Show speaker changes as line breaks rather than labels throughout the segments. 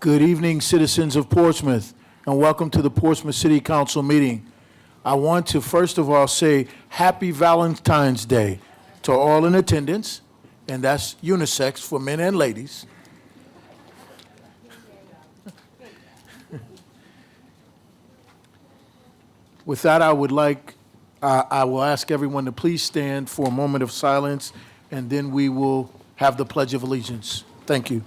Good evening, citizens of Portsmouth, and welcome to the Portsmouth City Council meeting. I want to first of all say Happy Valentine's Day to all in attendance, and that's unisex for men and ladies. With that, I will ask everyone to please stand for a moment of silence, and then we will have the Pledge of Allegiance. Thank you.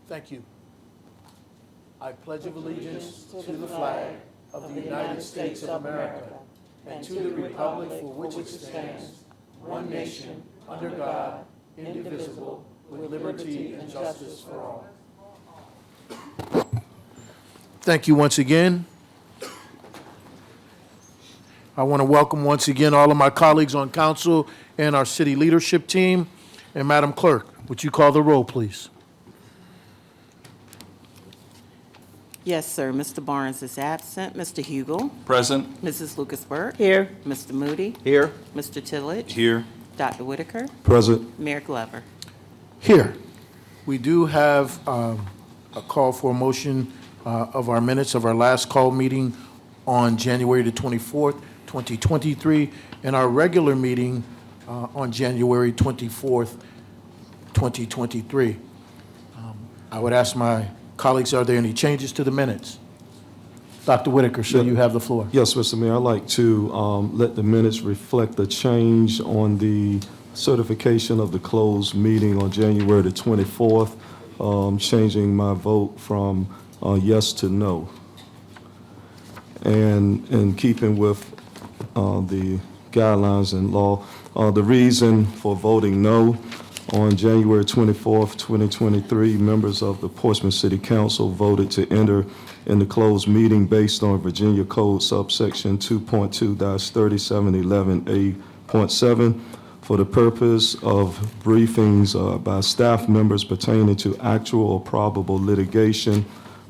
Thank you. I pledge allegiance to the flag of the United States of America and to the republic for which it stands, one nation, under God, indivisible, with liberty and justice for all. Thank you once again. I want to welcome once again all of my colleagues on council and our city leadership team. And Madam Clerk, would you call the roll, please?
Yes, sir. Mr. Barnes is absent. Mr. Hugel.
Present.
Mrs. Lucas-Burke.
Here.
Mr. Moody.
Here.
Mr. Tillage.
Here.
Dr. Whitaker.
Present.
Mayor Glover.
Here. We do have a call for a motion of our minutes of our last call meeting on January the 24th, 2023, and our regular meeting on January 24th, 2023. I would ask my colleagues, are there any changes to the minutes? Dr. Whitaker, sir, you have the floor.
Yes, Mr. Mayor, I'd like to let the minutes reflect the change on the certification of the closed meeting on January the 24th, changing my vote from yes to no. And in keeping with the guidelines and law, the reason for voting no: on January 24th, 2023, members of the Portsmouth City Council voted to enter in the closed meeting based on Virginia Code subsection 2.2-3711A.7 for the purpose of briefings by staff members pertaining to actual or probable litigation,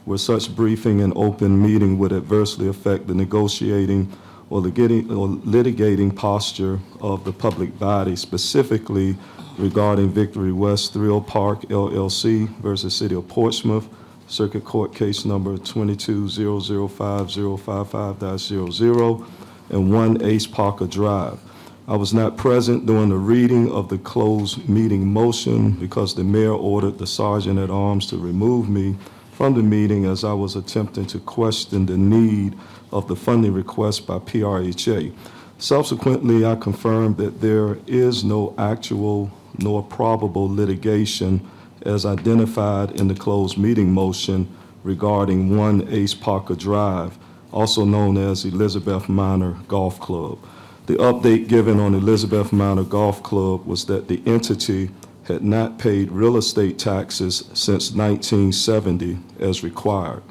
where such briefing and open meeting would adversely affect the negotiating or litigating posture of the public body, specifically regarding Victory West Thrill Park LLC versus City of Portsmouth, Circuit Court Case Number 22-005055-00 and 1 Ace Parker Drive. I was not present during the reading of the closed meeting motion because the mayor ordered the sergeant at arms to remove me from the meeting as I was attempting to question the need of the funding request by PRHA. Subsequently, I confirmed that there is no actual nor probable litigation as identified in the closed meeting motion regarding 1 Ace Parker Drive, also known as Elizabeth Minor Golf Club. The update given on Elizabeth Minor Golf Club was that the entity had not paid real estate taxes since 1970 as required.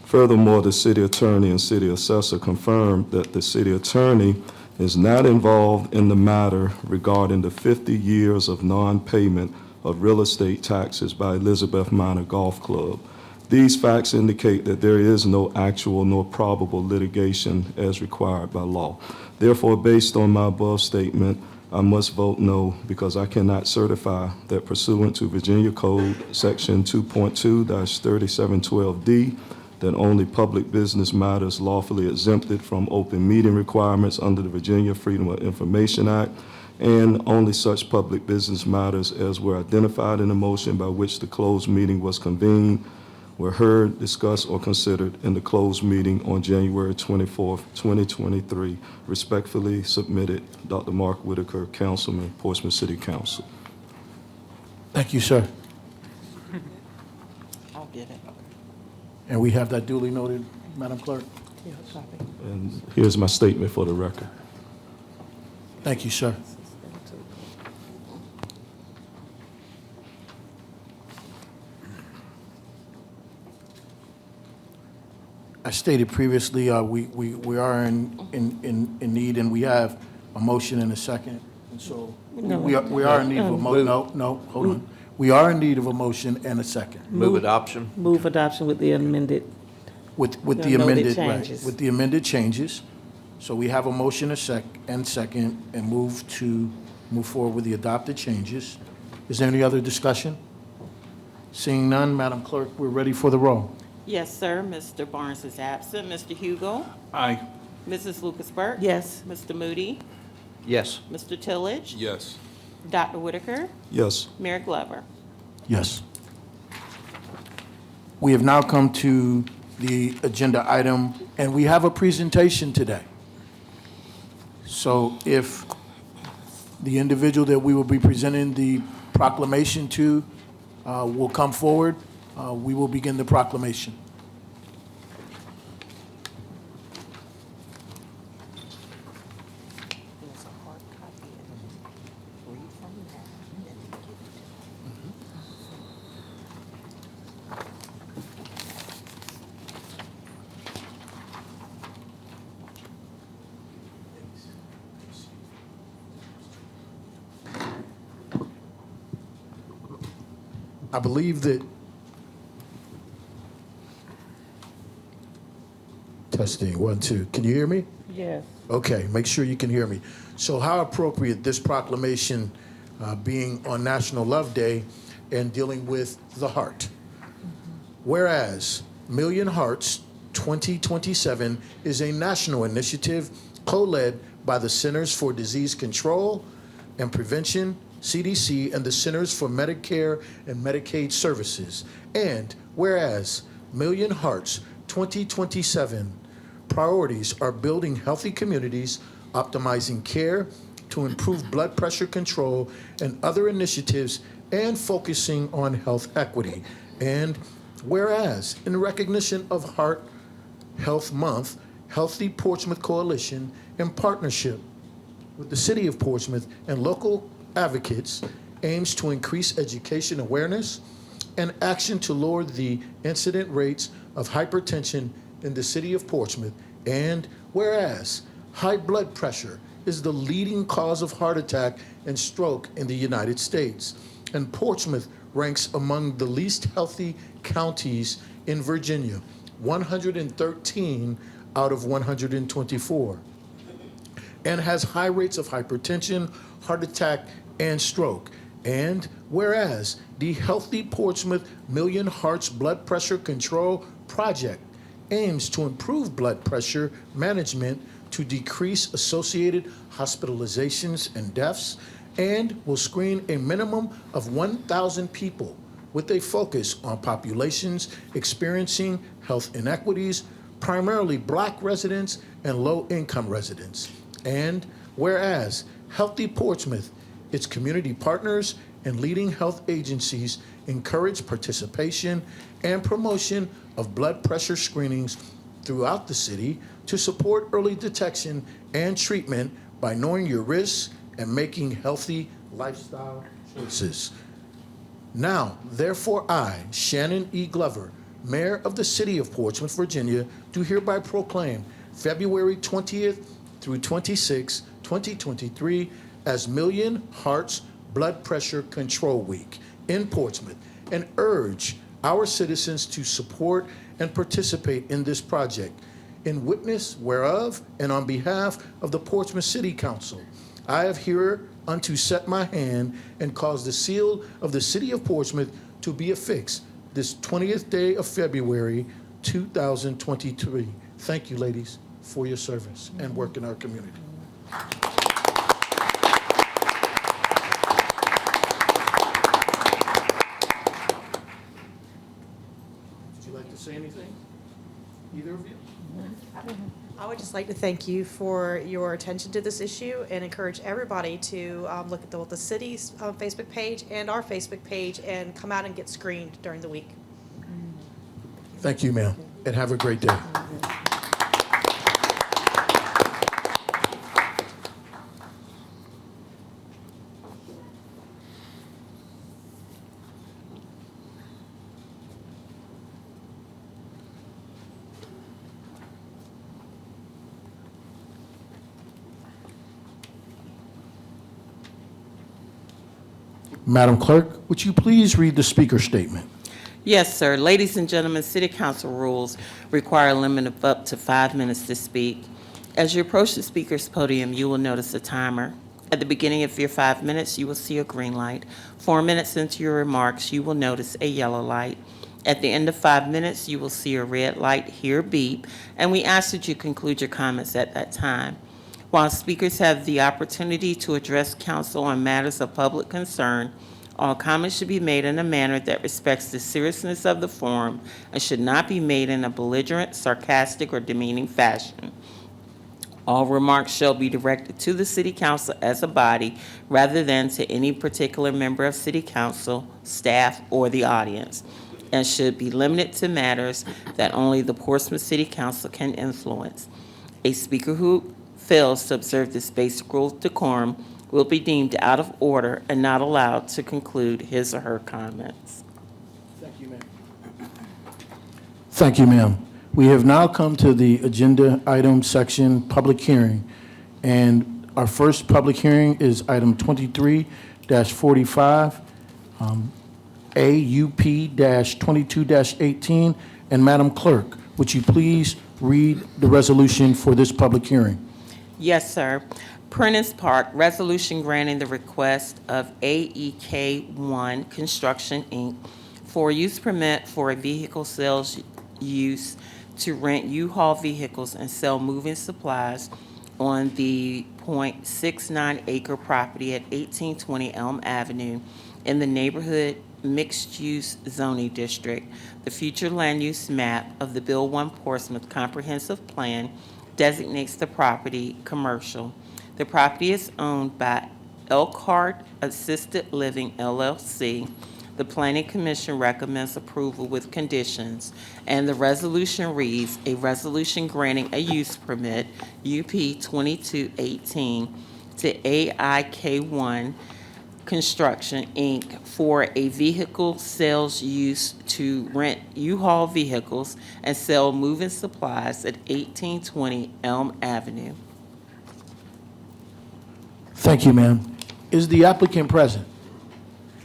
Furthermore, the city attorney and city assessor confirmed that the city attorney is not involved in the matter regarding the 50 years of non-payment of real estate taxes by Elizabeth Minor Golf Club. These facts indicate that there is no actual nor probable litigation as required by law. Therefore, based on my above statement, I must vote no because I cannot certify that pursuant to Virginia Code Section 2.2-3712D, that only public business matters lawfully exempted from open meeting requirements under the Virginia Freedom of Information Act, and only such public business matters as were identified in the motion by which the closed meeting was convened were heard, discussed, or considered in the closed meeting on January 24th, 2023. Respectfully submitted, Dr. Mark Whitaker, Councilman, Portsmouth City Council.
Thank you, sir.
I'll get it.
And we have that duly noted, Madam Clerk.
And here's my statement for the record.
Thank you, sir. As stated previously, we are in need, and we have a motion and a second. And so we are in need of a motion. No, hold on. We are in need of a motion and a second.
Move adoption.
Move adoption with the amended
with
The
the
noted
amended, right,
changes.
with the amended changes. So we have a motion and second, and move forward with the adopted changes. Is there any other discussion? Seeing none, Madam Clerk, we're ready for the roll.
Yes, sir. Mr. Barnes is absent. Mr. Hugo?
Aye.
Mrs. Lucas Burke?
Yes.
Mr. Moody?
Yes.
Mr. Tillage?
Yes.
Dr. Whitaker?
Yes.
Mayor Glover?
Yes. We have now come to the agenda item, and we have a presentation today. So if the individual that we will be presenting the proclamation to will come forward, we will begin the proclamation. I believe that testing, 1, 2. Can you hear me?
Yes.
Okay, make sure you can hear me. So how appropriate this proclamation being on National Love Day and dealing with the heart. Whereas Million Hearts 2027 is a national initiative co-led by the Centers for Disease Control and Prevention, CDC, and the Centers for Medicare and Medicaid Services. And whereas Million Hearts 2027 priorities are building healthy communities, optimizing care to improve blood pressure control, and other initiatives, and focusing on health equity. And whereas, in recognition of Heart Health Month, Healthy Portsmouth Coalition, in partnership with the City of Portsmouth and local advocates, aims to increase education awareness and action to lower the incident rates of hypertension in the City of Portsmouth. And whereas high blood pressure is the leading cause of heart attack and stroke in the United States, and Portsmouth ranks among the least healthy counties in Virginia, 113 out of 124, and has high rates of hypertension, heart attack, and stroke. And whereas the Healthy Portsmouth Million Hearts Blood Pressure Control Project aims to improve blood pressure management to decrease associated hospitalizations and deaths, and will screen a minimum of 1,000 people with a focus on populations experiencing health inequities, primarily Black residents and low-income residents. And whereas Healthy Portsmouth, its community partners, and leading health agencies encourage participation and promotion of blood pressure screenings throughout the city to support early detection and treatment by knowing your risks and making healthy lifestyle choices. Now, therefore, I, Shannon E. Glover, Mayor of the City of Portsmouth, Virginia, do hereby proclaim February 20th through 26, 2023 as Million Hearts Blood Pressure Control Week in Portsmouth, and urge our citizens to support and participate in this project. In witness whereof, and on behalf of the Portsmouth City Council, I have hereunto set my hand and caused the seal of the City of Portsmouth to be affixed this 20th day of February, 2023. Thank you, ladies, for your service and work in our community. Would you like to say anything? Either of you?
I would just like to thank you for your attention to this issue and encourage everybody to look at the city's Facebook page and our Facebook page and come out and get screened during the week.
Thank you, ma'am, and have a great day. Madam Clerk, would you please read the speaker statement?
Yes, sir. Ladies and gentlemen, City Council rules require a limit of up to 5 minutes to speak. As you approach the speaker's podium, you will notice a timer. At the beginning of your 5 minutes, you will see a green light. 4 minutes into your remarks, you will notice a yellow light. At the end of 5 minutes, you will see a red light, hear a beep, and we ask that you conclude your comments at that time. While speakers have the opportunity to address council on matters of public concern, all comments should be made in a manner that respects the seriousness of the forum and should not be made in a belligerent, sarcastic, or demeaning fashion. All remarks shall be directed to the City Council as a body rather than to any particular member of City Council, staff, or the audience, and should be limited to matters that only the Portsmouth City Council can influence. A speaker who fails to observe this basic rule of decorum will be deemed out of order and not allowed to conclude his or her comments.
Thank you, ma'am. Thank you, ma'am. We have now come to the agenda item section, public hearing. And our first public hearing is item 23-45, AUP-22-18. And Madam Clerk, would you please read the resolution for this public hearing?
Yes, sir. Prentice Park, resolution granting the request of AEK1 Construction, Inc. for a use permit for a vehicle sales use to rent U-Haul vehicles and sell moving supplies on the .69 acre property at 1820 Elm Avenue in the neighborhood mixed-use zoning district. The future land use map of the Bill 1 Portsmouth Comprehensive Plan designates the property commercial. The property is owned by Elkhart Assisted Living LLC. The Planning Commission recommends approval with conditions, and the resolution reads, a resolution granting a use permit, UP 2218, to AIK1 Construction, Inc. for a vehicle sales use to rent U-Haul vehicles and sell moving supplies at 1820 Elm Avenue.
Thank you, ma'am. Is the applicant present?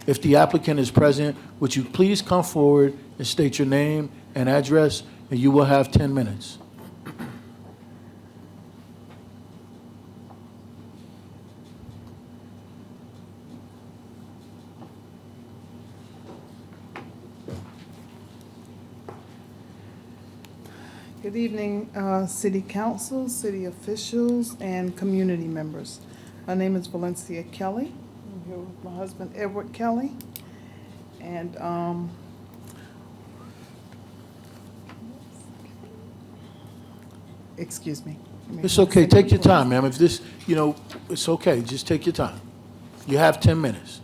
If the applicant is present, would you please come forward and state your name and address, and you will have 10 minutes.
Good evening, City Council, city officials, and community members. My name is Valencia Kelly. I'm here with my husband, Edward Kelly. And excuse me.
It's okay, take your time, ma'am. If this, it's okay, just take your time. You have 10 minutes.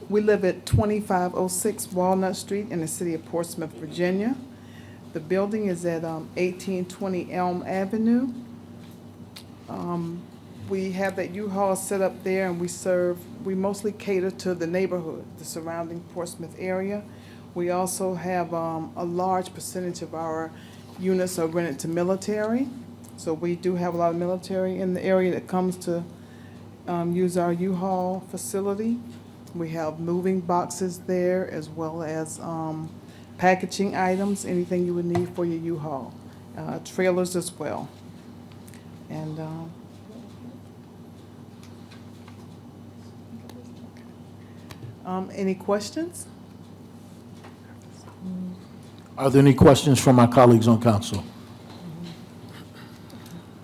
We live at 2506 Walnut Street in the city of Portsmouth, Virginia. The building is at 1820 Elm Avenue. We have that U-Haul set up there, and we mostly cater to the neighborhood, the surrounding Portsmouth area. We also have a large percentage of our units are rented to military. So we do have a lot of military in the area that comes to use our U-Haul facility. We have moving boxes there, as well as packaging items, anything you would need for your U-Haul. Trailers as well. And any questions?
Are there any questions from my colleagues on council?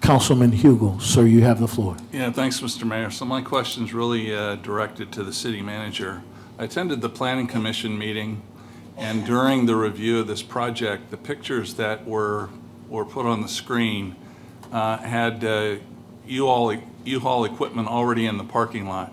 Councilman Hugel, sir, you have the floor.
Yeah, thanks, Mr. Mayor. So my question's really directed to the city manager. I attended the Planning Commission meeting, and during the review of this project, the pictures that were put on the screen had U-Haul equipment already in the parking lot.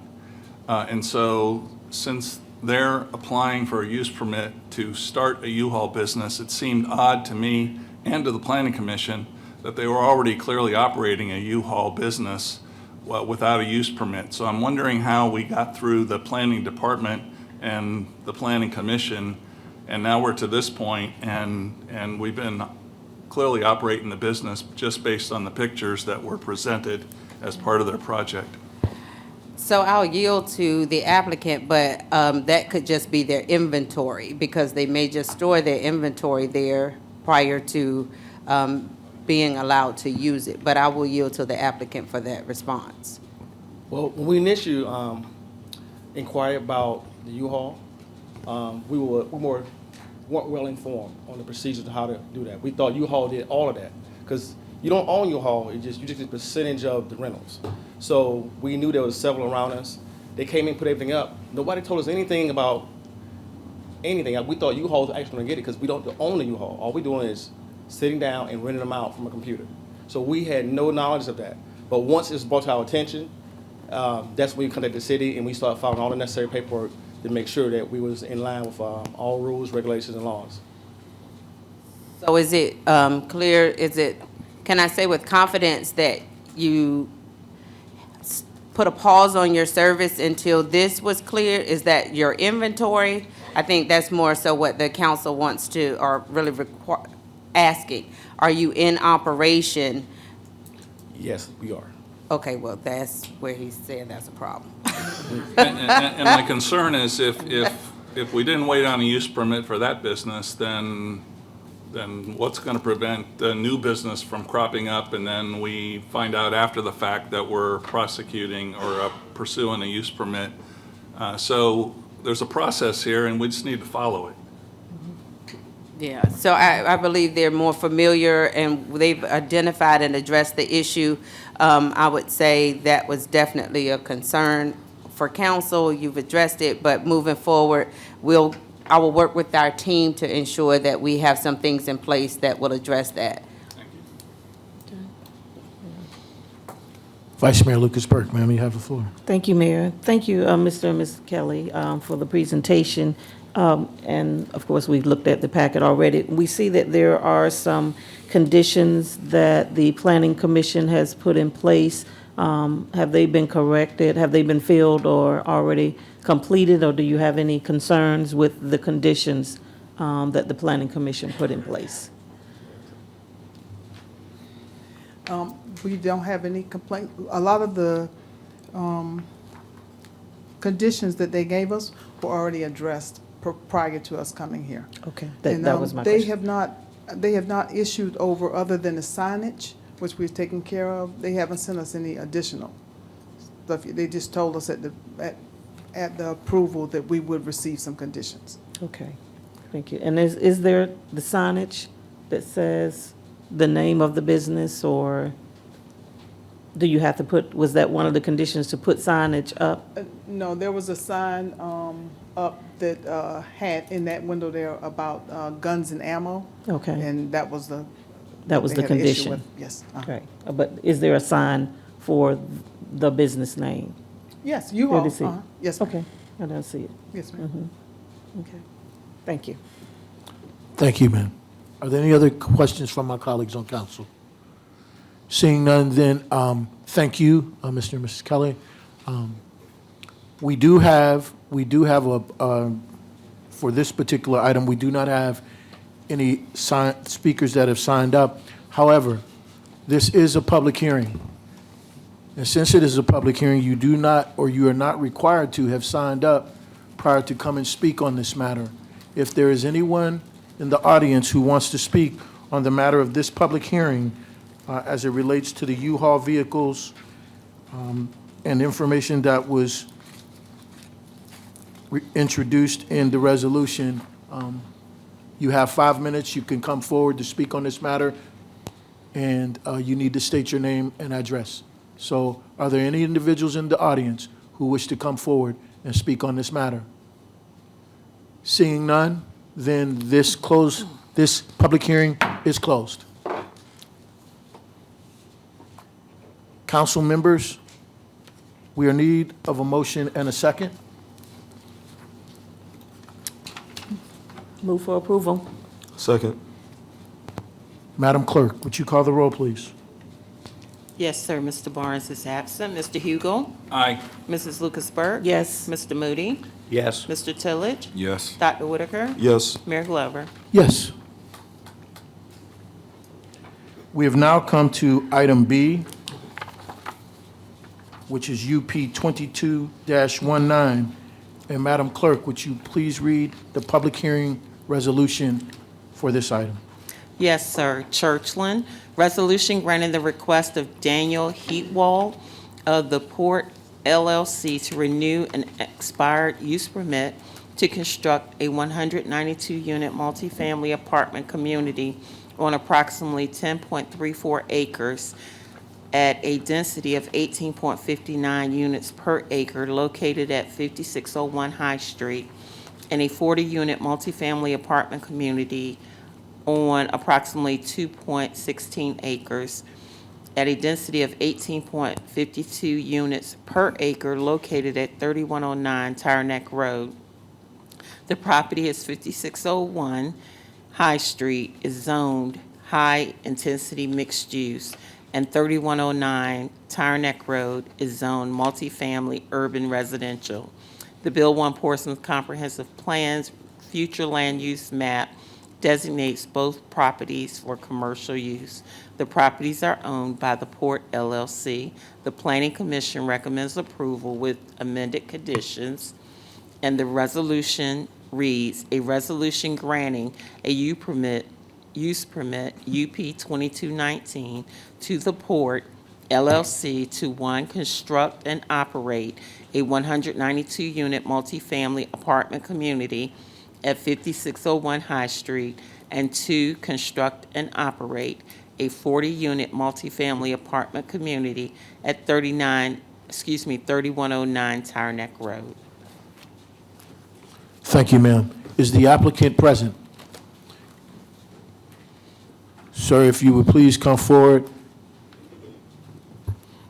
And so since they're applying for a use permit to start a U-Haul business, it seemed odd to me and to the Planning Commission that they were already clearly operating a U-Haul business without a use permit. So I'm wondering how we got through the Planning Department and the Planning Commission, and now we're to this point, and we've been clearly operating the business just based on the pictures that were presented as part of their project.
So I'll yield to the applicant, but that could just be their inventory, because they may just store their inventory there prior to being allowed to use it. But I will yield to the applicant for that response.
Well, when we initially inquired about the U-Haul, we weren't well informed on the procedures of how to do that. We thought U-Haul did all of that, because you don't own U-Haul, you just get a percentage of the rentals. So we knew there was several around us. They came in, put everything up. Nobody told us anything about anything. We thought U-Haul was actually gonna get it, because we don't own the U-Haul. All we're doing is sitting down and renting them out from a computer. So we had no knowledge of that. But once it's brought to our attention, that's when we contacted the city and we started following all the necessary paperwork to make sure that we was in line with all rules, regulations, and laws.
So is it clear, can I say with confidence that you put a pause on your service until this was clear? Is that your inventory? I think that's more so what the council wants to, or really asking. Are you in operation?
Yes, we are.
Okay, well, that's where he's saying that's a problem.
And my concern is if we didn't wait on a use permit for that business, then what's going to prevent the new business from cropping up, and then we find out after the fact that we're prosecuting or pursuing a use permit? So there's a process here, and we just need to follow it.
Yeah, so I believe they're more familiar and they've identified and addressed the issue. I would say that was definitely a concern for council. You've addressed it, but moving forward, I will work with our team to ensure that we have some things in place that will address that.
Thank you.
Vice Mayor Lucas Burke, ma'am, you have the floor.
Thank you, Mayor. Thank you, Mr. and Ms. Kelly, for the presentation. And of course, we've looked at the packet already. We see that there are some conditions that the Planning Commission has put in place. Have they been corrected? Have they been filled or already completed? Or do you have any concerns with the conditions that the Planning Commission put in place?
We don't have any complaint. A lot of the conditions that they gave us were already addressed prior to us coming here.
Okay,
And,
that was my
they
question.
have not issued over, other than the signage, which we've taken care of. They haven't sent us any additional stuff. They just told us at the approval that we would receive some conditions.
Okay, thank you. And is there the signage that says the name of the business, or do you have to was that one of the conditions to put signage up?
No, there was a sign up that had in that window there about guns and ammo.
Okay,
And that was the.
that was
they
the
had an issue
condition.
with. Yes.
Okay, but is there a sign for the business name?
Yes, you
Where
all.
to see?
Yes, ma'am.
Okay, I don't see it.
Yes, ma'am.
Okay, thank you.
Thank you, ma'am. Are there any other questions from my colleagues on council? Seeing none, then, thank you, Mr. and Mrs. Kelly. We do have for this particular item, we do not have any speakers that have signed up. However, this is a public hearing. And since it is a public hearing, you do not, or you are not required to have signed up prior to come and speak on this matter. If there is anyone in the audience who wants to speak on the matter of this public hearing as it relates to the U-Haul vehicles and information that was introduced in the resolution, you have 5 minutes. You can come forward to speak on this matter, and you need to state your name and address. So are there any individuals in the audience who wish to come forward and speak on this matter? Seeing none, then this public hearing is closed. Council members, we are in need of a motion and a second.
Move for approval.
Second.
Madam Clerk, would you call the roll, please?
Yes, sir. Mr. Barnes is absent. Mr. Hugo?
Aye.
Mrs. Lucas Burke?
Yes.
Mr. Moody?
Yes.
Mr. Tillage?
Yes.
Dr. Whitaker?
Yes.
Mayor Glover?
Yes. We have now come to item B, which is UP 22-19. And Madam Clerk, would you please read the public hearing resolution for this item?
Yes, sir. Churchland, resolution granting the request of Daniel Heatwall of the Port LLC to renew an expired use permit to construct a 192-unit multifamily apartment community on approximately 10.34 acres at a density of 18.59 units per acre located at 5601 High Street, and a 40-unit multifamily apartment community on approximately 2.16 acres at a density of 18.52 units per acre located at 3109 Tire Neck Road. The property is 5601 High Street, is zoned high-intensity mixed use, and 3109 Tire Neck Road is zoned multifamily urban residential. The Bill 1 Portsmouth Comprehensive Plan's future land use map designates both properties for commercial use. The properties are owned by the Port LLC. The Planning Commission recommends approval with amended conditions, and the resolution reads, a resolution granting a use permit UP 2219 to the Port LLC to, one, construct and operate a 192-unit multifamily apartment community at 5601 High Street, and two, construct and operate a 40-unit multifamily apartment community at 3109 Tire Neck Road.
Thank you, ma'am. Is the applicant present? Sir, if you would please come forward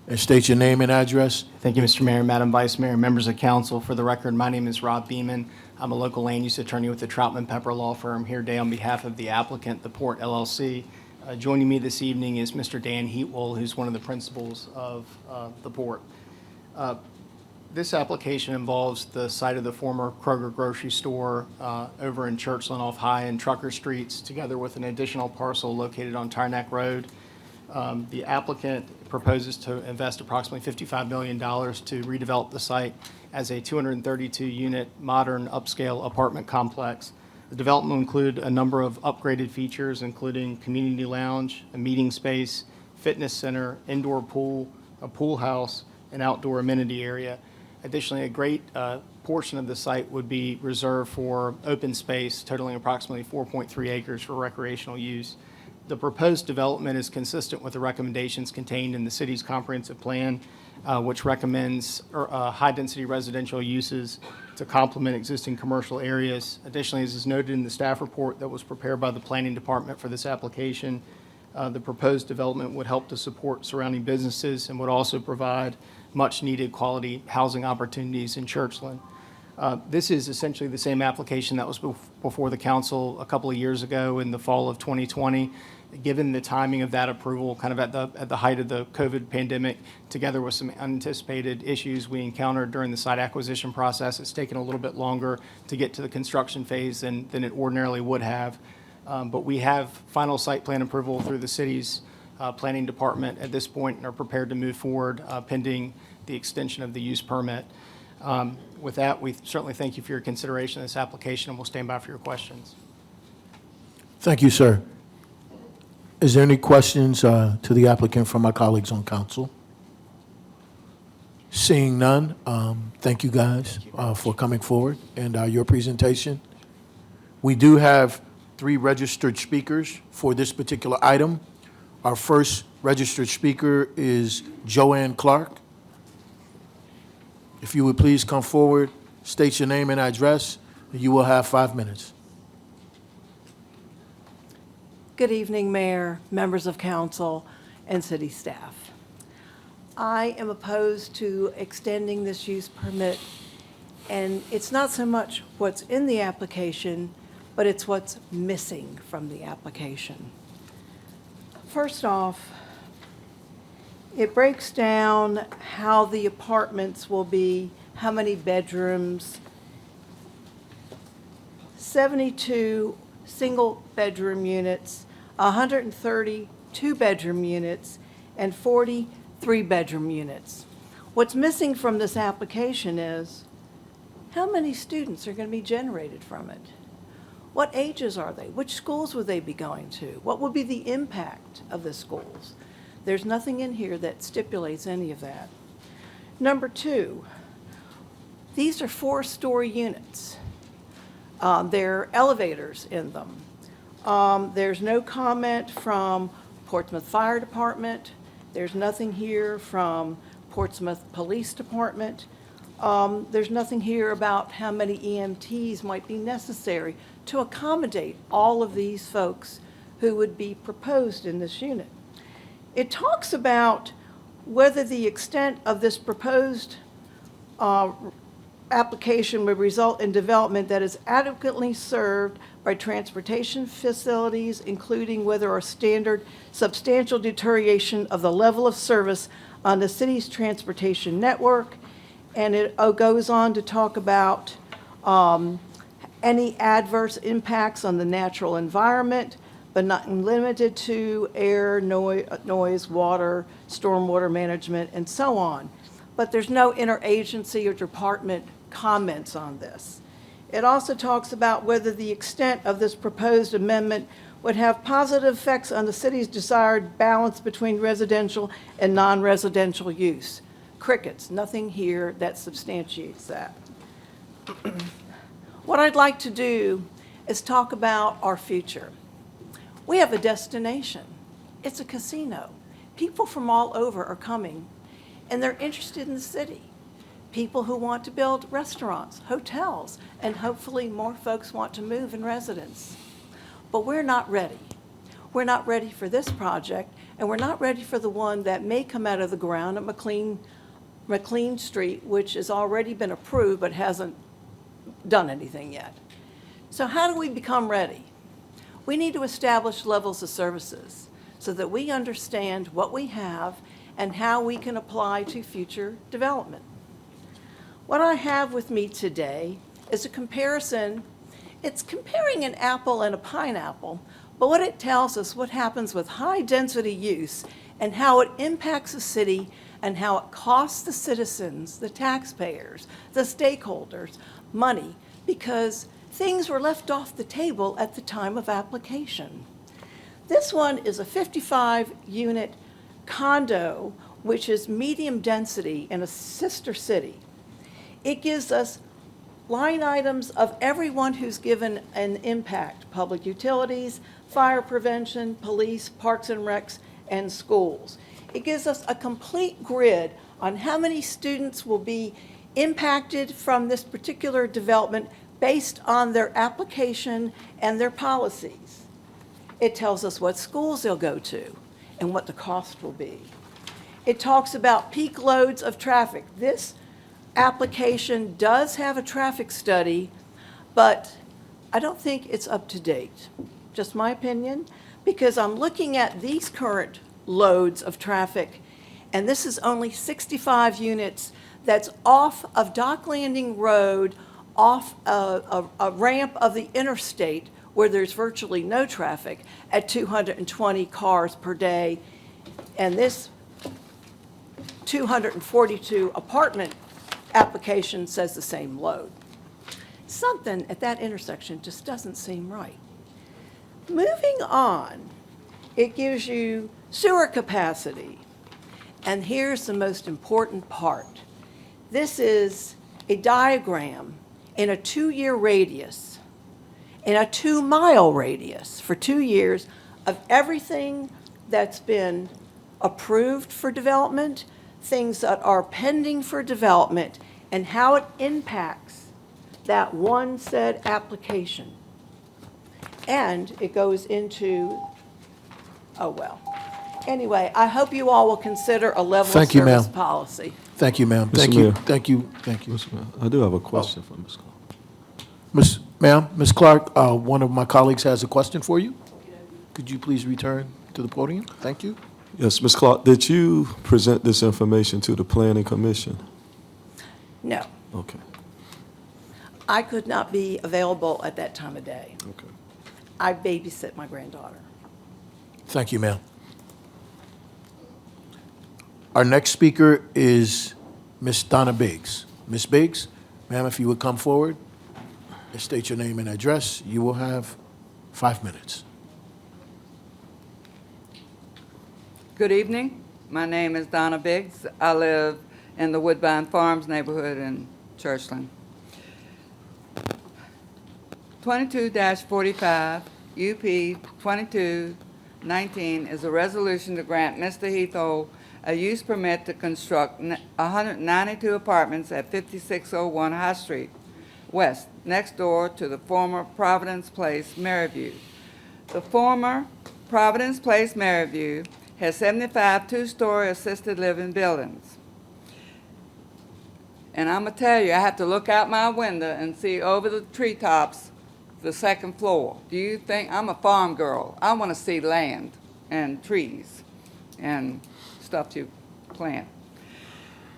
and state your name and address.
Thank you, Mr. Mayor, Madam Vice Mayor, members of council. For the record, my name is Rob Beeman. I'm a local land use attorney with the Troutman Pepper Law Firm here today on behalf of the applicant, the Port LLC. Joining me this evening is Mr. Dan Heatwell, who's one of the principals of the Port. This application involves the site of the former Kroger grocery store over in Churchland off High and Trucker Streets, together with an additional parcel located on Tire Neck Road. The applicant proposes to invest approximately $55 million to redevelop the site as a 232-unit modern upscale apartment complex. The development will include a number of upgraded features, including community lounge, a meeting space, fitness center, indoor pool, a pool house, and outdoor amenity area. Additionally, a great portion of the site would be reserved for open space, totaling approximately 4.3 acres for recreational use. The proposed development is consistent with the recommendations contained in the city's comprehensive plan, which recommends high-density residential uses to complement existing commercial areas. Additionally, as is noted in the staff report that was prepared by the Planning Department for this application, the proposed development would help to support surrounding businesses and would also provide much-needed quality housing opportunities in Churchland. This is essentially the same application that was before the council a couple of years ago in the fall of 2020. Given the timing of that approval, kind of at the height of the COVID pandemic, together with some unanticipated issues we encountered during the site acquisition process, it's taken a little bit longer to get to the construction phase than it ordinarily would have. But we have final site plan approval through the city's planning department at this point and are prepared to move forward pending the extension of the use permit. With that, we certainly thank you for your consideration of this application, and we'll stand by for your questions.
Thank you, sir. Is there any questions to the applicant from my colleagues on council? Seeing none, thank you guys for coming forward and your presentation. We do have 3 registered speakers for this particular item. Our first registered speaker is Joanne Clark. If you would please come forward, state your name and address, and you will have 5 minutes.
Good evening, Mayor, members of council, and city staff. I am opposed to extending this use permit, and it's not so much what's in the application, but it's what's missing from the application. First off, it breaks down how the apartments will be, how many bedrooms, 72 single-bedroom units, 130 two-bedroom units, and 40 three-bedroom units. What's missing from this application is how many students are going to be generated from it? What ages are they? Which schools will they be going to? What will be the impact of the schools? There's nothing in here that stipulates any of that. Number two, these are 4-story units. There are elevators in them. There's no comment from Portsmouth Fire Department. There's nothing here from Portsmouth Police Department. There's nothing here about how many EMTs might be necessary to accommodate all of these folks who would be proposed in this unit. It talks about whether the extent of this proposed application would result in development that is adequately served by transportation facilities, including whether a standard substantial deterioration of the level of service on the city's transportation network. And it goes on to talk about any adverse impacts on the natural environment, but not limited to air, noise, water, stormwater management, and so on. But there's no interagency or department comments on this. It also talks about whether the extent of this proposed amendment would have positive effects on the city's desired balance between residential and non-residential use. Crickets, nothing here that substantiates that. What I'd like to do is talk about our future. We have a destination. It's a casino. People from all over are coming, and they're interested in the city. People who want to build restaurants, hotels, and hopefully more folks want to move in residence. But we're not ready. We're not ready for this project, and we're not ready for the one that may come out of the ground at McLean Street, which has already been approved but hasn't done anything yet. So how do we become ready? We need to establish levels of services so that we understand what we have and how we can apply to future development. What I have with me today is a comparison. It's comparing an apple and a pineapple, but what it tells us what happens with high-density use and how it impacts the city and how it costs the citizens, the taxpayers, the stakeholders, money, because things were left off the table at the time of application. This one is a 55-unit condo, which is medium density in a sister city. It gives us line items of everyone who's given an impact: public utilities, fire prevention, police, parks and recs, and schools. It gives us a complete grid on how many students will be impacted from this particular development based on their application and their policies. It tells us what schools they'll go to and what the cost will be. It talks about peak loads of traffic. This application does have a traffic study, but I don't think it's up to date. Just my opinion, because I'm looking at these current loads of traffic, and this is only 65 units that's off of Dock Landing Road, off a ramp of the interstate where there's virtually no traffic at 220 cars per day. And this 242 apartment application says the same load. Something at that intersection just doesn't seem right. Moving on, it gives you sewer capacity. And here's the most important part. This is a diagram in a 2-year radius, in a 2-mile radius for 2 years of everything that's been approved for development, things that are pending for development, and how it impacts that one said application. And it goes into, oh well. Anyway, I hope you all will consider a level of
Thank you, ma'am.
service policy.
Thank you, ma'am.
Mr.
Thank you,
Mayor.
thank you, thank you.
I do have a question for Ms. Clark.
Ms. Clark, one of my colleagues has a question for you. Could you please return to the podium? Thank you.
Yes, Ms. Clark, did you present this information to the Planning Commission?
No,
Okay,
I could not be available at that time of day.
okay.
I babysit my granddaughter.
Thank you, ma'am. Our next speaker is Ms. Donna Biggs. Ms. Biggs, ma'am, if you would come forward and state your name and address, you will have 5 minutes.
Good evening. My name is Donna Biggs. I live in the Woodbine Farms neighborhood in Churchland. 22-45 UP 2219 is a resolution to grant Mr. Heathole a use permit to construct 192 apartments at 5601 High Street West, next door to the former Providence Place Maryview. The former Providence Place Maryview has 75 two-story assisted living buildings. And I'm gonna tell you, I have to look out my window and see over the treetops the second floor. Do you think, I'm a farm girl, I wanna see land and trees and stuff to plant.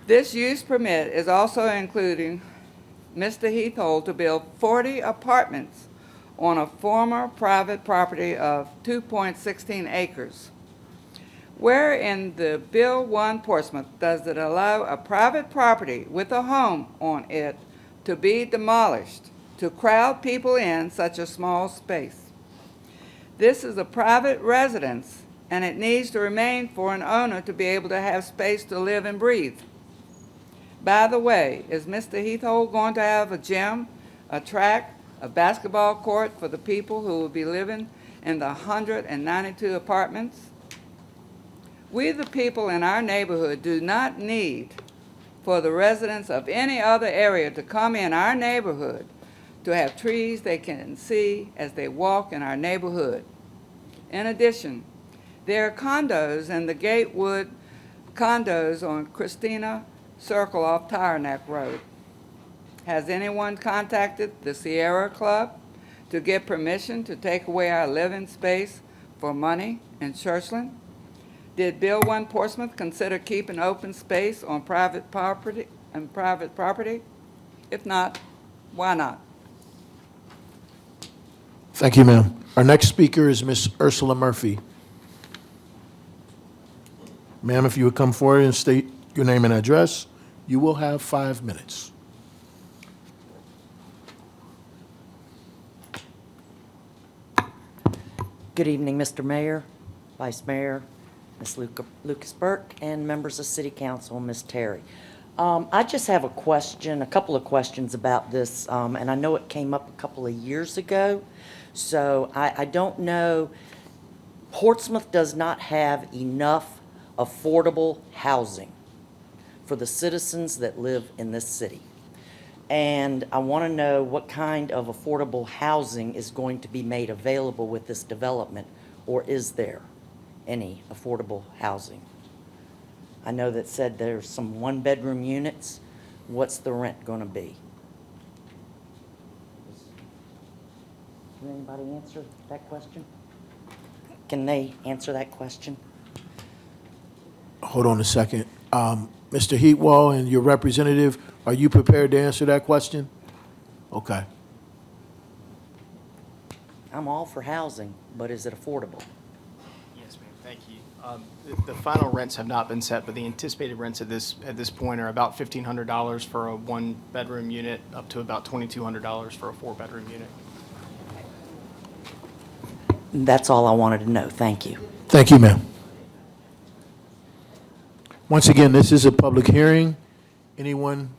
This use permit is also including Mr. Heathole to build 40 apartments on a former private property of 2.16 acres. Where in the Bill 1 Portsmouth does it allow a private property with a home on it to be demolished to crowd people in such a small space? This is a private residence, and it needs to remain for an owner to be able to have space to live and breathe. By the way, is Mr. Heathole going to have a gym, a track, a basketball court for the people who will be living in the 192 apartments? We, the people in our neighborhood, do not need for the residents of any other area to come in our neighborhood to have trees they can see as they walk in our neighborhood. In addition, there are condos in the Gatewood condos on Christina Circle off Tire Neck Road. Has anyone contacted the Sierra Club to get permission to take away our living space for money in Churchland? Did Bill 1 Portsmouth consider keeping open space on private property? If not, why not?
Thank you, ma'am. Our next speaker is Ms. Ursula Murphy. Ma'am, if you would come forward and state your name and address, you will have 5 minutes.
Good evening, Mr. Mayor, Vice Mayor, Ms. Lucas Burke, and members of City Council, Ms. Terry. I just have a couple of questions about this, and I know it came up a couple of years ago, so I don't know. Portsmouth does not have enough affordable housing for the citizens that live in this city. And I want to know what kind of affordable housing is going to be made available with this development, or is there any affordable housing? I know that said there's some one-bedroom units. What's the rent going to be? Can anybody answer that question? Can they answer that question?
Hold on a second. Mr. Heatwall and your representative, are you prepared to answer that question? Okay.
I'm all for housing, but is it affordable?
Yes, ma'am, thank you. The final rents have not been set, but the anticipated rents at this point are about $1,500 for a one-bedroom unit, up to about $2,200 for a four-bedroom unit.
That's all I wanted to know. Thank you.
Thank you, ma'am. Once again, this is a public hearing. Anyone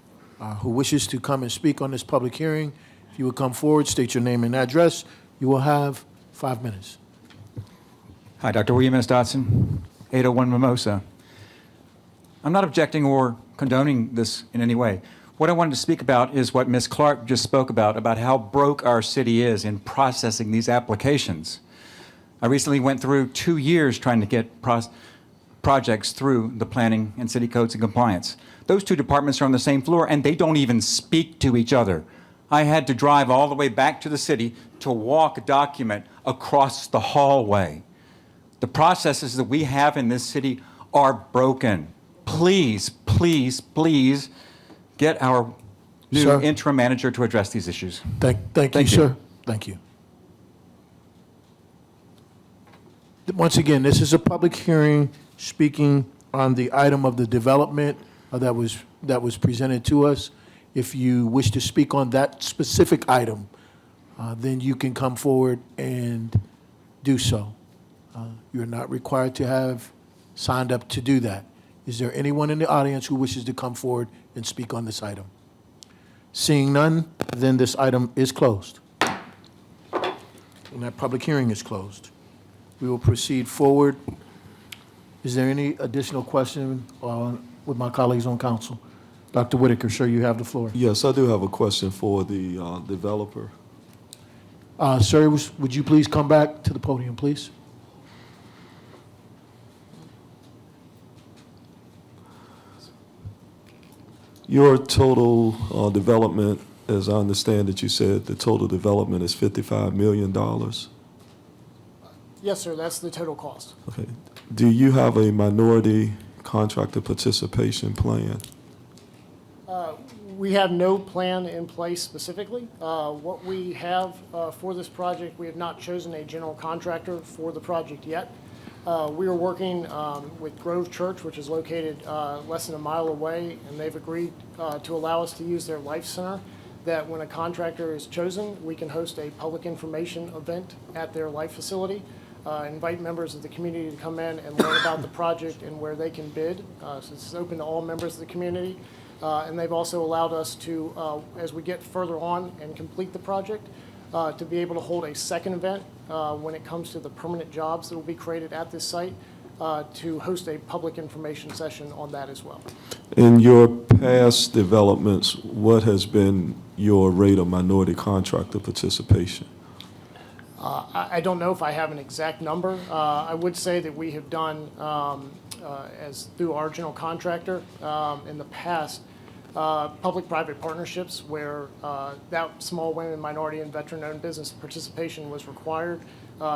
who wishes to come and speak on this public hearing, if you would come forward, state your name and address, you will have 5 minutes.
Hi, Dr. William S. Dotson, 801 Mimosa. I'm not objecting or condoning this in any way. What I wanted to speak about is what Ms. Clark just spoke about how broke our city is in processing these applications. I recently went through 2 years trying to get projects through the planning and city codes and compliance. Those two departments are on the same floor and they don't even speak to each other. I had to drive all the way back to the city to walk a document across the hallway. The processes that we have in this city are broken. Please, please, please get our new
Sir.
interim manager to address these issues.
Thank you, sir. Thank you. Once again, this is a public hearing speaking on the item of the development that was that was presented to us. If you wish to speak on that specific item, then you can come forward and do so. You're not required to have signed up to do that. Is there anyone in the audience who wishes to come forward and speak on this item? Seeing none, then this item is closed. And that public hearing is closed. We will proceed forward. Is there any additional question with my colleagues on council? Dr. Whitaker, sir, you have the floor.
Yes, I do have a question for the developer.
Sir, would you please come back to the podium, please?
Your total development, as I understand it, you said the total development is $55 million.
Yes, sir, that's the total cost.
Okay. Do you have a minority contractor participation plan?
We have no plan in place specifically. What we have for this project, we have not chosen a general contractor for the project yet. We are working with Grove Church, which is located less than a mile away, and they've agreed to allow us to use their life center, that when a contractor is chosen, we can host a public information event at their life facility, invite members of the community to come in and learn about the project and where they can bid. So this is open to all members of the community. And they've also allowed us to, as we get further on and complete the project, to be able to hold a second event when it comes to the permanent jobs that will be created at this site, to host a public information session on that as well.
In your past developments, what has been your rate of minority contractor participation?
I don't know if I have an exact number. I would say that we have done, as through our general contractor, in the past, public-private partnerships where that small women, minority, and veteran-owned business participation was required.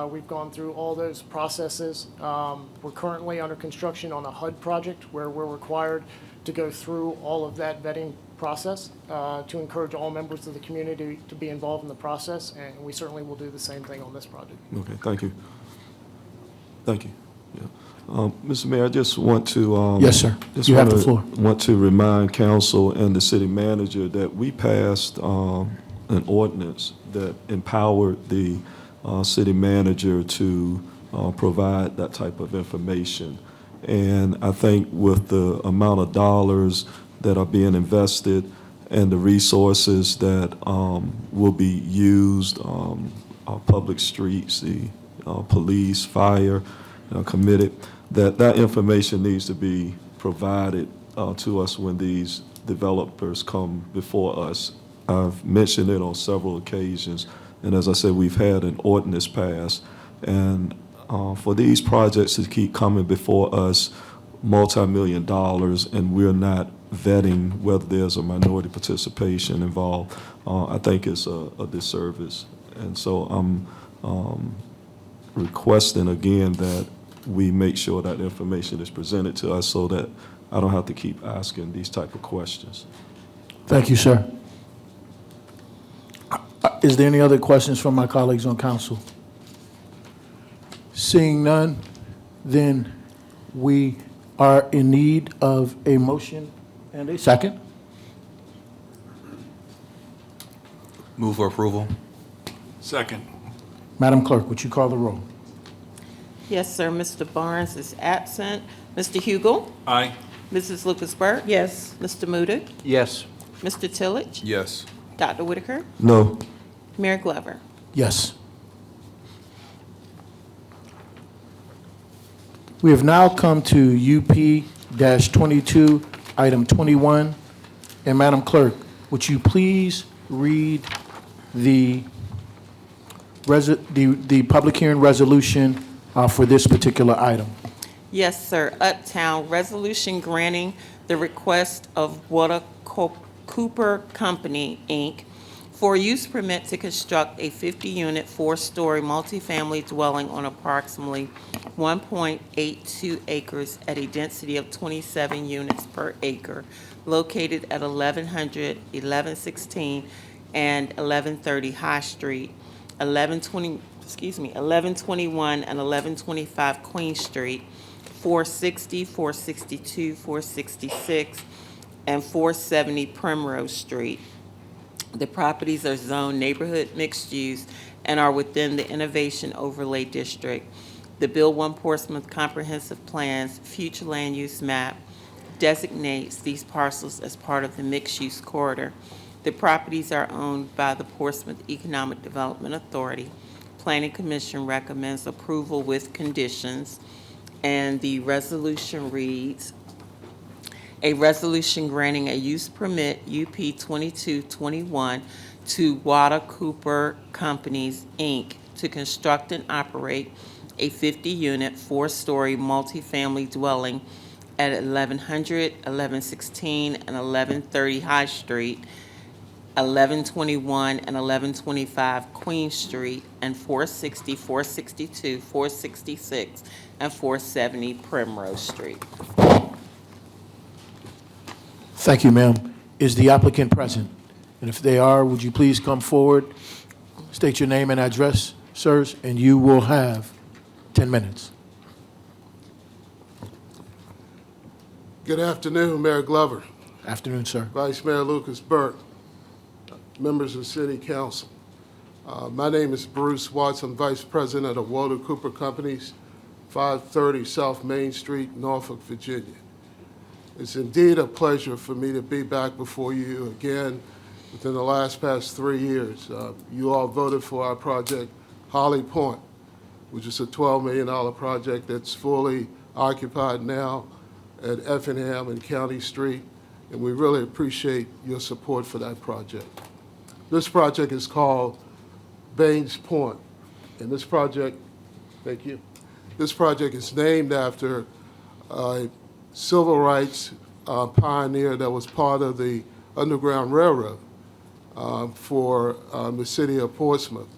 We've gone through all those processes. We're currently under construction on a HUD project where we're required to go through all of that vetting process to encourage all members of the community to be involved in the process, and we certainly will do the same thing on this project.
Okay, thank you. Thank you. Yeah. Mr. Mayor, I just want to...
Yes, sir. You have the floor.
Want to remind council and the city manager that we passed an ordinance that empowered the city manager to provide that type of information. And I think with the amount of dollars that are being invested and the resources that will be used, our public streets, the police, fire, committed, that information needs to be provided to us when these developers come before us. I've mentioned it on several occasions, and as I said, we've had an ordinance passed, and for these projects to keep coming before us, multi-million dollars, and we're not vetting whether there's a minority participation involved, I think it's a disservice. And so I'm requesting again that we make sure that information is presented to us so that I don't have to keep asking these type of questions.
Thank you, sir. Is there any other questions from my colleagues on council? Seeing none, then we are in need of a motion and a second.
Move for approval.
Second.
Madam Clerk, would you call the roll?
Yes, sir. Mr. Barnes is absent. Mr. Hugel?
Aye.
Mrs. Lucas Burke?
Yes.
Mr. Moody?
Yes.
Mr. Tillage?
Yes.
Dr. Whitaker?
No.
Mayor Glover?
Yes. We have now come to UP-22, item 21. And Madam Clerk, would you please read the public hearing resolution for this particular item?
Yes, sir. Uptown, resolution granting the request of Water Cooper Company, Inc., for a use permit to construct a 50-unit, 4-story multifamily dwelling on approximately 1.82 acres at a density of 27 units per acre, located at 1100, 1116, and 1130 High Street, 1121 and 1125 Queen Street, 460, 462, 466, and 470 Primrose Street. The properties are zoned neighborhood mixed use and are within the Innovation Overlay District. The Bill 1 Portsmouth Comprehensive Plan's future land use map designates these parcels as part of the mixed-use corridor. The properties are owned by the Portsmouth Economic Development Authority. Planning Commission recommends approval with conditions, and the resolution reads, a resolution granting a use permit UP 2221 to Wada Cooper Companies, Inc. to construct and operate a 50-unit, 4-story multifamily dwelling at 1100, 1116, and 1130 High Street, 1121 and 1125 Queen Street, and 460, 462, 466, and 470 Primrose Street.
Thank you, ma'am. Is the applicant present? And if they are, would you please come forward, state your name and address, sirs, and you will have 10 minutes.
Good afternoon, Mayor Glover,
Afternoon, sir.
Vice Mayor Lucas Burke, members of City Council. My name is Bruce Watts. I'm Vice President of Walter Cooper Companies, 530 South Main Street, Norfolk, Virginia. It's indeed a pleasure for me to be back before you again within the past 3 years. You all voted for our project, Holly Point, which is a $12 million project that's fully occupied now at Effingham and County Street, and we really appreciate your support for that project. This project is called Baines Point, and this project, thank you, this project is named after a civil rights pioneer that was part of the Underground Railroad for the city of Portsmouth.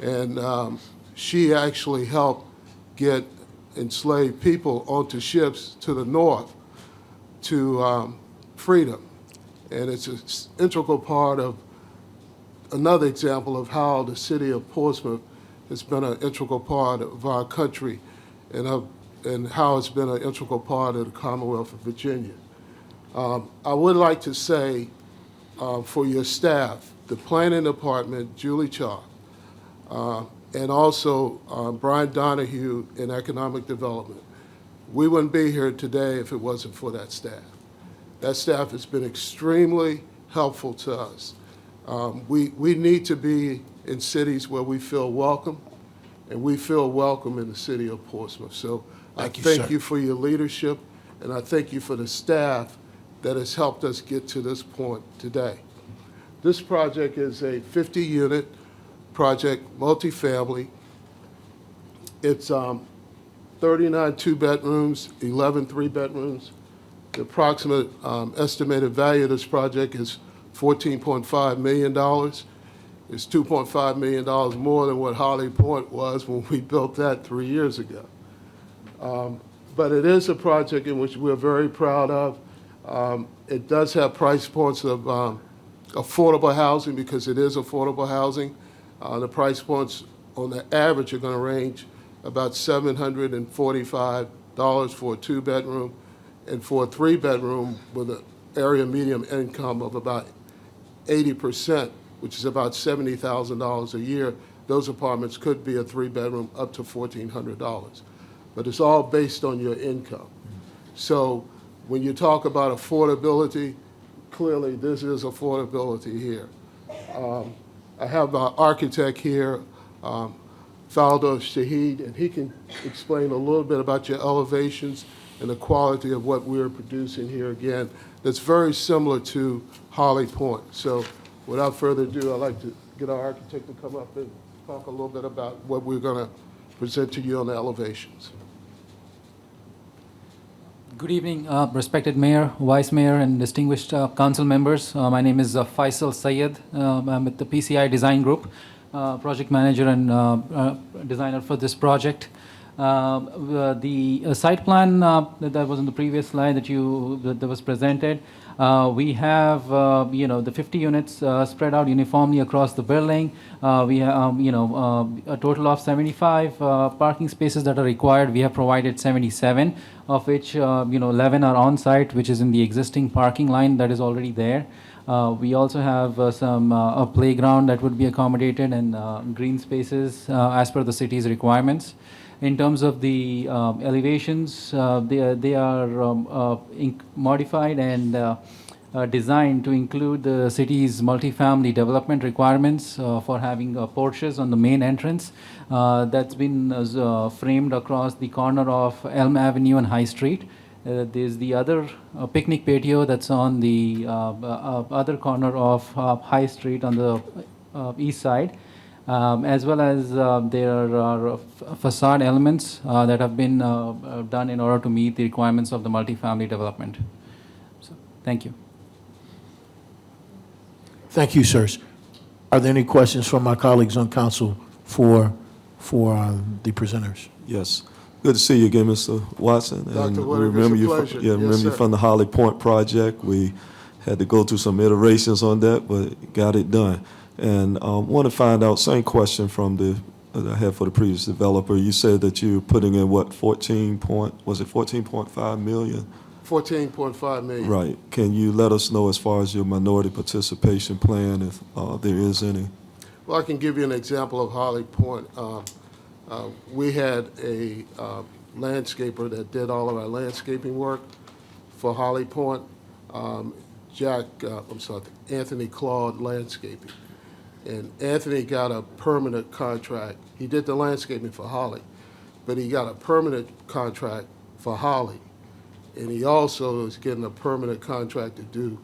And she actually helped get enslaved people onto ships to the north to freedom. And it's an integral part of another example of how the city of Portsmouth has been an integral part of our country and how it's been an integral part of the Commonwealth of Virginia. I would like to say for your staff, the planning department, Julie Chalk, and also Brian Donahue in economic development. We wouldn't be here today if it wasn't for that staff. That staff has been extremely helpful to us. We need to be in cities where we feel welcome, and we feel welcome in the city of Portsmouth. So I thank you for your leadership, and I thank you for the staff that has helped us get to this point today. This project is a 50-unit project, multifamily. It's 39 two-bedrooms, 11 three-bedrooms. The approximate estimated value of this project is $14.5 million. It's $2.5 million more than what Holly Point was when we built that 3 years ago. But it is a project in which we're very proud of. It does have price points of affordable housing because it is affordable housing. The price points on the average are going to range about $745 for a two-bedroom, and for a three-bedroom with an area median income of about 80%, which is about $70,000 a year, those apartments could be a three-bedroom up to $1,400. But it's all based on your income. So when you talk about affordability, clearly this is affordability here. I have our architect here, Faldo Shahid, and he can explain a little bit about your elevations and the quality of what we're producing here again. That's very similar to Holly Point. So without further ado, I'd like to get our architect to come up and talk a little bit about what we're going to present to you on the elevations.
Good evening, respected Mayor, Vice Mayor, and distinguished council members. My name is Faisal Sayed. I'm with the PCI Design Group, project manager and designer for this project. The site plan that was in the previous slide that was presented, We have, the 50 units spread out uniformly across the building. We have, a total of 75 parking spaces that are required. We have provided 77, of which, 11 are on-site, which is in the existing parking line that is already there. We also have a playground that would be accommodated and green spaces as per the city's requirements. In terms of the elevations, they are modified and designed to include the city's multifamily development requirements for having porches on the main entrance. That's been framed across the corner of Elm Avenue and High Street. There's the other picnic patio that's on the other corner of High Street on the east side, as well as there are facade elements that have been done in order to meet the requirements of the multifamily development. So, thank you.
Thank you, sirs. Are there any questions from my colleagues on council for the presenters?
Yes. Good to see you again, Mr. Watson.
Dr.
we
Woodard,
remember
it's a
you
pleasure.
From, yeah,
Yes,
remember you
sir.
from the Holly Point project. We had to go through some iterations on that, but got it done. And want to find out, same question from that I had for the previous developer. You said that you're putting in what, 14.5 million?
14.5 million.
Right. Can you let us know as far as your minority participation plan, if there is any?
Well, I can give you an example of Holly Point. We had a landscaper that did all of our landscaping work for Holly Point. Anthony Claude Landscaping. And Anthony got a permanent contract. He did the landscaping for Holly, but he got a permanent contract for Holly. And he also is getting a permanent contract to do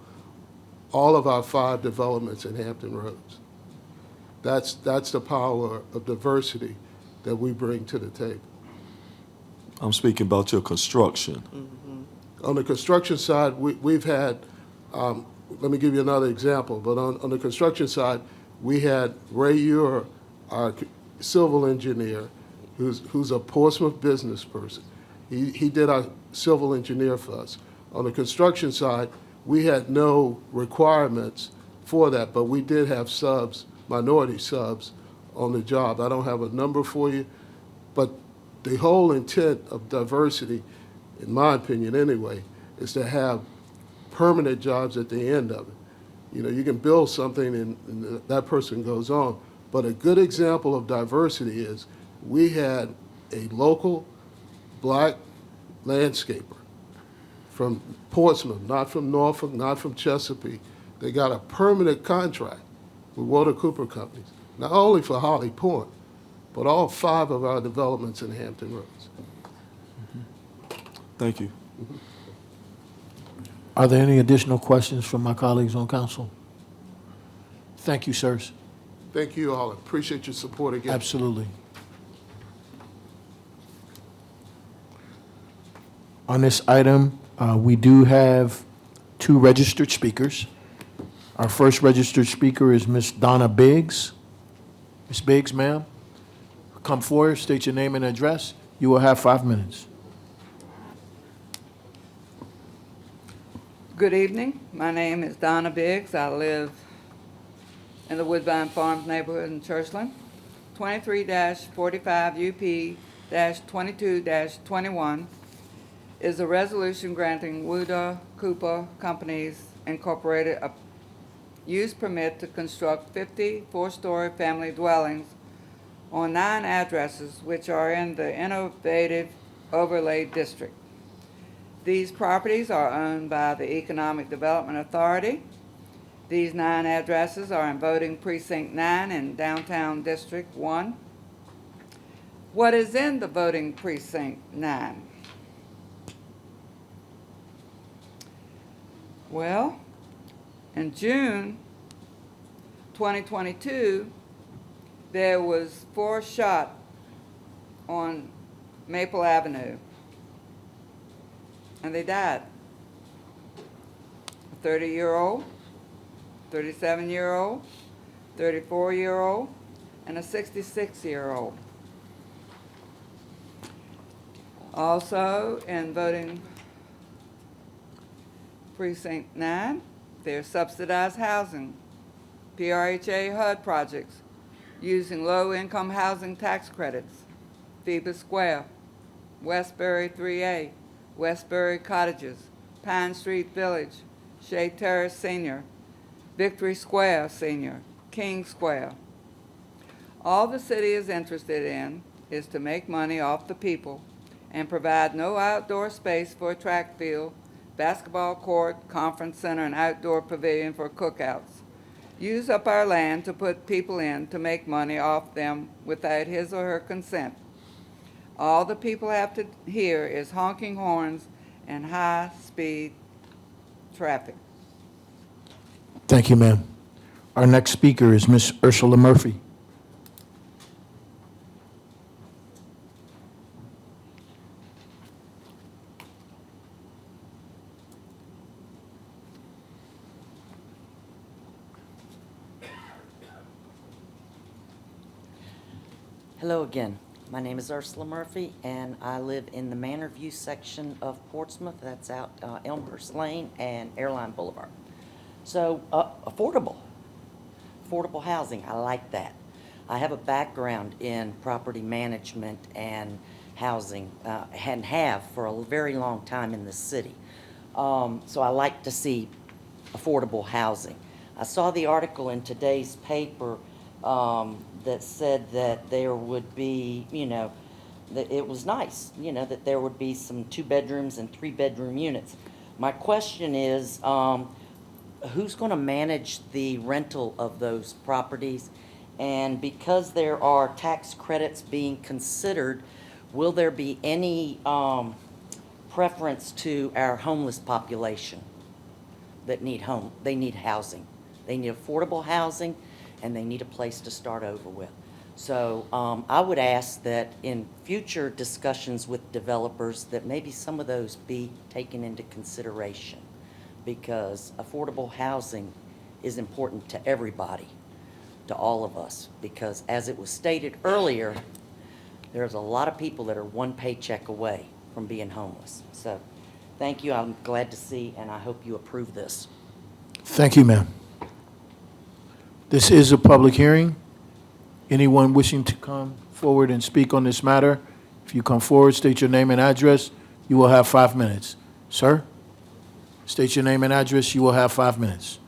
all of our 5 developments in Hampton Roads. That's the power of diversity that we bring to the table.
I'm speaking about your construction.
On the construction side, we've had, let me give you another example, but on the construction side, we had Ray Ure, our civil engineer, who's a Portsmouth business person. He did our civil engineer for us. On the construction side, we had no requirements for that, but we did have subs, minority subs on the job. I don't have a number for you, but the whole intent of diversity, in my opinion anyway, is to have permanent jobs at the end of it. You know, you can build something and that person goes on, but a good example of diversity is we had a local black landscaper from Portsmouth, not from Norfolk, not from Chesapeake. They got a permanent contract with Walter Cooper Companies, not only for Holly Point, but all 5 of our developments in Hampton Roads.
Thank you.
Are there any additional questions from my colleagues on council? Thank you, sirs.
Thank you all. Appreciate your support again.
Absolutely. On this item, we do have 2 registered speakers. Our first registered speaker is Ms. Donna Biggs. Ms. Biggs, ma'am, come forward, state your name and address. You will have 5 minutes.
Good evening. My name is Donna Biggs. I live in the Woodbine Farms neighborhood in Churchland. 23-45 UP-22-21 is a resolution granting Walter Cooper Companies Incorporated a use permit to construct 50 4-story family dwellings on 9 addresses which are in the Innovative Overlay District. These properties are owned by the Economic Development Authority. These 9 addresses are in voting precinct 9 in downtown District 1. What is in the voting precinct 9? Well, in June 2022, there was 4 shot on Maple Avenue, and they died. A 30-year-old, 37-year-old, 34-year-old, and a 66-year-old. Also, in voting Precinct 9, there's subsidized housing, PRHA HUD projects, using low-income housing tax credits, Phoebus Square, Westbury 3A, Westbury Cottages, Pine Street Village, Shea Terrace Senior, Victory Square Senior, King Square. All the city is interested in is to make money off the people and provide no outdoor space for a track field, basketball court, conference center, and outdoor pavilion for cookouts. Use up our land to put people in to make money off them without his or her consent. All the people have to hear is honking horns and high-speed traffic.
Thank you, ma'am. Our next speaker is Ms. Ursula Murphy.
Hello again. My name is Ursula Murphy, and I live in the Manor View section of Portsmouth. That's out Elmhurst Lane and Airline Boulevard. So affordable housing, I like that. I have a background in property management and housing, and have for a very long time in the city. So I like to see affordable housing. I saw the article in today's paper that said that there would be, that it was nice, that there would be some 2-bedrooms and 3-bedroom units. My question is, who's going to manage the rental of those properties? And because there are tax credits being considered, will there be any preference to our homeless population that need they need housing? They need affordable housing, and they need a place to start over with. So I would ask that in future discussions with developers that maybe some of those be taken into consideration, because affordable housing is important to everybody, to all of us, because as it was stated earlier, there's a lot of people that are one paycheck away from being homeless. So thank you. I'm glad to see, and I hope you approve this.
Thank you, ma'am. This is a public hearing. Anyone wishing to come forward and speak on this matter, if you come forward, state your name and address, you will have 5 minutes. Sir, state your name and address, you will have 5 minutes.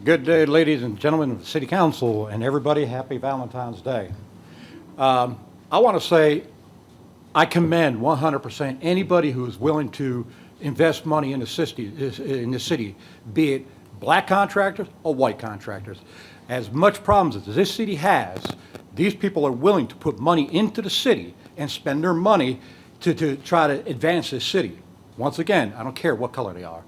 Good day, ladies and gentlemen of the City Council, and everybody, happy Valentine's Day. I want to say I commend 100% anybody who is willing to invest money in the city, be it black contractors or white contractors. As much problems as this city has, these people are willing to put money into the city and spend their money to try to advance this city. Once again, I don't care what color they are.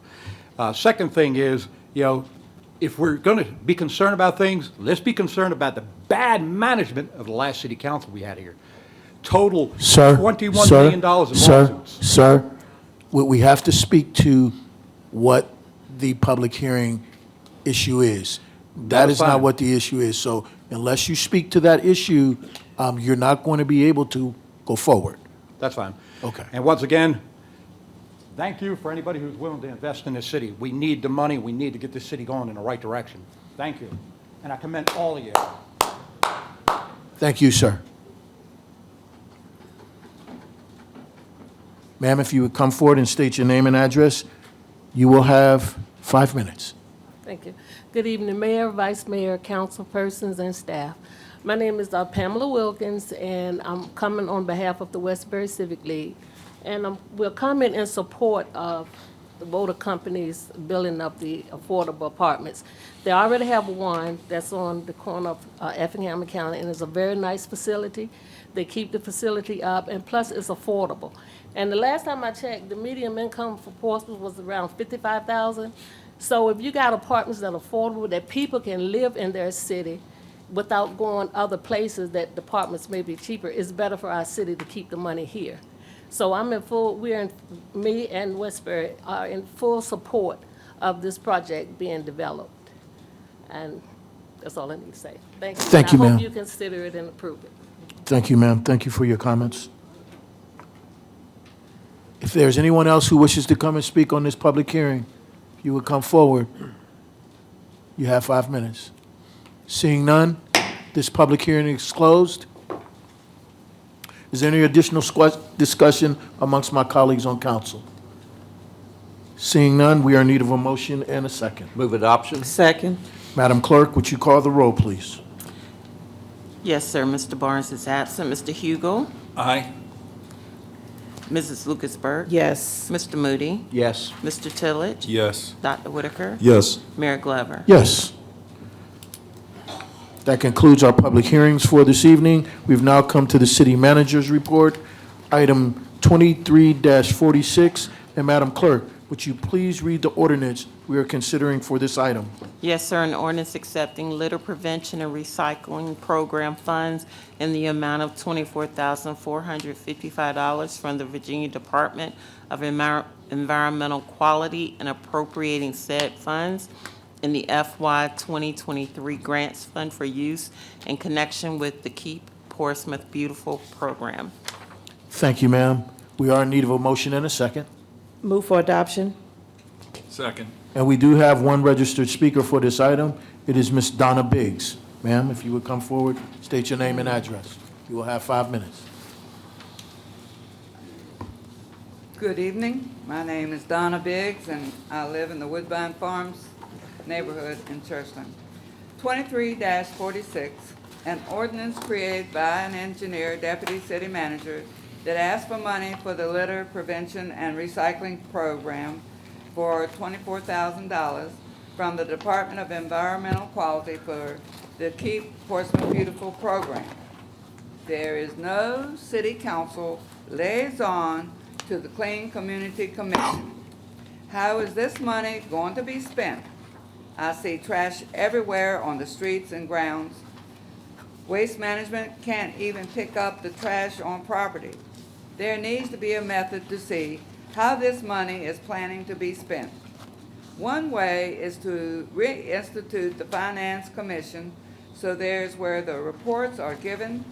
Second thing is, if we're going to be concerned about things, let's be concerned about the bad management of the last city council we had here. Total $21 million in lawsuits.
Sir, we have to speak to what the public hearing issue is. That is not what the issue is. So unless you speak to that issue, you're not going to be able to go forward.
That's fine.
Okay.
And once again, thank you for anybody who's willing to invest in this city. We need the money. We need to get this city going in the right direction. Thank you. And I commend all of you.
Thank you, sir. Ma'am, if you would come forward and state your name and address, you will have 5 minutes.
Thank you. Good evening, Mayor, Vice Mayor, council persons, and staff. My name is Pamela Wilkins, and I'm coming on behalf of the Westbury Civic League. And we're coming in support of the Voda Company's building up the affordable apartments. They already have one that's on the corner of Effingham County, and it's a very nice facility. They keep the facility up, and plus it's affordable. And the last time I checked, the median income for Portsmouth was around $55,000. So if you got apartments that are affordable, that people can live in their city without going other places that the apartments may be cheaper, it's better for our city to keep the money here. So me and Westbury are in full support of this project being developed. And that's all I need to say. Thank you.
Thank you,
I
ma'am.
hope you consider it and approve it.
Thank you, ma'am. Thank you for your comments. If there's anyone else who wishes to come and speak on this public hearing, if you would come forward. You have 5 minutes. Seeing none, this public hearing is closed. Is there any additional discussion amongst my colleagues on council? Seeing none, we are in need of a motion and a second.
Move adoption.
Second.
Madam Clerk, would you call the roll, please?
Yes, sir. Mr. Barnes is absent. Mr. Hugo?
Aye.
Mrs. Lucasberg?
Yes.
Mr. Moody?
Yes.
Mr. Tillage?
Yes.
Dr. Whitaker?
Yes.
Mayor Glover?
Yes. That concludes our public hearings for this evening. We've now come to the city manager's report, item 23-46. And Madam Clerk, would you please read the ordinance we are considering for this item?
Yes, sir. An ordinance accepting litter prevention and recycling program funds in the amount of $24,455 from the Virginia Department of Environmental Quality and appropriating said funds in the FY 2023 Grants Fund for use in connection with the Keep Portsmouth Beautiful program.
Thank you, ma'am. We are in need of a motion and a second.
Move for adoption.
Second.
And we do have one registered speaker for this item. It is Ms. Donna Biggs. Ma'am, if you would come forward, state your name and address. You will have 5 minutes.
Good evening. My name is Donna Biggs, and I live in the Woodbine Farms neighborhood in Churchland. 23-46, an ordinance created by an engineer, deputy city manager, that asks for money for the litter prevention and recycling program for $24,000 from the Department of Environmental Quality for the Keep Portsmouth Beautiful program. There is no city council liaison to the Clean Community Commission. How is this money going to be spent? I see trash everywhere on the streets and grounds. Waste management can't even pick up the trash on property. There needs to be a method to see how this money is planning to be spent. One way is to reinstitute the Finance Commission, so there's where the reports are given,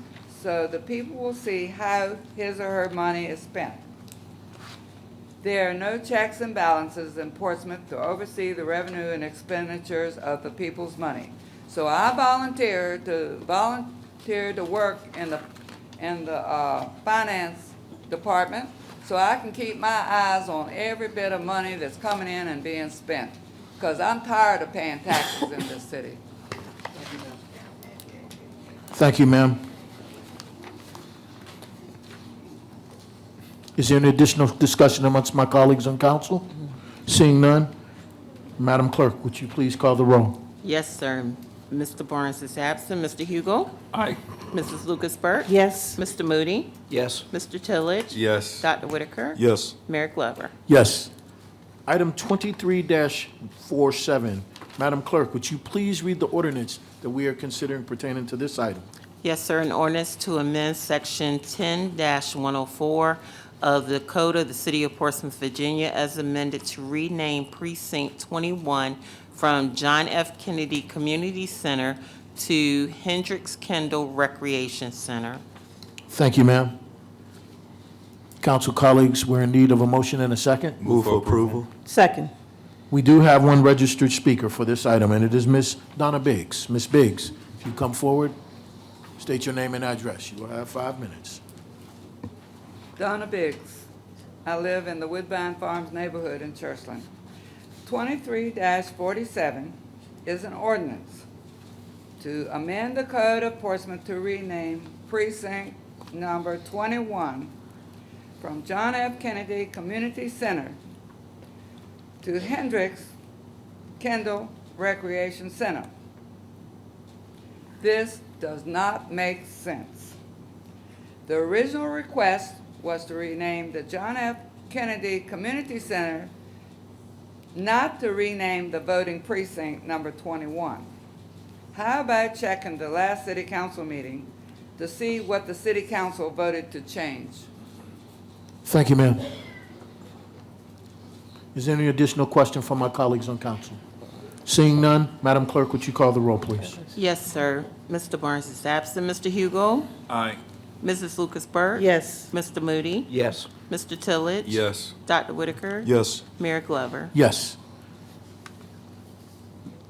so the people will see how his or her money is spent. There are no checks and balances in Portsmouth to oversee the revenue and expenditures of the people's money. So I volunteer to work in the finance department, so I can keep my eyes on every bit of money that's coming in and being spent, because I'm tired of paying taxes in this city.
Thank you, ma'am. Is there any additional discussion amongst my colleagues on council? Seeing none, Madam Clerk, would you please call the roll?
Yes, sir. Mr. Barnes is absent. Mr. Hugo?
Aye.
Mrs. Lucasberg?
Yes.
Mr. Moody?
Yes.
Mr. Tillage?
Yes.
Dr. Whitaker?
Yes.
Mayor Glover?
Yes. Item 23-47. Madam Clerk, would you please read the ordinance that we are considering pertaining to this item?
Yes, sir. An ordinance to amend Section 10-104 of the Code of the City of Portsmouth, Virginia, as amended to rename Precinct 21 from John F. Kennedy Community Center to Hendricks Kendall Recreation Center.
Thank you, ma'am. Council colleagues, we're in need of a motion and a second.
Move for approval.
Second.
We do have one registered speaker for this item, and it is Ms. Donna Biggs. Ms. Biggs, if you come forward, state your name and address. You will have 5 minutes.
Donna Biggs. I live in the Woodbine Farms neighborhood in Churchland. 23-47 is an ordinance to amend the Code of Portsmouth to rename Precinct Number 21 from John F. Kennedy Community Center to Hendricks Kendall Recreation Center. This does not make sense. The original request was to rename the John F. Kennedy Community Center, not to rename the voting precinct number 21. How about checking the last city council meeting to see what the city council voted to change?
Thank you, ma'am. Is there any additional question from my colleagues on council? Seeing none, Madam Clerk, would you call the roll, please?
Yes, sir. Mr. Barnes is absent. Mr. Hugo?
Aye.
Mrs. Lucas Burke?
Yes.
Mr. Moody?
Yes.
Mr. Tillage?
Yes.
Dr. Whitaker?
Yes.
Mayor Glover?
Yes.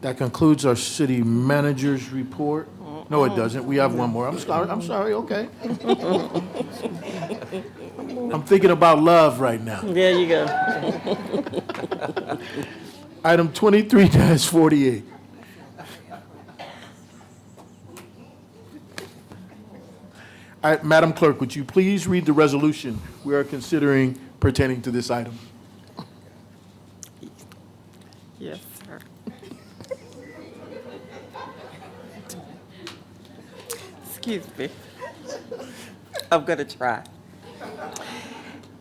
That concludes our city manager's report. No, it doesn't. We have one more. I'm sorry, okay. I'm thinking about love right now.
There you go.
Item 23-48. Madam Clerk, would you please read the resolution we are considering pertaining to this item?
Yes, sir. Excuse me. I'm going to try.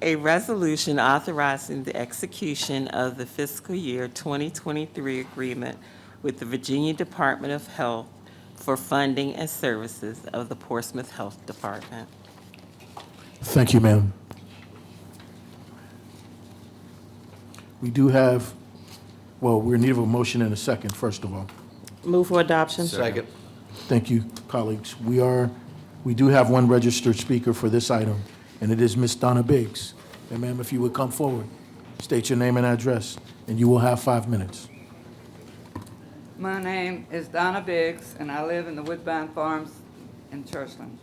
A resolution authorizing the execution of the fiscal year 2023 agreement with the Virginia Department of Health for funding and services of the Portsmouth Health Department.
Thank you, ma'am. We do have, well, we're in need of a motion and a second, first of all.
Move for adoption.
Second.
Thank you, colleagues. We do have one registered speaker for this item, and it is Ms. Donna Biggs. And ma'am, if you would come forward, state your name and address, and you will have 5 minutes.
My name is Donna Biggs, and I live in the Woodbine Farms in Churchland.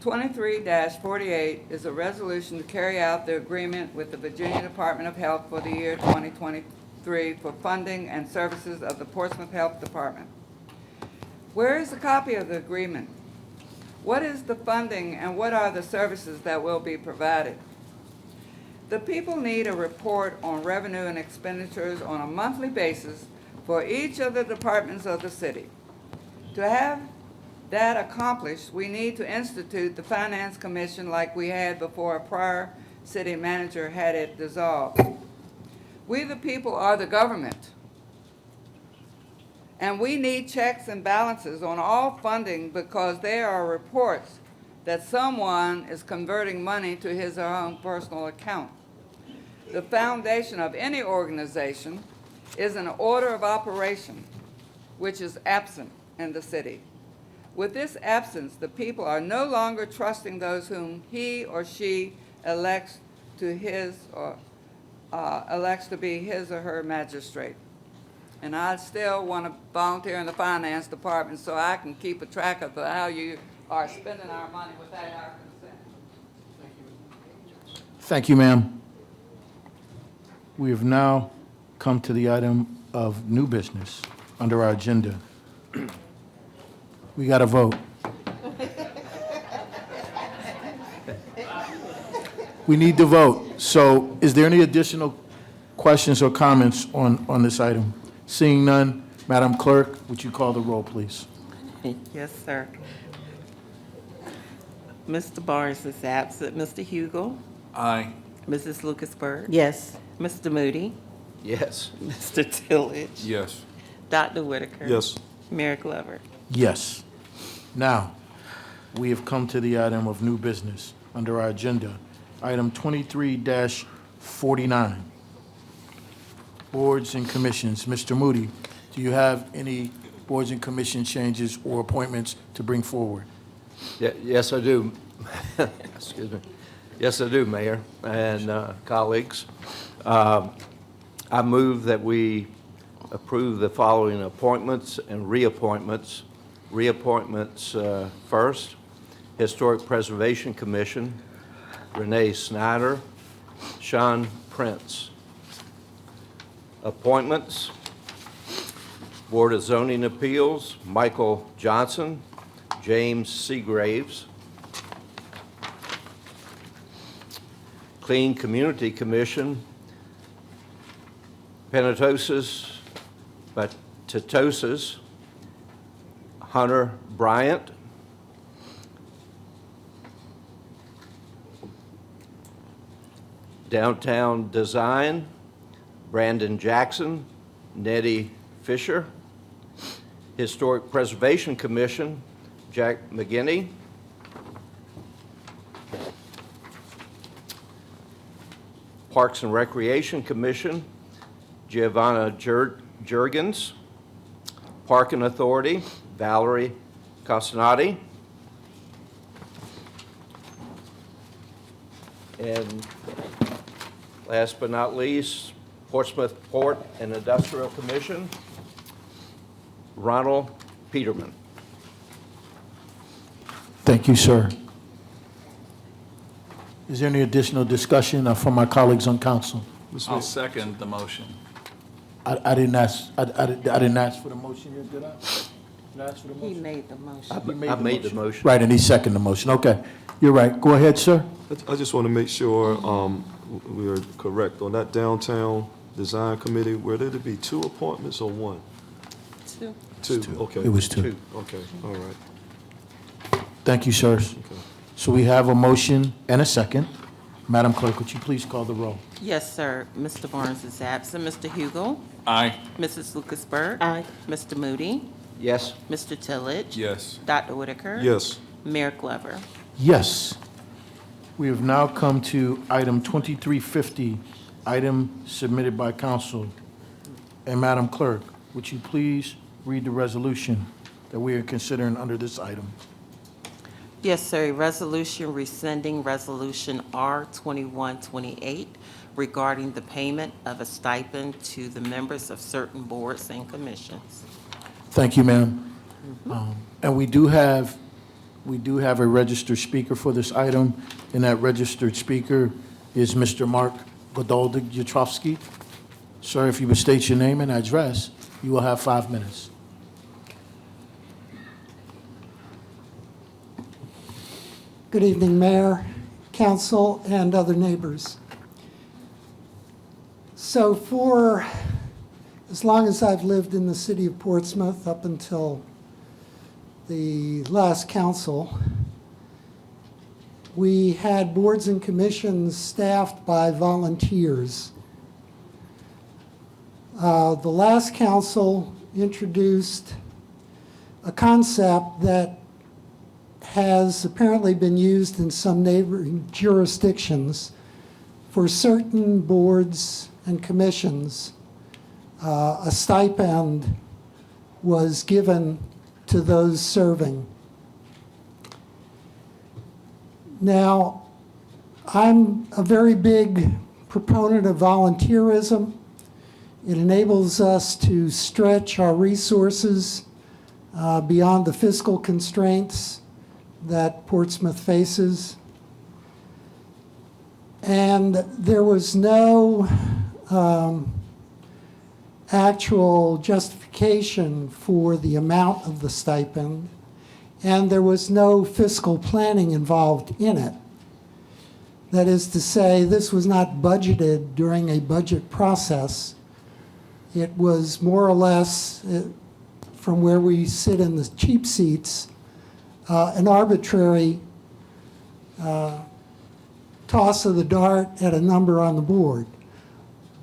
23-48 is a resolution to carry out the agreement with the Virginia Department of Health for the year 2023 for funding and services of the Portsmouth Health Department. Where is a copy of the agreement? What is the funding and what are the services that will be provided? The people need a report on revenue and expenditures on a monthly basis for each of the departments of the city. To have that accomplished, we need to institute the Finance Commission like we had before a prior city manager had it dissolved. We the people are the government, and we need checks and balances on all funding because there are reports that someone is converting money to his or her own personal account. The foundation of any organization is an order of operation, which is absent in the city. With this absence, the people are no longer trusting those whom he or she elects to be his or her magistrate. And I still want to volunteer in the finance department so I can keep a track of how you are spending our money without our consent.
Thank you, ma'am. We have now come to the item of new business under our agenda. We got to vote. We need to vote. So is there any additional questions or comments on this item? Seeing none, Madam Clerk, would you call the roll, please?
Yes, sir. Mr. Barnes is absent. Mr. Hugel?
Aye.
Mrs. Lucas Burke?
Yes.
Mr. Moody?
Yes.
Mr. Tillage?
Yes.
Dr. Whitaker?
Yes.
Mayor Glover?
Yes. Now, we have come to the item of new business under our agenda. Item 23-49. Boards and commissions. Mr. Moody, do you have any boards and commission changes or appointments to bring forward?
Yes, I do. Excuse me. Yes, I do, Mayor and colleagues. I move that we approve the following appointments and reappointments. Reappointments first, Historic Preservation Commission, Renee Snyder, Sean Prince. Appointments, Board of Zoning Appeals, Michael Johnson, James Seagraves. Clean Community Commission, Penatosis, Batitosis, Hunter Bryant. Downtown Design, Brandon Jackson, Nettie Fisher. Historic Preservation Commission, Jack McGinney. Parks and Recreation Commission, Giovanna Jurgens. Parking Authority, Valerie Cosnati. And last but not least, Portsmouth Port and Industrial Commission, Ronald Peterman.
Thank you, sir. Is there any additional discussion from my colleagues on council?
I'll second the motion.
I didn't ask, I didn't ask for the motion yet, did I? Did I ask for the
He
motion?
made the motion.
I made the motion.
Right, and he seconded the motion. Okay, you're right. Go ahead, sir.
I just want to make sure we are correct. On that downtown design committee, were there to be 2 appointments or 1?
Two.
2, okay.
It was 2.
Okay, all right.
Thank you, sirs. So we have a motion and a second. Madam Clerk, would you please call the roll?
Yes, sir. Mr. Barnes is absent. Mr. Hugo?
Aye.
Mrs. Lucasberg?
Aye.
Mr. Moody?
Yes.
Mr. Tillage?
Yes.
Dr. Whitaker?
Yes.
Mayor Glover?
Yes. We have now come to item 2350, item submitted by council. And Madam Clerk, would you please read the resolution that we are considering under this item?
Yes, sir. A resolution rescinding Resolution R2128 regarding the payment of a stipend to the members of certain boards and commissions.
Thank you, ma'am. And we do have a registered speaker for this item, and that registered speaker is Mr. Mark Godaldig-Yatrovsky. Sir, if you would state your name and address, you will have 5 minutes.
Good evening, Mayor, Council, and other neighbors. So for as long as I've lived in the city of Portsmouth, up until the last council, we had boards and commissions staffed by volunteers. The last council introduced a concept that has apparently been used in some neighboring jurisdictions for certain boards and commissions. A stipend was given to those serving. Now, I'm a very big proponent of volunteerism. It enables us to stretch our resources beyond the fiscal constraints that Portsmouth faces. And there was no actual justification for the amount of the stipend, and there was no fiscal planning involved in it. That is to say, this was not budgeted during a budget process. It was more or less, from where we sit in the cheap seats, an arbitrary toss of the dart at a number on the board.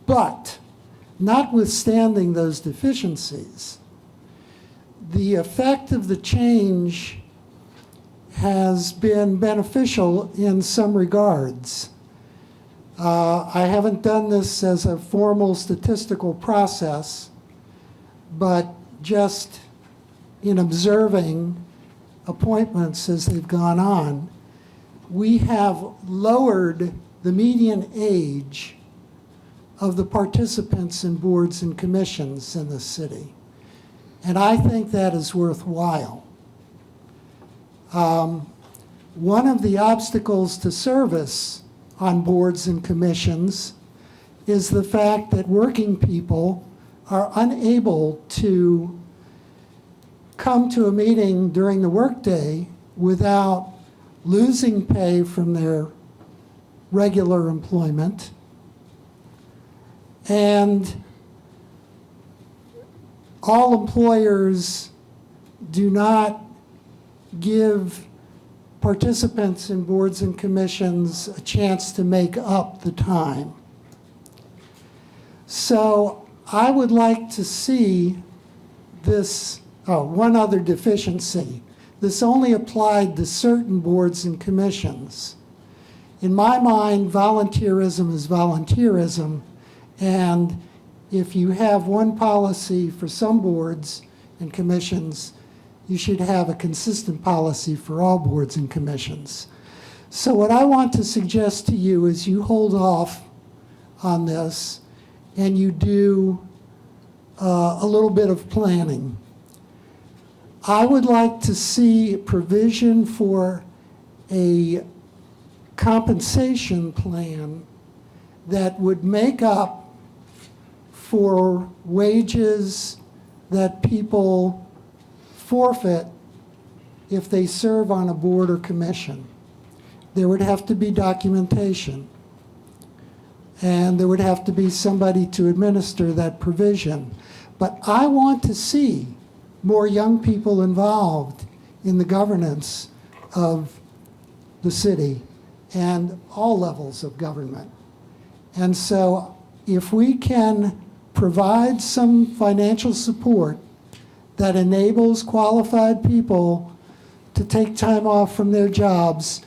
But notwithstanding those deficiencies, the effect of the change has been beneficial in some regards. I haven't done this as a formal statistical process, but just in observing appointments as they've gone on, we have lowered the median age of the participants in boards and commissions in the city. And I think that is worthwhile. One of the obstacles to service on boards and commissions is the fact that working people are unable to come to a meeting during the workday without losing pay from their regular employment. And all employers do not give participants in boards and commissions a chance to make up the time. So I would like to see this, one other deficiency. This only applied to certain boards and commissions. In my mind, volunteerism is volunteerism, and if you have one policy for some boards and commissions, you should have a consistent policy for all boards and commissions. So what I want to suggest to you is you hold off on this and you do a little bit of planning. I would like to see provision for a compensation plan that would make up for wages that people forfeit if they serve on a board or commission. There would have to be documentation, and there would have to be somebody to administer that provision. But I want to see more young people involved in the governance of the city and all levels of government. And so if we can provide some financial support that enables qualified people to take time off from their jobs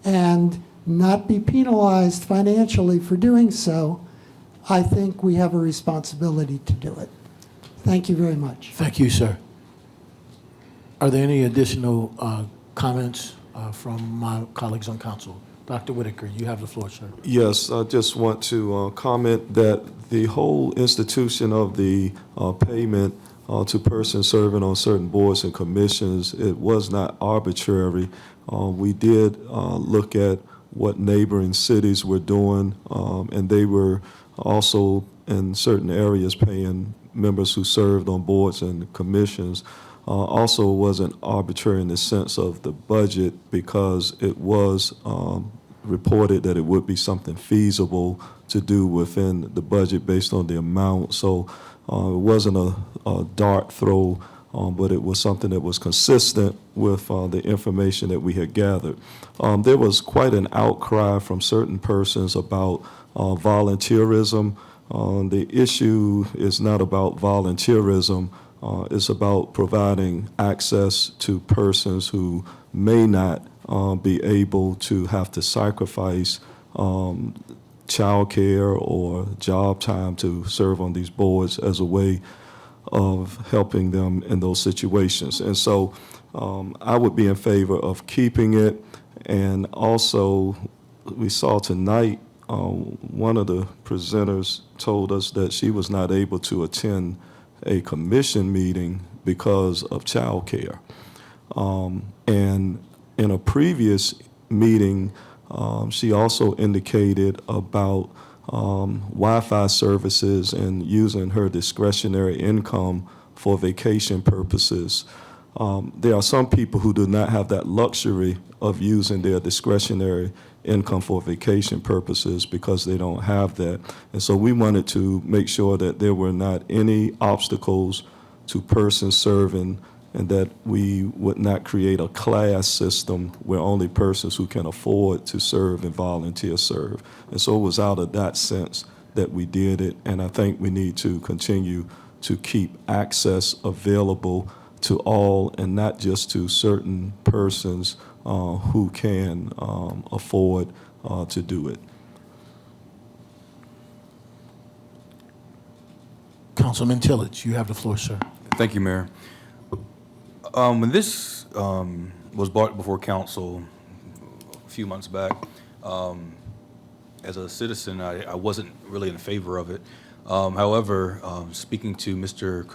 and not be penalized financially for doing so, I think we have a responsibility to do it. Thank you very much.
Thank you, sir. Are there any additional comments from my colleagues on council? Dr. Whitaker, you have the floor, sir.
Yes, I just want to comment that the whole institution of the payment to persons serving on certain boards and commissions, it was not arbitrary. We did look at what neighboring cities were doing, and they were also in certain areas paying members who served on boards and commissions. Also wasn't arbitrary in the sense of the budget, because it was reported that it would be something feasible to do within the budget based on the amount. So it wasn't a dart throw, but it was something that was consistent with the information that we had gathered. There was quite an outcry from certain persons about volunteerism. The issue is not about volunteerism. It's about providing access to persons who may not be able to have to sacrifice childcare or job time to serve on these boards as a way of helping them in those situations. And so I would be in favor of keeping it. And also, we saw tonight, one of the presenters told us that she was not able to attend a commission meeting because of childcare. And in a previous meeting, she also indicated about Wi-Fi services and using her discretionary income for vacation purposes. There are some people who do not have that luxury of using their discretionary income for vacation purposes because they don't have that. And so we wanted to make sure that there were not any obstacles to persons serving, and that we would not create a class system where only persons who can afford to serve and volunteer serve. And so it was out of that sense that we did it, and I think we need to continue to keep access available to all and not just to certain persons who can afford to do it.
Councilman Tillage, you have the floor, sir.
Thank you, Mayor. When this was brought before council a few months back, as a citizen, I wasn't really in favor of it. However, speaking to Mr.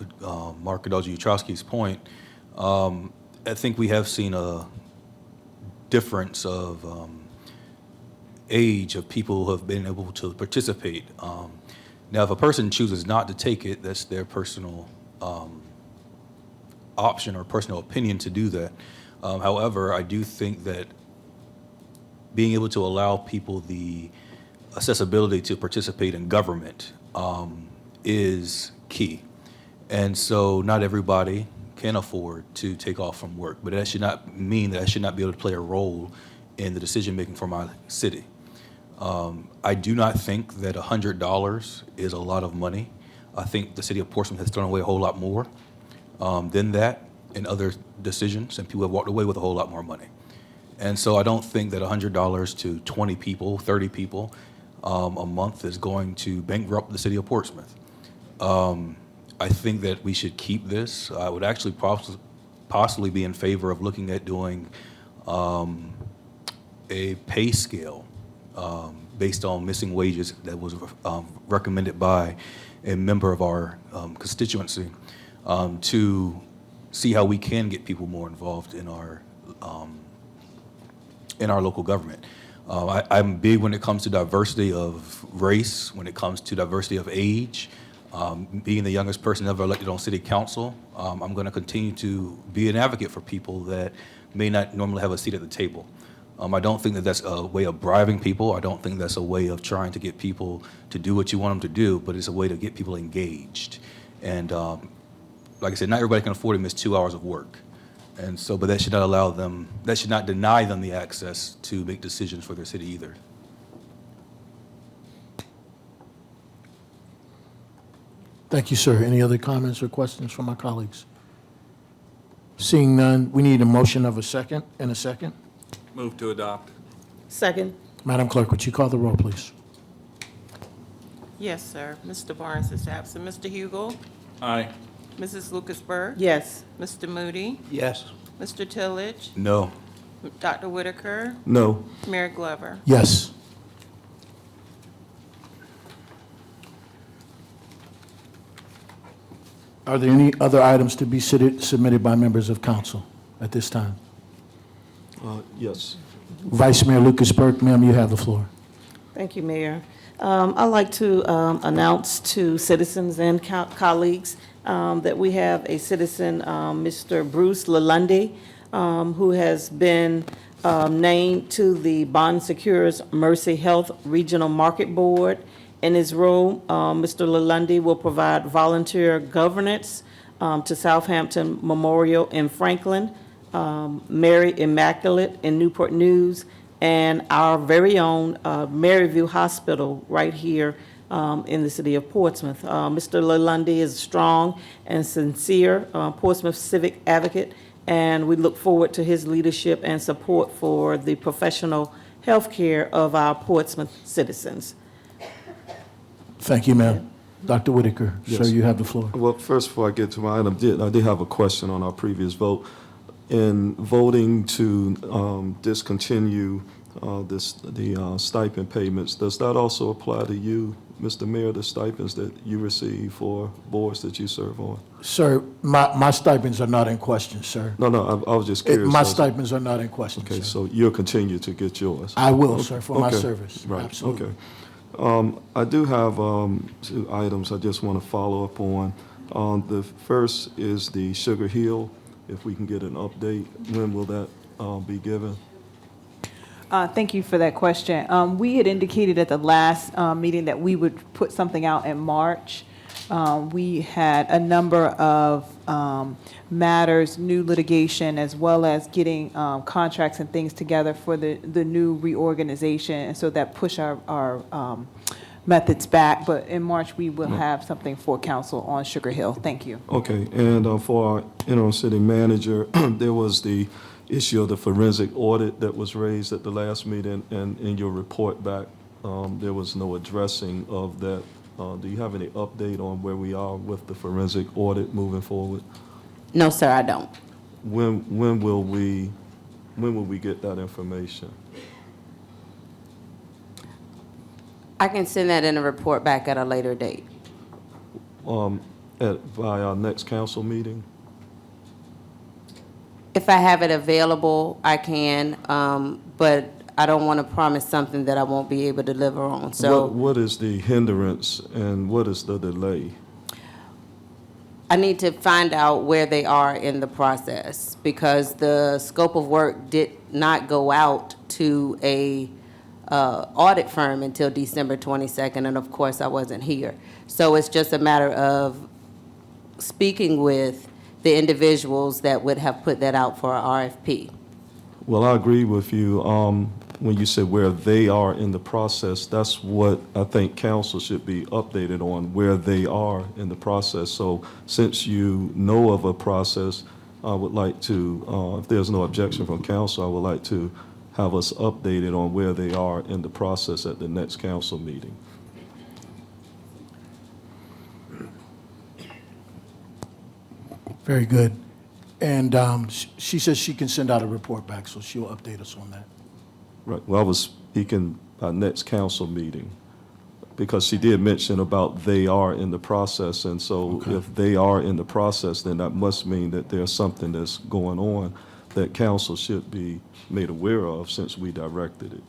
Mark Kodoji-Utrowski's point, I think we have seen a difference of age of people who have been able to participate. Now, if a person chooses not to take it, that's their personal option or personal opinion to do that. However, I do think that being able to allow people the accessibility to participate in government is key. And so not everybody can afford to take off from work, but that should not mean that I should not be able to play a role in the decision-making for my city. I do not think that $100 is a lot of money. I think the city of Portsmouth has thrown away a whole lot more than that in other decisions, and people have walked away with a whole lot more money. And so I don't think that $100 to 20 people, 30 people a month is going to bankrupt the city of Portsmouth. I think that we should keep this. I would actually possibly be in favor of looking at doing a pay scale based on missing wages that was recommended by a member of our constituency to see how we can get people more involved in our local government. I'm big when it comes to diversity of race, when it comes to diversity of age. Being the youngest person ever elected on city council, I'm going to continue to be an advocate for people that may not normally have a seat at the table. I don't think that that's a way of bribing people. I don't think that's a way of trying to get people to do what you want them to do, but it's a way to get people engaged. And like I said, not everybody can afford to miss 2 hours of work. And so, but that should not deny them the access to make decisions for their city either.
Thank you, sir. Any other comments or questions from my colleagues? Seeing none, we need a motion of a second and a second.
Move to adopt.
Second.
Madam Clerk, would you call the roll, please?
Yes, sir. Mr. Barnes is absent. Mr. Hugel?
Aye.
Mrs. Lucasberg?
Yes.
Mr. Moody?
Yes.
Mr. Tillage?
No.
Dr. Whitaker?
No.
Mayor Glover?
Yes. Are there any other items to be submitted by members of council at this time?
Yes.
Vice Mayor Lucas Burke, ma'am, you have the floor.
Thank you, Mayor. I'd like to announce to citizens and colleagues that we have a citizen, Mr. Bruce Lalunde, who has been named to the Bond Secures Mercy Health Regional Market Board. In his role, Mr. Lalunde will provide volunteer governance to Southampton Memorial in Franklin, Mary Immaculate in Newport News, and our very own Maryview Hospital right here in the city of Portsmouth. Mr. Lalunde is a strong and sincere Portsmouth civic advocate, and we look forward to his leadership and support for the professional health care of our Portsmouth citizens.
Thank you, ma'am. Dr. Whitaker,
Yes.
sir, you have the floor.
Well, first, before I get to my item, I did have a question on our previous vote. In voting to discontinue the stipend payments, does that also apply to you, Mr. Mayor, the stipends that you receive for boards that you serve on?
Sir, my stipends are not in question, sir.
No, I was just curious.
My stipends are not in question,
Okay,
sir.
so you'll continue to get yours?
I will,
Okay,
sir, for my
okay,
service.
Right,
Absolutely.
okay. I do have 2 items I just want to follow up on. The first is the Sugar Hill. If we can get an update, when will that be given?
Thank you for that question. We had indicated at the last meeting that we would put something out in March. We had a number of matters, new litigation, as well as getting contracts and things together for the new reorganization, and so that pushed our methods back. But in March, we will have something for council on Sugar Hill. Thank you.
Okay, and for our interim city manager, there was the issue of the forensic audit that was raised at the last meeting, and in your report back, there was no addressing of that. Do you have any update on where we are with the forensic audit moving forward?
No, sir, I don't.
When will we get that information?
I can send that in a report back at a later date.
By our next council meeting?
If I have it available, I can, but I don't want to promise something that I won't be able to deliver on. So
What is the hindrance and what is the delay?
I need to find out where they are in the process, because the scope of work did not go out to a audit firm until December 22nd, and of course I wasn't here. So it's just a matter of speaking with the individuals that would have put that out for a RFP.
Well, I agree with you. When you said where they are in the process, that's what I think council should be updated on, where they are in the process. So since you know of a process, I would like to, if there's no objection from council, I would like to have us updated on where they are in the process at the next council meeting.
Very good. And she says she can send out a report back, so she'll update us on that.
Right, well, I was speaking by next council meeting, because she did mention about they are in the process, and so if they are in the process, then that must mean that there's something that's going on that council should be made aware of since we directed it.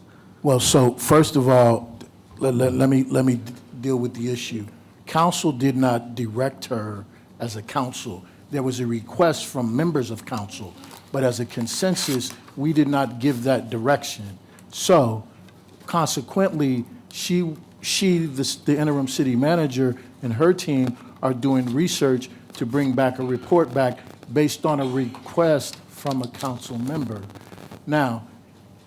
Well, so first of all, let me deal with the issue. Council did not direct her as a council. There was a request from members of council, but as a consensus, we did not give that direction. So consequently, the interim city manager and her team are doing research to bring back a report back based on a request from a council member. Now,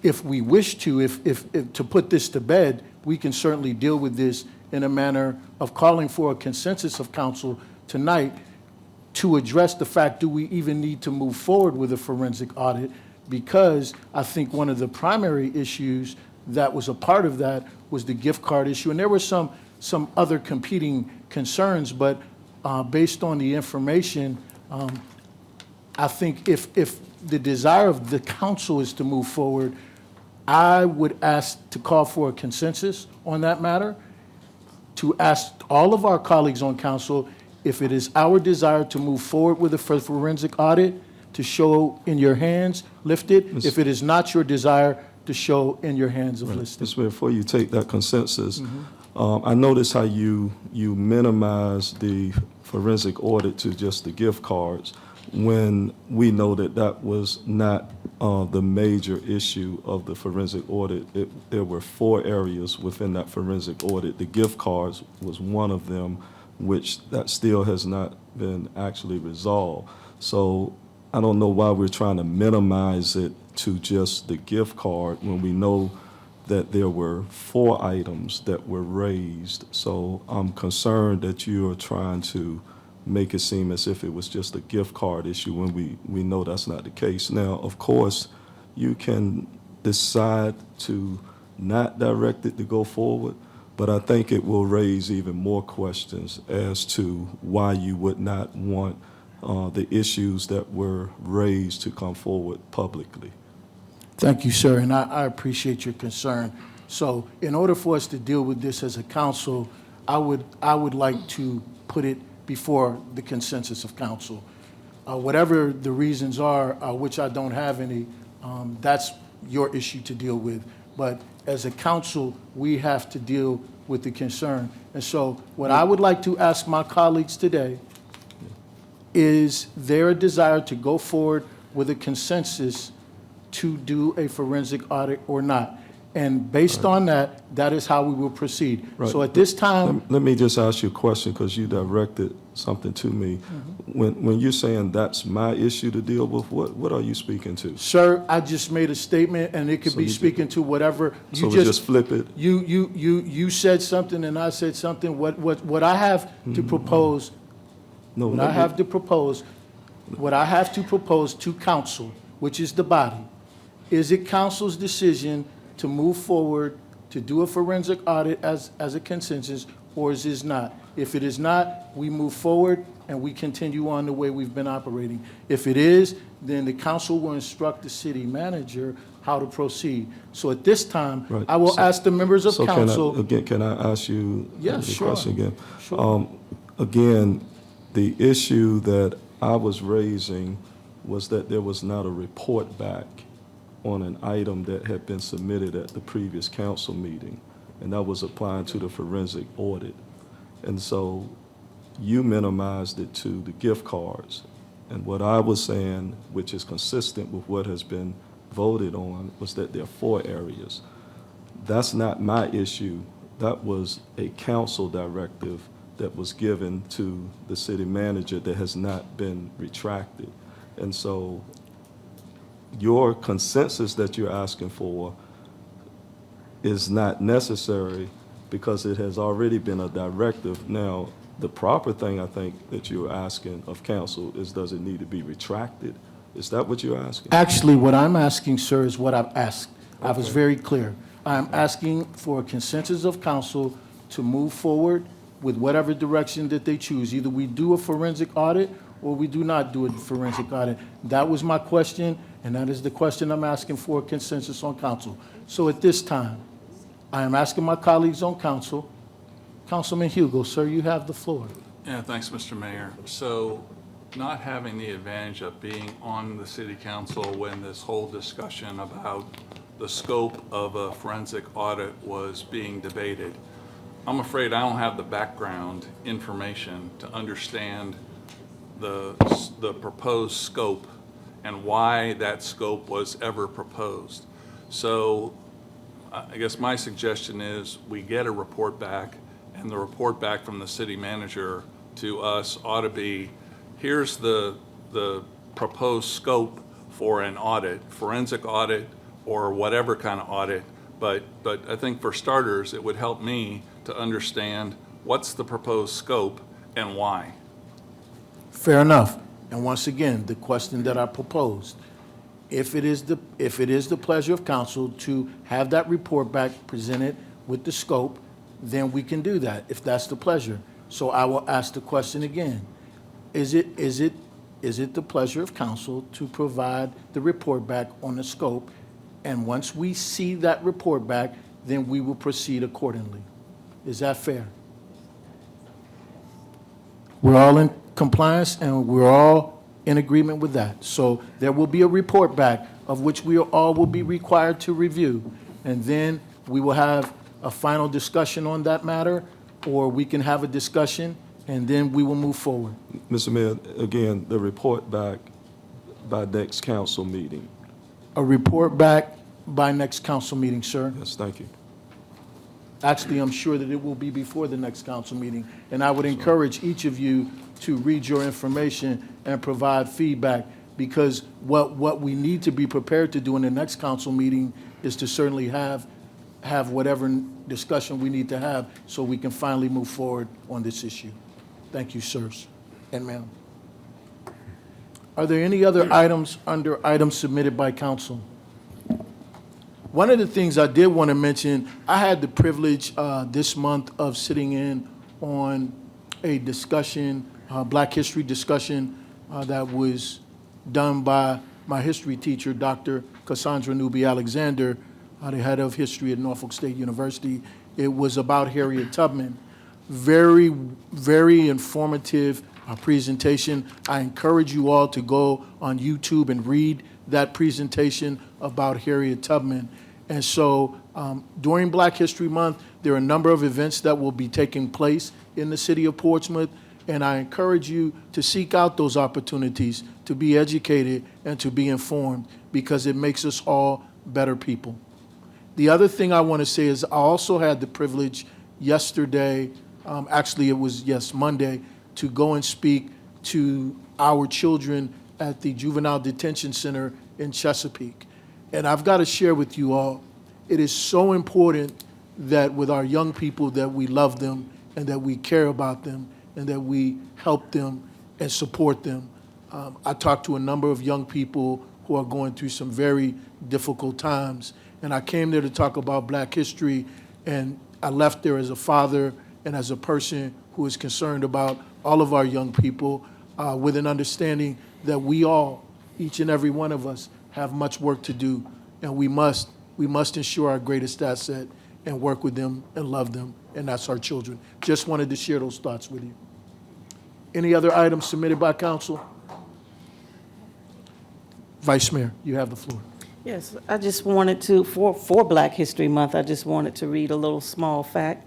if we wish to, if to put this to bed, we can certainly deal with this in a manner of calling for a consensus of council tonight to address the fact, do we even need to move forward with a forensic audit? Because I think one of the primary issues that was a part of that was the gift card issue. And there were some other competing concerns, but based on the information, I think if the desire of the council is to move forward, I would ask to call for a consensus on that matter, to ask all of our colleagues on council if it is our desire to move forward with a forensic audit, to show in your hands lifted. If it is not your desire, to show in your hands of listed.
Mr. Mayor, before you take that consensus, I noticed how you minimize the forensic audit to just the gift cards, when we know that that was not the major issue of the forensic audit. There were 4 areas within that forensic audit. The gift cards was one of them, which that still has not been actually resolved. So I don't know why we're trying to minimize it to just the gift card when we know that there were 4 items that were raised. So I'm concerned that you are trying to make it seem as if it was just a gift card issue when we know that's not the case. Now, of course, you can decide to not direct it to go forward, but I think it will raise even more questions as to why you would not want the issues that were raised to come forward publicly.
Thank you, sir, and I appreciate your concern. So in order for us to deal with this as a council, I would like to put it before the consensus of council. Whatever the reasons are, which I don't have any, that's your issue to deal with. But as a council, we have to deal with the concern. And so what I would like to ask my colleagues today, is there a desire to go forward with a consensus to do a forensic audit or not? And based on that, that is how we will proceed.
Right.
So at this time,
Let me just ask you a question, because you directed something to me. When you're saying that's my issue to deal with, what are you speaking to?
sir, I just made a statement, and it could
So
be
you
speaking to whatever.
So we just flip it?
You said something and I said something. What I have to propose,
No,
what I have to propose to council, which is the body, is it council's decision to move forward to do a forensic audit as a consensus, or is it not? If it is not, we move forward and we continue on the way we've been operating. If it is, then the council will instruct the city manager how to proceed. So at this time,
Right.
I will ask the members of council.
Can I ask you
Yeah,
the
sure.
question again?
Sure.
Again, the issue that I was raising was that there was not a report back on an item that had been submitted at the previous council meeting, and that was applying to the forensic audit. And so you minimized it to the gift cards. And what I was saying, which is consistent with what has been voted on, was that there are 4 areas. That's not my issue. That was a council directive that was given to the city manager that has not been retracted. And so your consensus that you're asking for is not necessary because it has already been a directive. Now, the proper thing I think that you're asking of council is, does it need to be retracted? Is that what you're asking?
Actually, what I'm asking, sir, is what I've asked. I was very clear. I'm asking for a consensus of council to move forward with whatever direction that they choose. Either we do a forensic audit or we do not do a forensic audit? That was my question, and that is the question I'm asking for consensus on council. So at this time, I am asking my colleagues on council. Councilman Hugo, sir, you have the floor.
Yeah, thanks, Mr. Mayor. So not having the advantage of being on the city council when this whole discussion about the scope of a forensic audit was being debated, I'm afraid I don't have the background information to understand the proposed scope and why that scope was ever proposed. So I guess my suggestion is we get a report back, and the report back from the city manager to us ought to be, here's the proposed scope for an audit, forensic audit or whatever kind of audit. But I think for starters, it would help me to understand what's the proposed scope and why.
Fair enough. And once again, the question that I proposed, if it is the pleasure of council to have that report back presented with the scope, then we can do that, if that's the pleasure. So I will ask the question again. Is it the pleasure of council to provide the report back on the scope? And once we see that report back, then we will proceed accordingly. Is that fair? We're all in compliance and we're all in agreement with that. So there will be a report back of which we all will be required to review. And then we will have a final discussion on that matter, or we can have a discussion and then we will move forward.
Mr. Mayor, again, the report back by next council meeting.
A report back by next council meeting, sir.
Yes, thank you.
Actually, I'm sure that it will be before the next council meeting. And I would encourage each of you to read your information and provide feedback, because what we need to be prepared to do in the next council meeting is to certainly have whatever discussion we need to have so we can finally move forward on this issue. Thank you, sirs and ma'am. Are there any other items under items submitted by council? One of the things I did want to mention, I had the privilege this month of sitting in on a discussion, Black History discussion that was done by my history teacher, Dr. Cassandra Newby Alexander, the head of history at Norfolk State University. It was about Harriet Tubman. Very, very informative presentation. I encourage you all to go on YouTube and read that presentation about Harriet Tubman. And so during Black History Month, there are a number of events that will be taking place in the city of Portsmouth, and I encourage you to seek out those opportunities to be educated and to be informed, because it makes us all better people. The other thing I want to say is I also had the privilege yesterday, actually it was, yes, Monday, to go and speak to our children at the Juvenile Detention Center in Chesapeake. And I've got to share with you all, it is so important that with our young people that we love them and that we care about them and that we help them and support them. I talked to a number of young people who are going through some very difficult times, and I came there to talk about Black history, and I left there as a father and as a person who is concerned about all of our young people with an understanding that we all, each and every one of us, have much work to do, and we must ensure our greatest asset and work with them and love them, and that's our children. Just wanted to share those thoughts with you. Any other items submitted by council? Vice Mayor, you have the floor.
Yes, I just wanted to, for Black History Month, I just wanted to read a little small fact.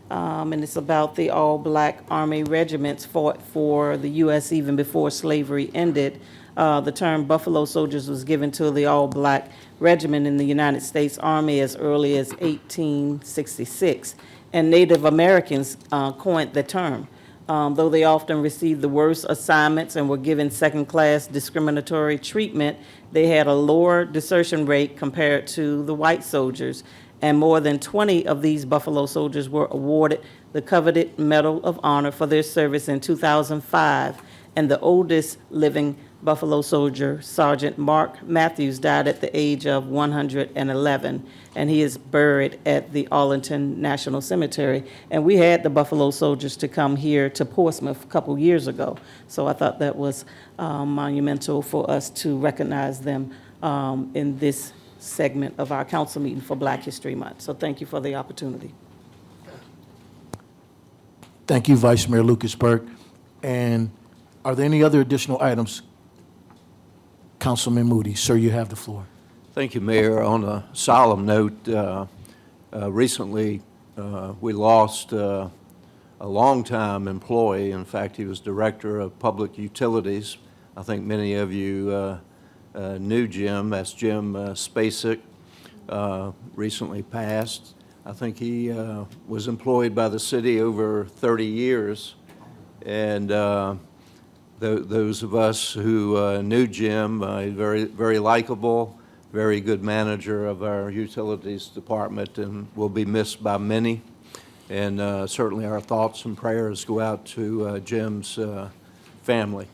And it's about the all-black Army regiments fought for the U.S. even before slavery ended. The term Buffalo Soldiers was given to the all-black regiment in the United States Army as early as 1866. And Native Americans coined the term. Though they often received the worst assignments and were given second-class discriminatory treatment, they had a lower desertion rate compared to the white soldiers. And more than 20 of these Buffalo Soldiers were awarded the coveted Medal of Honor for their service in 2005, and the oldest living Buffalo soldier Sergeant Mark Matthews died at the age of 111, and he is buried at the Arlington National Cemetery. And we had the Buffalo soldiers to come here to Portsmouth a couple years ago, so I thought that was monumental for us to recognize them in this segment of our council meeting for Black History Month. So thank you for the opportunity.
Thank you, Vice Mayor Lucas Burke. And are there any other additional items? Councilman Moody, sir, you have the floor.
Thank you, Mayor. On a solemn note, recently we lost a longtime employee. In fact, he was Director of Public Utilities. I think many of you knew Jim. That's Jim Spacek, recently passed. I think he was employed by the city over 30 years. And those of us who knew Jim, very, very likable, very good manager of our utilities department, and will be missed by many. And certainly our thoughts and prayers go out to Jim's family.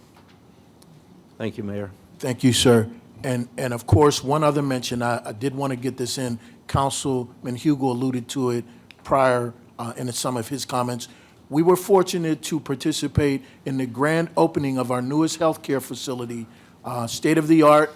Thank you, Mayor.
Thank you, sir. And of course, one other mention, I did want to get this in. Councilman Hugo alluded to it prior in some of his comments. We were fortunate to participate in the grand opening of our newest healthcare facility, state-of-the-art,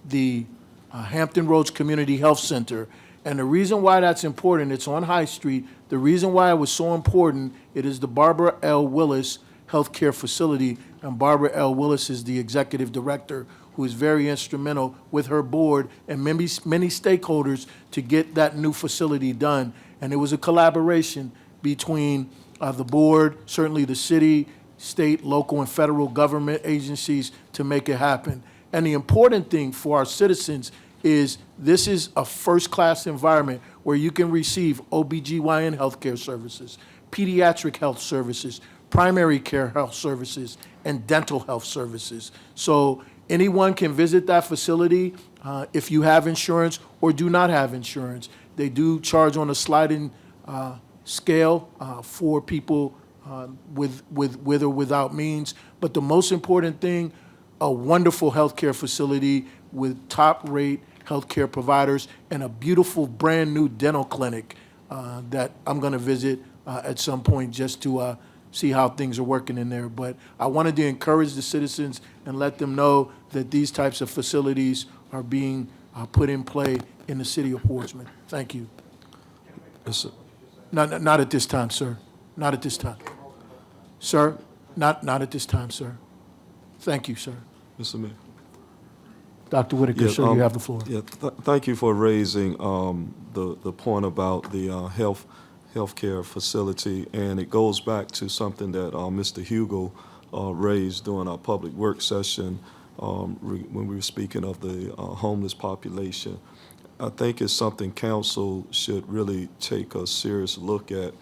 the Hampton Roads Community Health Center. And the reason why that's important, it's on High Street. The reason why it was so important, it is the Barbara L. Willis Healthcare Facility, and Barbara L. Willis is the executive director, who is very instrumental with her board and many stakeholders to get that new facility done. And it was a collaboration between the board, certainly the city, state, local, and federal government agencies to make it happen. And the important thing for our citizens is this is a first-class environment where you can receive OBGYN healthcare services, pediatric health services, primary care health services, and dental health services. So anyone can visit that facility if you have insurance or do not have insurance. They do charge on a sliding scale for people with or without means. But the most important thing, a wonderful healthcare facility with top-rate healthcare providers and a beautiful brand-new dental clinic that I'm going to visit at some point just to see how things are working in there. But I wanted to encourage the citizens and let them know that these types of facilities are being put in play in the city of Portsmouth. Thank you.
Yes, sir.
Not at this time, sir. Not at this time. Sir, not at this time, sir. Thank you, sir.
Mr. Mayor.
Dr. Whitaker, sir, you have the floor.
Yeah, thank you for raising the point about the healthcare facility, and it goes back to something that Mr. Hugo raised during our public work session when we were speaking of the homeless population. I think it's something council should really take a serious look at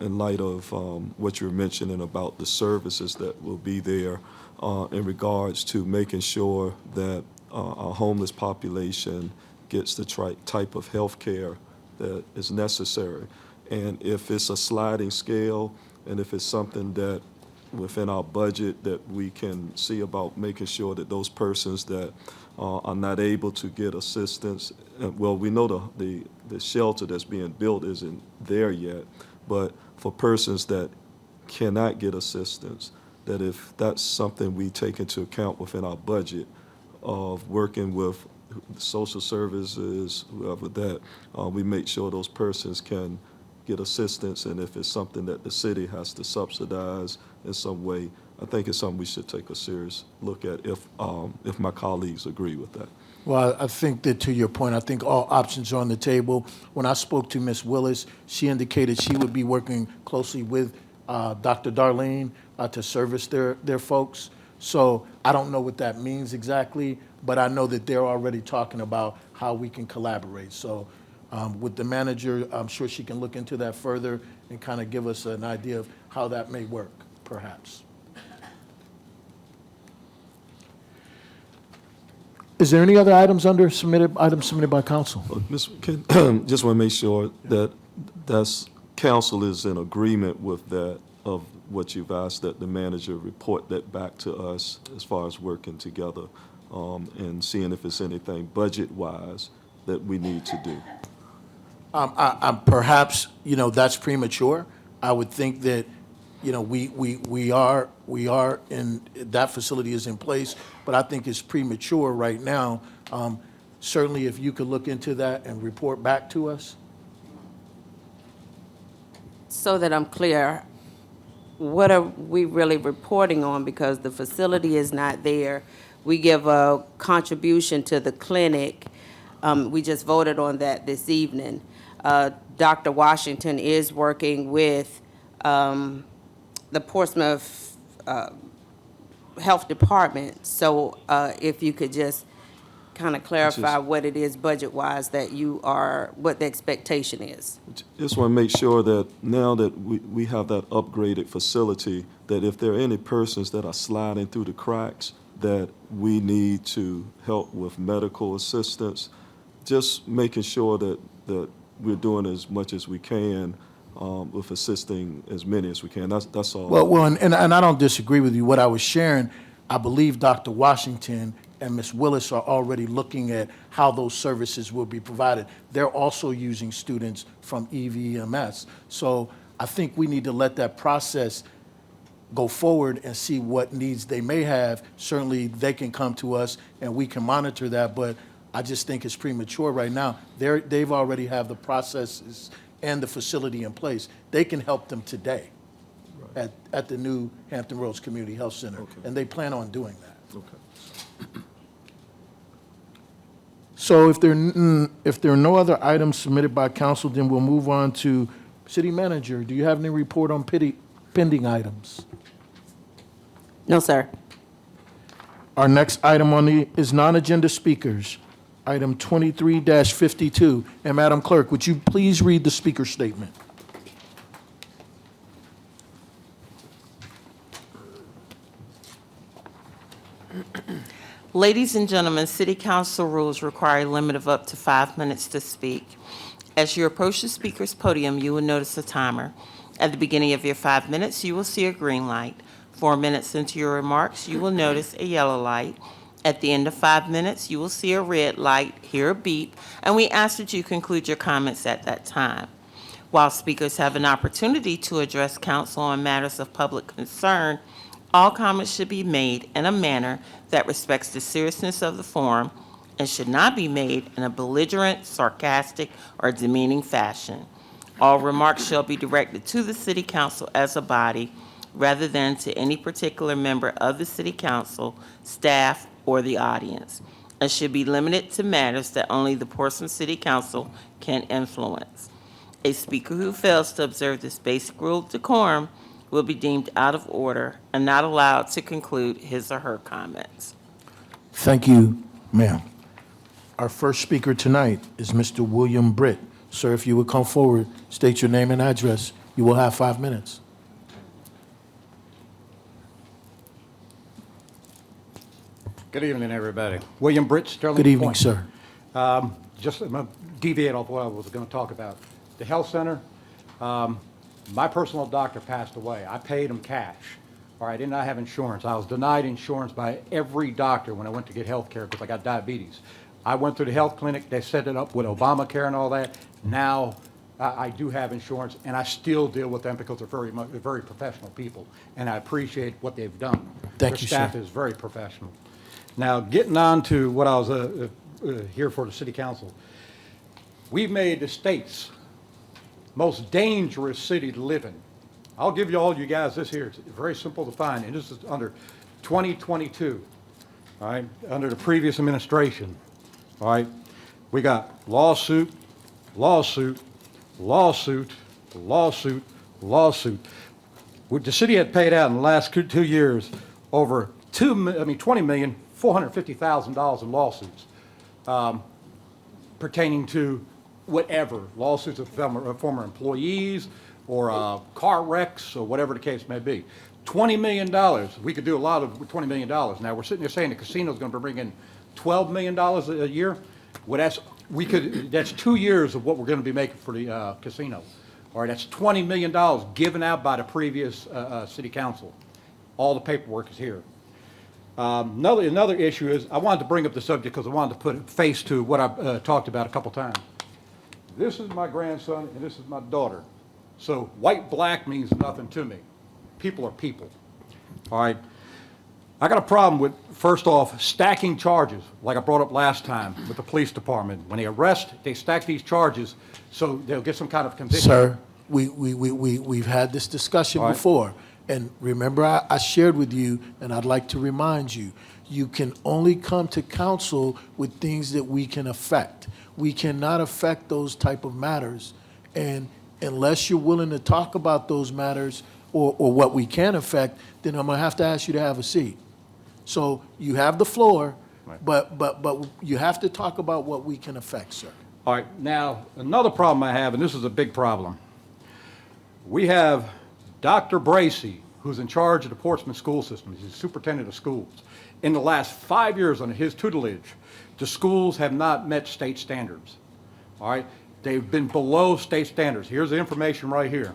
in light of what you're mentioning about the services that will be there in regards to making sure that our homeless population gets the type of health care that is necessary. And if it's a sliding scale, and if it's something that within our budget that we can see about making sure that those persons that are not able to get assistance, well, we know the shelter that's being built isn't there yet, but for persons that cannot get assistance, that if that's something we take into account within our budget of working with social services, whoever that, we make sure those persons can get assistance, and if it's something that the city has to subsidize in some way, I think it's something we should take a serious look at if my colleagues agree with that.
Well, I think that to your point, I think all options are on the table. When I spoke to Ms. Willis, she indicated she would be working closely with Dr. Darlene to service their folks. So I don't know what that means exactly, but I know that they're already talking about how we can collaborate. So with the manager, I'm sure she can look into that further and kind of give us an idea of how that may work, perhaps. Is there any other items submitted by council?
Just want to make sure that council is in agreement with that of what you've asked, that the manager report that back to us as far as working together and seeing if it's anything budget-wise that we need to do.
Perhaps, that's premature. I would think that, we are in, that facility is in place, but I think it's premature right now. Certainly, if you could look into that and report back to us.
So that I'm clear, what are we really reporting on? Because the facility is not there. We give a contribution to the clinic. We just voted on that this evening. Dr. Washington is working with the Portsmouth Health Department. So if you could just kind of clarify what it is budget-wise that you are, what the expectation is.
Just want to make sure that now that we have that upgraded facility, that if there are any persons that are sliding through the cracks, that we need to help with medical assistance, just making sure that we're doing as much as we can with assisting as many as we can. That's all.
Well, and I don't disagree with you. What I was sharing, I believe Dr. Washington and Ms. Willis are already looking at how those services will be provided. They're also using students from EVMS. So I think we need to let that process go forward and see what needs they may have. Certainly, they can come to us and we can monitor that, but I just think it's premature right now. They've already have the processes and the facility in place. They can help them today at the new Hampton Roads Community Health Center, and they plan on doing that.
Okay.
So if there are no other items submitted by council, then we'll move on to city manager. Do you have any report on pending items?
No, sir.
Our next item is non-agenda speakers, item 23-52. And Madam Clerk, would you please read the speaker statement?
Ladies and gentlemen, City Council rules require a limit of up to 5 minutes to speak. As you approach the speaker's podium, you will notice a timer. At the beginning of your 5 minutes, you will see a green light. 4 minutes into your remarks, you will notice a yellow light. At the end of 5 minutes, you will see a red light, hear a beep, and we ask that you conclude your comments at that time. While speakers have an opportunity to address council on matters of public concern, all comments should be made in a manner that respects the seriousness of the forum and should not be made in a belligerent, sarcastic, or demeaning fashion. All remarks shall be directed to the City Council as a body rather than to any particular member of the City Council, staff, or the audience, and should be limited to matters that only the Portsmouth City Council can influence. A speaker who fails to observe this basic rule of decorum will be deemed out of order and not allowed to conclude his or her comments.
Thank you, ma'am. Our first speaker tonight is Mr. William Britt. Sir, if you would come forward, state your name and address. You will have 5 minutes.
Good evening, everybody. William Britt, Sterling
Good evening,
Point.
sir.
Just I'm gonna deviate off what I was going to talk about. The health center, my personal doctor passed away. I paid him cash. All right, I did not have insurance. I was denied insurance by every doctor when I went to get health care because I got diabetes. I went to the health clinic. They set it up with Obamacare and all that. Now I do have insurance, and I still deal with them because they're very professional people, and I appreciate what they've done.
Thank you, sir.
Their staff is very professional. Now, getting on to what I was here for the city council, we've made the state's most dangerous city to live in. I'll give you all you guys this here. It's very simple to find, and this is under 2022, all right, under the previous administration, all right? We got lawsuit, lawsuit, lawsuit, lawsuit, lawsuit. The city had paid out in the last 2 years over $20,450,000 in lawsuits pertaining to whatever, lawsuits of former employees or car wrecks or whatever the case may be. $20 million, we could do a lot of $20 million. Now, we're sitting there saying the casino's going to bring in $12 million a year. Well, that's 2 years of what we're going to be making for the casino. All right, that's $20 million given out by the previous city council. All the paperwork is here. Another issue is, I wanted to bring up the subject because I wanted to put a face to what I've talked about a couple times. This is my grandson and this is my daughter. So white, black means nothing to me. People are people. All right. I got a problem with, first off, stacking charges, like I brought up last time with the police department. When they arrest, they stack these charges so they'll get some kind of conviction.
Sir, we've had this discussion
All right.
before. And remember, I shared with you, and I'd like to remind you, you can only come to council with things that we can affect. We cannot affect those type of matters. And unless you're willing to talk about those matters or what we can affect, then I'm gonna have to ask you to have a seat. So you have the floor, but you have to talk about what we can affect, sir.
All right, now, another problem I have, and this is a big problem. We have Dr. Bracy, who's in charge of the Portsmouth school system. He's the superintendent of schools. In the last 5 years under his tutelage, the schools have not met state standards. All right, they've been below state standards. Here's the information right here.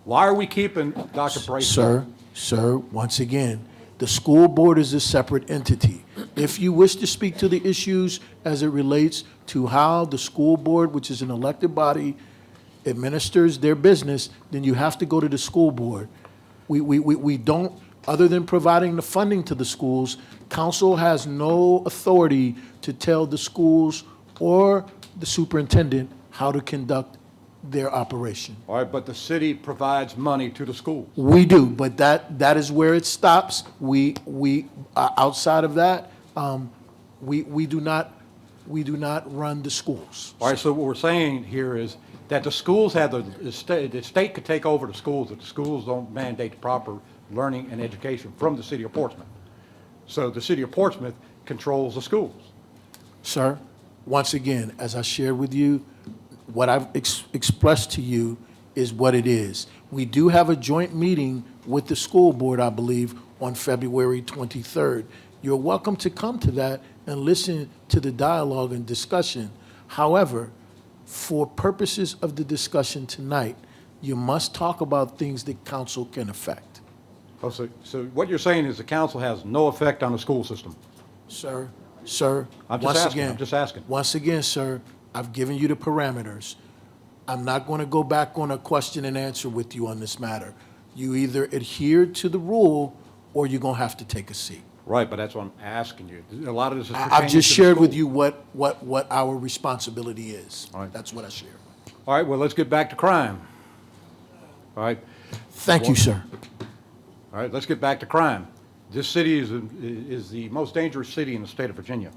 Why are we keeping Dr. Bracy?
Sir, once again, the school board is a separate entity. If you wish to speak to the issues as it relates to how the school board, which is an elected body, administers their business, then you have to go to the school board. We don't, other than providing the funding to the schools, council has no authority to tell the schools or the superintendent how to conduct their operation.
All right, but the city provides money to the schools.
We do, but that is where it stops. We outside of that, we do not run the schools.
All right, so what we're saying here is that the schools have the state could take over the schools if the schools don't mandate the proper learning and education from the city of Portsmouth. So the city of Portsmouth controls the schools.
Sir, once again, as I shared with you, what I've expressed to you is what it is. We do have a joint meeting with the school board, I believe, on February 23rd. You're welcome to come to that and listen to the dialogue and discussion. However, for purposes of the discussion tonight, you must talk about things that council can affect.
Oh, so what you're saying is the council has no effect on the school system?
Sir,
I'm just asking.
Once again, sir, I've given you the parameters. I'm not going to go back on a question and answer with you on this matter. You either adhere to the rule or you're going to have to take a seat.
Right, but that's what I'm asking you. A lot of this is pertaining
I've just
to the
shared with
school.
you what our responsibility is.
All right.
That's what I shared.
All right, well, let's get back to crime. All right.
Thank you, sir.
All right, let's get back to crime. This city is the most dangerous city in the state of Virginia.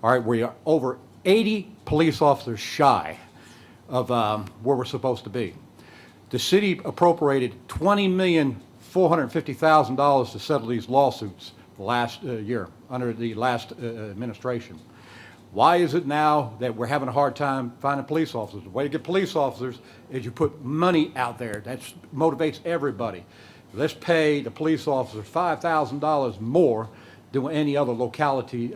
All right, we are over 80 police officers shy of where we're supposed to be. The city appropriated $20,450,000 to settle these lawsuits last year under the last administration. Why is it now that we're having a hard time finding police officers? The way to get police officers is you put money out there. That motivates everybody. Let's pay the police officers $5,000 more than what any other locality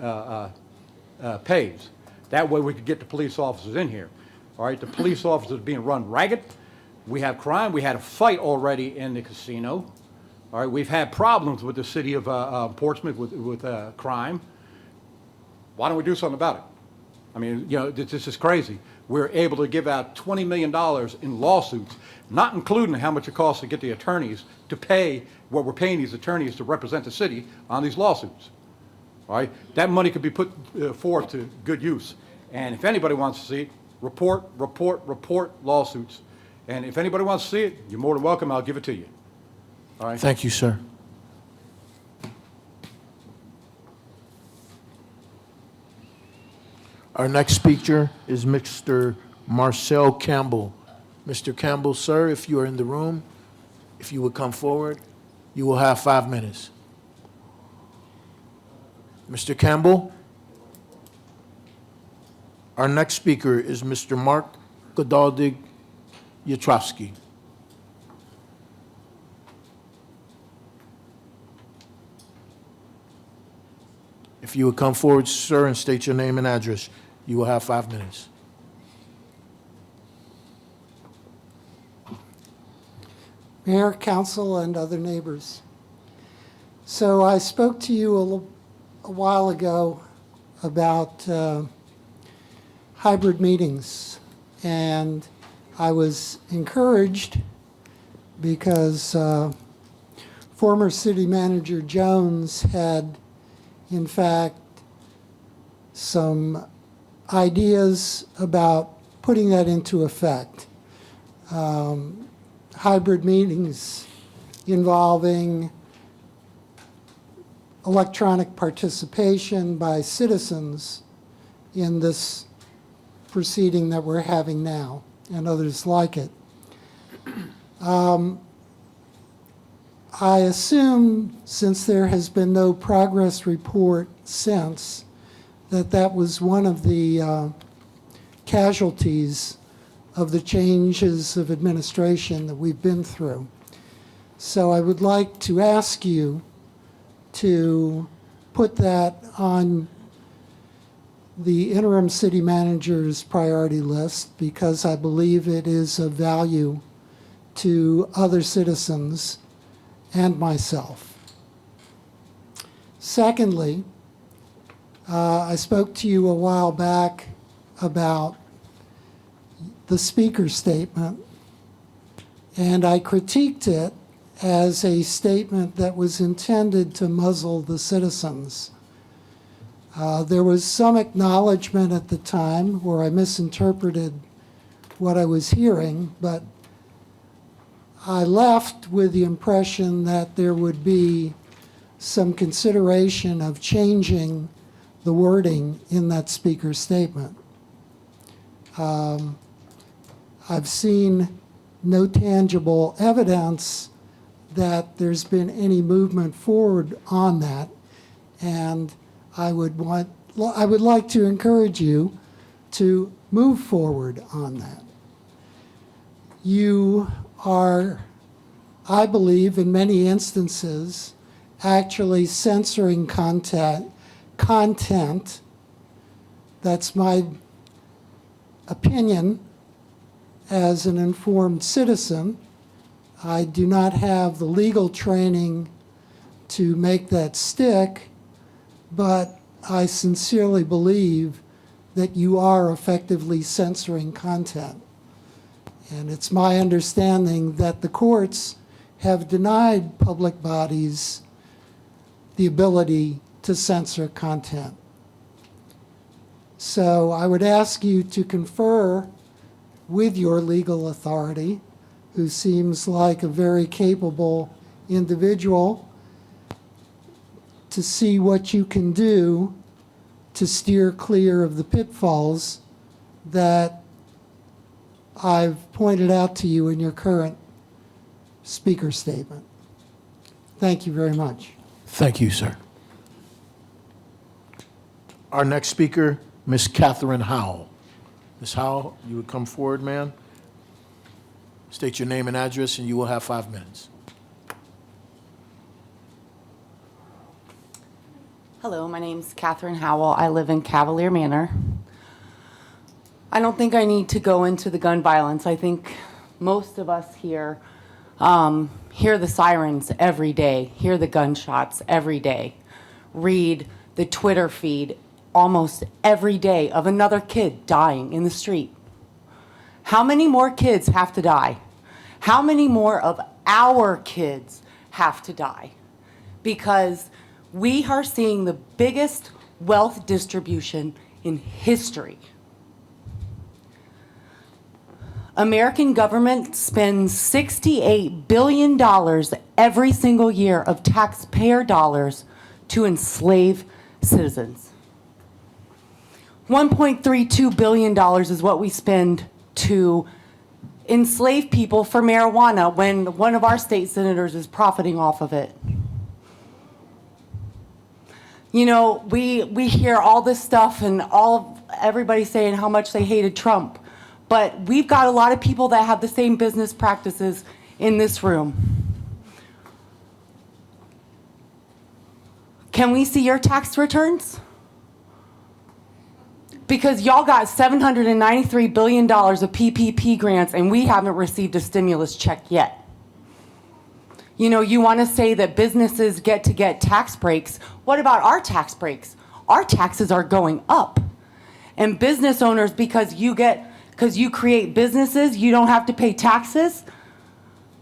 pays. That way we could get the police officers in here. All right, the police officers are being run ragged. We have crime. We had a fight already in the casino. All right, we've had problems with the city of Portsmouth with crime. Why don't we do something about it? I mean, you know, this is crazy. We're able to give out $20 million in lawsuits, not including how much it costs to get the attorneys to pay what we're paying these attorneys to represent the city on these lawsuits. All right, that money could be put forth to good use. And if anybody wants to see it, report lawsuits. And if anybody wants to see it, you're more than welcome. I'll give it to you. All right.
Thank you, sir. Our next speaker is Mr. Marcel Campbell. Mr. Campbell, sir, if you are in the room, if you would come forward, you will have 5 minutes. Mr. Campbell? Our next speaker is Mr. Mark Godaldig Yatrovsky. If you would come forward, sir, and state your name and address, you will have 5 minutes.
Mayor, council, and other neighbors. So I spoke to you a while ago about hybrid meetings, and I was encouraged because former city manager Jones had, in fact, some ideas about putting that into effect. Hybrid meetings involving electronic participation by citizens in this proceeding that we're having now, and others like it. I assume, since there has been no progress report since, that that was one of the casualties of the changes of administration that we've been through. So I would like to ask you to put that on the interim city manager's priority list, because I believe it is of value to other citizens and myself. Secondly, I spoke to you a while back about the speaker's statement, and I critiqued it as a statement that was intended to muzzle the citizens. There was some acknowledgement at the time where I misinterpreted what I was hearing, but I left with the impression that there would be some consideration of changing the wording in that speaker's statement. I've seen no tangible evidence that there's been any movement forward on that, and I would like to encourage you to move forward on that. You are, I believe, in many instances, actually censoring content. That's my opinion as an informed citizen. I do not have the legal training to make that stick, but I sincerely believe that you are effectively censoring content. And it's my understanding that the courts have denied public bodies the ability to censor content. So I would ask you to confer with your legal authority, who seems like a very capable individual, to see what you can do to steer clear of the pitfalls that I've pointed out to you in your current speaker statement. Thank you very much.
Thank you, sir. Our next speaker, Ms. Catherine Howell. Ms. Howell, you would come forward, ma'am. State your name and address, and you will have 5 minutes.
Hello, my name's Catherine Howell. I live in Cavalier Manor. I don't think I need to go into the gun violence. I think most of us here hear the sirens every day, hear the gunshots every day, read the Twitter feed almost every day of another kid dying in the street. How many more kids have to die? How many more of our kids have to die? Because we are seeing the biggest wealth distribution in history. American government spends $68 billion every single year of taxpayer dollars to enslave citizens. $1.32 billion is what we spend to enslave people for marijuana when one of our state senators is profiting off of it. You know, we hear all this stuff and everybody saying how much they hated Trump, but we've got a lot of people that have the same business practices in this room. Can we see your tax returns? Because y'all got $793 billion of PPP grants and we haven't received a stimulus check yet. You know, you want to say that businesses get to get tax breaks. What about our tax breaks? Our taxes are going up. And business owners, because you create businesses, you don't have to pay taxes.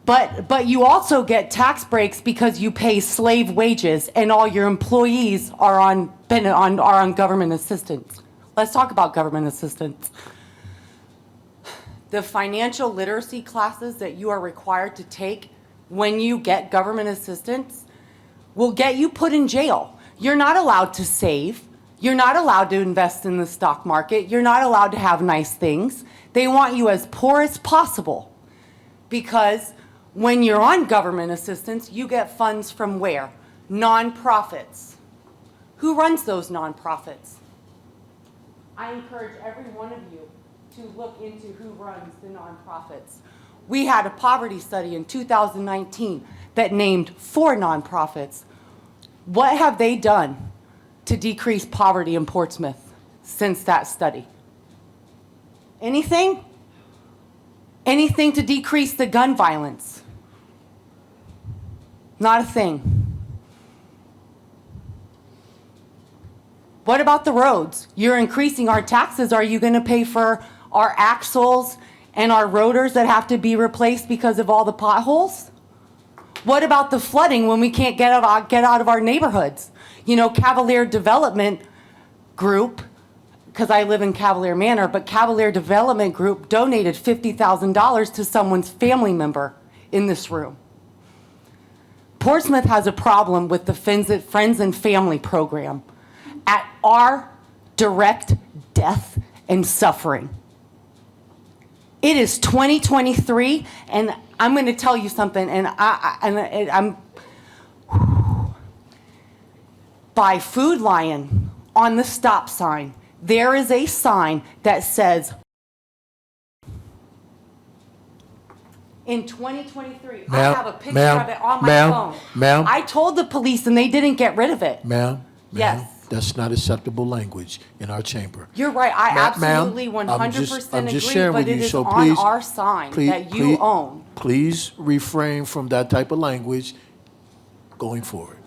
But you also get tax breaks because you pay slave wages and all your employees are on government assistance. Let's talk about government assistance. The financial literacy classes that you are required to take when you get government assistance will get you put in jail. You're not allowed to save. You're not allowed to invest in the stock market. You're not allowed to have nice things. They want you as poor as possible because when you're on government assistance, you get funds from where? Nonprofits. Who runs those nonprofits? I encourage every one of you to look into who runs the nonprofits. We had a poverty study in 2019 that named 4 nonprofits. What have they done to decrease poverty in Portsmouth since that study? Anything? Anything to decrease the gun violence? Not a thing. What about the roads? You're increasing our taxes. Are you going to pay for our axles and our rotors that have to be replaced because of all the potholes? What about the flooding when we can't get out of our neighborhoods? You know, Cavalier Development Group, because I live in Cavalier Manor, but Cavalier Development Group donated $50,000 to someone's family member in this room. Portsmouth has a problem with the Friends and Family program at our direct death and suffering. It is 2023, and I'm going to tell you something, and I'm by Food Lion on the stop sign. There is a sign that says, in 2023, I have a picture of it on my phone.
Ma'am.
I told the police and they didn't get rid of it.
Ma'am,
Yes.
that's not acceptable language in our chamber.
You're right. I
Ma'am,
absolutely
I'm
100%
just
agree,
sharing
but
with
it
you,
is
so
on
please-
our sign that you own.
Please refrain from that type of language going forward.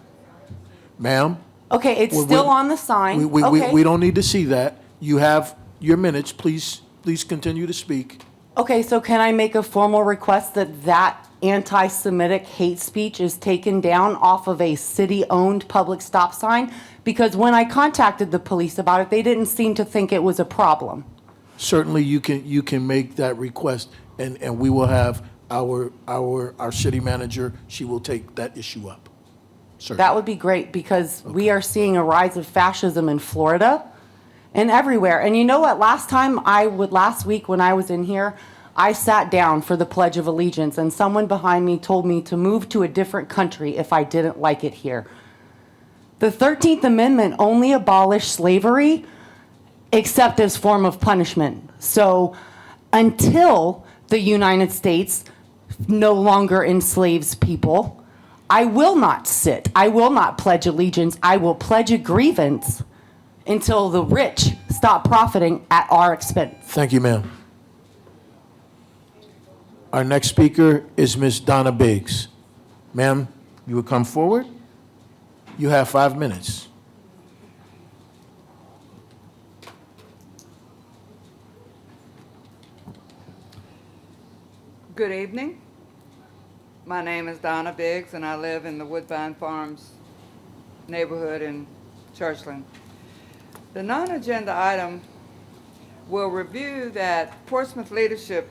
Ma'am?
Okay, it's
we-
still on the sign.
We
Okay.
don't need to see that. You have your minutes. Please continue to speak.
Okay, so can I make a formal request that anti-Semitic hate speech is taken down off of a city-owned public stop sign? Because when I contacted the police about it, they didn't seem to think it was a problem.
Certainly, you can make that request, and we will have our city manager, she will take that issue up. Certainly.
That would be great because we are seeing a rise of fascism in Florida and everywhere. And you know what? Last week when I was in here, I sat down for the Pledge of Allegiance and someone behind me told me to move to a different country if I didn't like it here. The 13th Amendment only abolished slavery except as form of punishment. So until the United States no longer enslaves people, I will not sit. I will not pledge allegiance. I will pledge a grievance until the rich stop profiting at our expense.
Thank you, ma'am. Our next speaker is Ms. Donna Biggs. Ma'am, you will come forward. You have 5 minutes.
Good evening. My name is Donna Biggs, and I live in the Woodbine Farms neighborhood in Churchland. The non-agenda item will review that Portsmouth leadership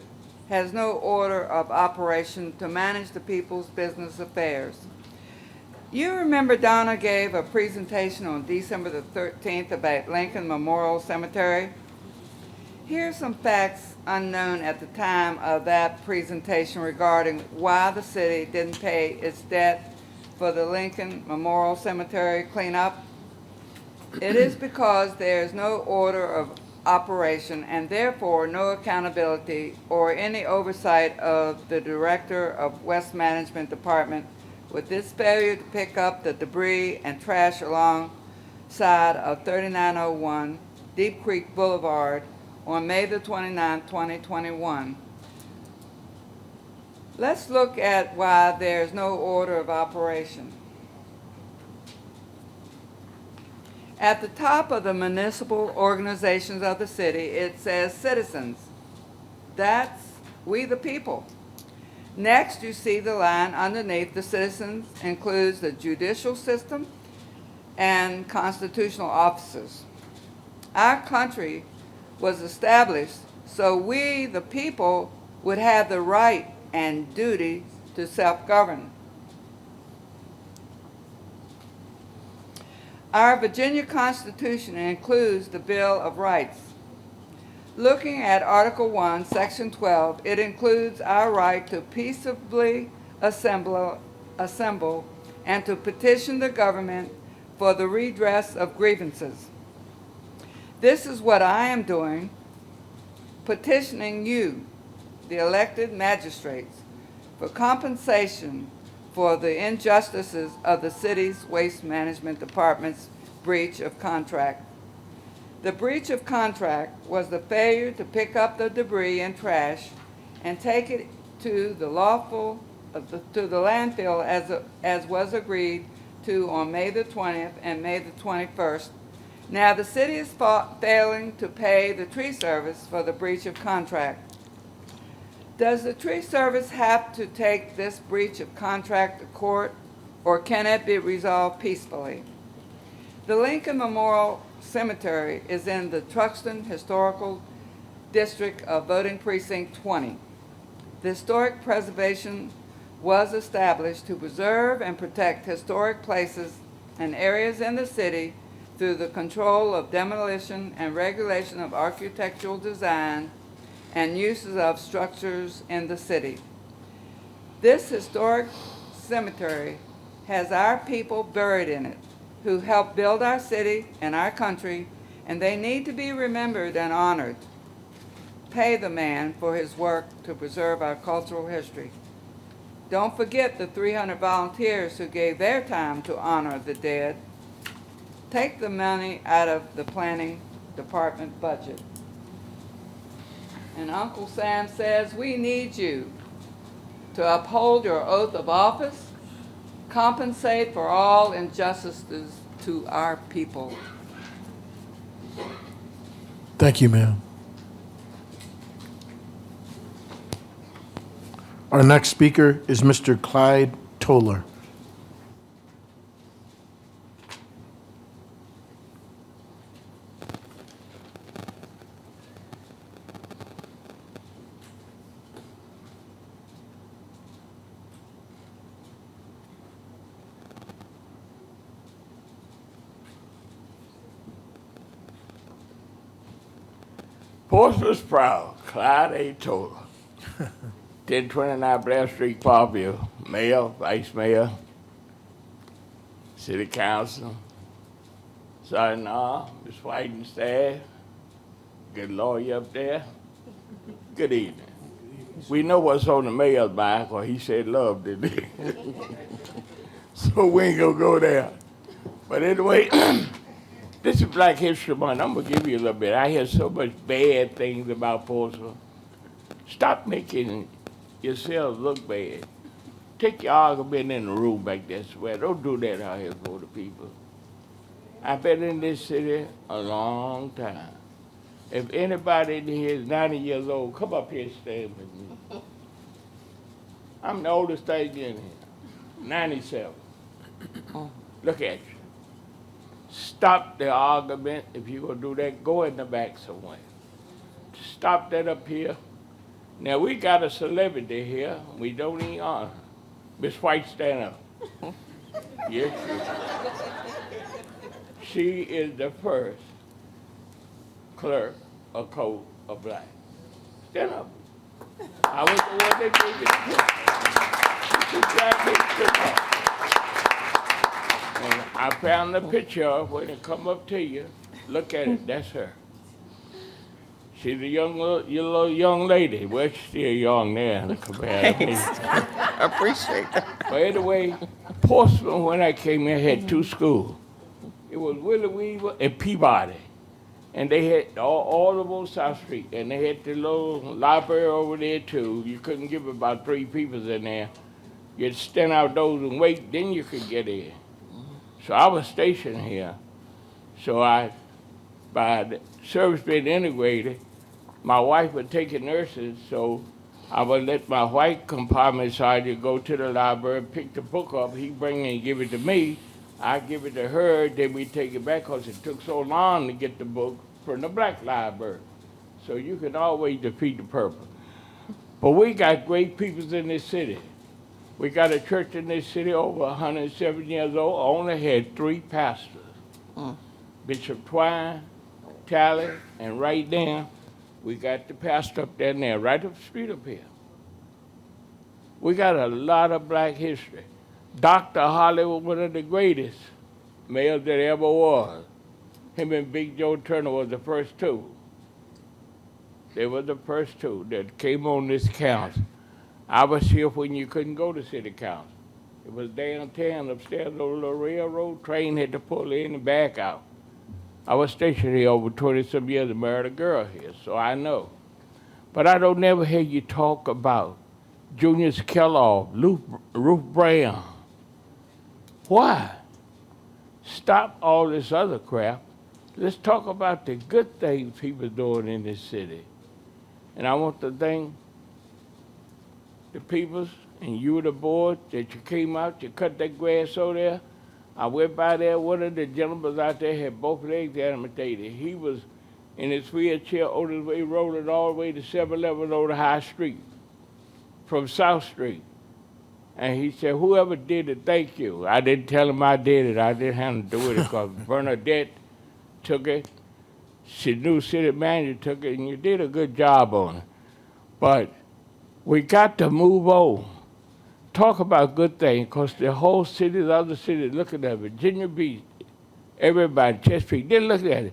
has no order of operation to manage the people's business affairs. You remember Donna gave a presentation on December the 13th about Lincoln Memorial Cemetery. Here's some facts unknown at the time of that presentation regarding why the city didn't pay its debt for the Lincoln Memorial Cemetery cleanup. It is because there is no order of operation and therefore no accountability or any oversight of the Director of West Management Department with this failure to pick up the debris and trash alongside of 3901 Deep Creek Boulevard on May the 29th, 2021. Let's look at why there's no order of operation. At the top of the municipal organizations of the city, it says citizens. That's we the people. Next, you see the line underneath the citizens includes the judicial system and constitutional officers. Our country was established so we, the people, would have the right and duty to self-govern. Our Virginia Constitution includes the Bill of Rights. Looking at Article 1, Section 12, it includes our right to peaceably assemble and to petition the government for the redress of grievances. This is what I am doing, petitioning you, the elected magistrates, for compensation for the injustices of the city's waste management department's breach of contract. The breach of contract was the failure to pick up the debris and trash and take it to the landfill as was agreed to on May the 20th and May the 21st. Now the city is failing to pay the tree service for the breach of contract. Does the tree service have to take this breach of contract to court, or can it be resolved peacefully? The Lincoln Memorial Cemetery is in the Truxtun Historical District of Voting Precinct 20. The Historic Preservation was established to preserve and protect historic places and areas in the city through the control of demolition and regulation of architectural design and uses of structures in the city. This historic cemetery has our people buried in it who helped build our city and our country, and they need to be remembered and honored. Pay the man for his work to preserve our cultural history. Don't forget the 300 volunteers who gave their time to honor the dead. Take the money out of the planning department budget. And Uncle Sam says, we need you to uphold your oath of office, compensate for all injustices to our people.
Thank you, ma'am. Our next speaker is Mr. Clyde Toller.
Portsmouth proud, Clyde A. Toller. 1029 Blair Street, Parkview. Mayor, Vice Mayor, City Council, Sergeant Ms. White and staff, good lawyer up there. Good evening. We know what's on the mayor's mind, or he said love, didn't he? So we ain't gonna go there. But anyway, this is Black History Month. I'm gonna give you a little bit. I hear so much bad things about Portsmouth. Stop making yourselves look bad. Take your argument in the room back there somewhere. Don't do that out here for the people. I've been in this city a long time. If anybody in here is 90 years old, come up here and stand with me. I'm the oldest thing in here, 97. Look at you. Stop the argument. If you're going to do that, go in the back somewhere. Stop that up here. Now, we got a celebrity here. We don't even honor her. Miss White, stand up. Yes, she is the first clerk of Code of Black. Stand up. I was the one that gave it to her. And I found the picture when it come up to you. Look at it, that's her. She's a little young lady. Well, she's still young now compared to me.
I appreciate that.
But anyway, Portsmouth, when I came here, had two schools. It was Willie Weaver and Peabody. And they had all of on South Street, and they had the little library over there too. You couldn't give about 3 people in there. You'd stand outdoors and wait, then you could get in. So I was stationed here. So by the service being integrated, my wife would take the nurses, so I would let my white compartment sergeant go to the library, pick the book up, he'd bring it and give it to me. I give it to her, then we take it back because it took so long to get the book from the black library. So you can always defeat the purpose. But we got great people in this city. We got a church in this city over 107 years old, only had 3 pastors. Bishop Twine, Talley, and right there, we got the pastor up there, right up the street up here. We got a lot of black history. Dr. Holly was one of the greatest mayors that ever was. Him and Big Joe Turner was the first 2. They were the first 2 that came on this council. I was here when you couldn't go to city council. It was downtown upstairs on the railroad. Train had to pull in and back out. I was stationed here over 20-some years and married a girl here, so I know. But I don't never hear you talk about Junius Kellogg, Ruth Brown. Why? Stop all this other crap. Let's talk about the good things people are doing in this city. And I want to thank the peoples and you, the board, that you came out, you cut that grass over there. I went by there, one of the gentlemen out there had both legs amputated. He was in his wheelchair on his way, rolling all the way to 7-Eleven over High Street from South Street. And he said, whoever did it, thank you. I didn't tell him I did it. I didn't have to do it because Bernadette took it. She knew city manager took it, and you did a good job on it. But we got to move on. Talk about good things, because the whole city, the other cities looking at Virginia Beach, everybody, Chesapeake, they're looking at it.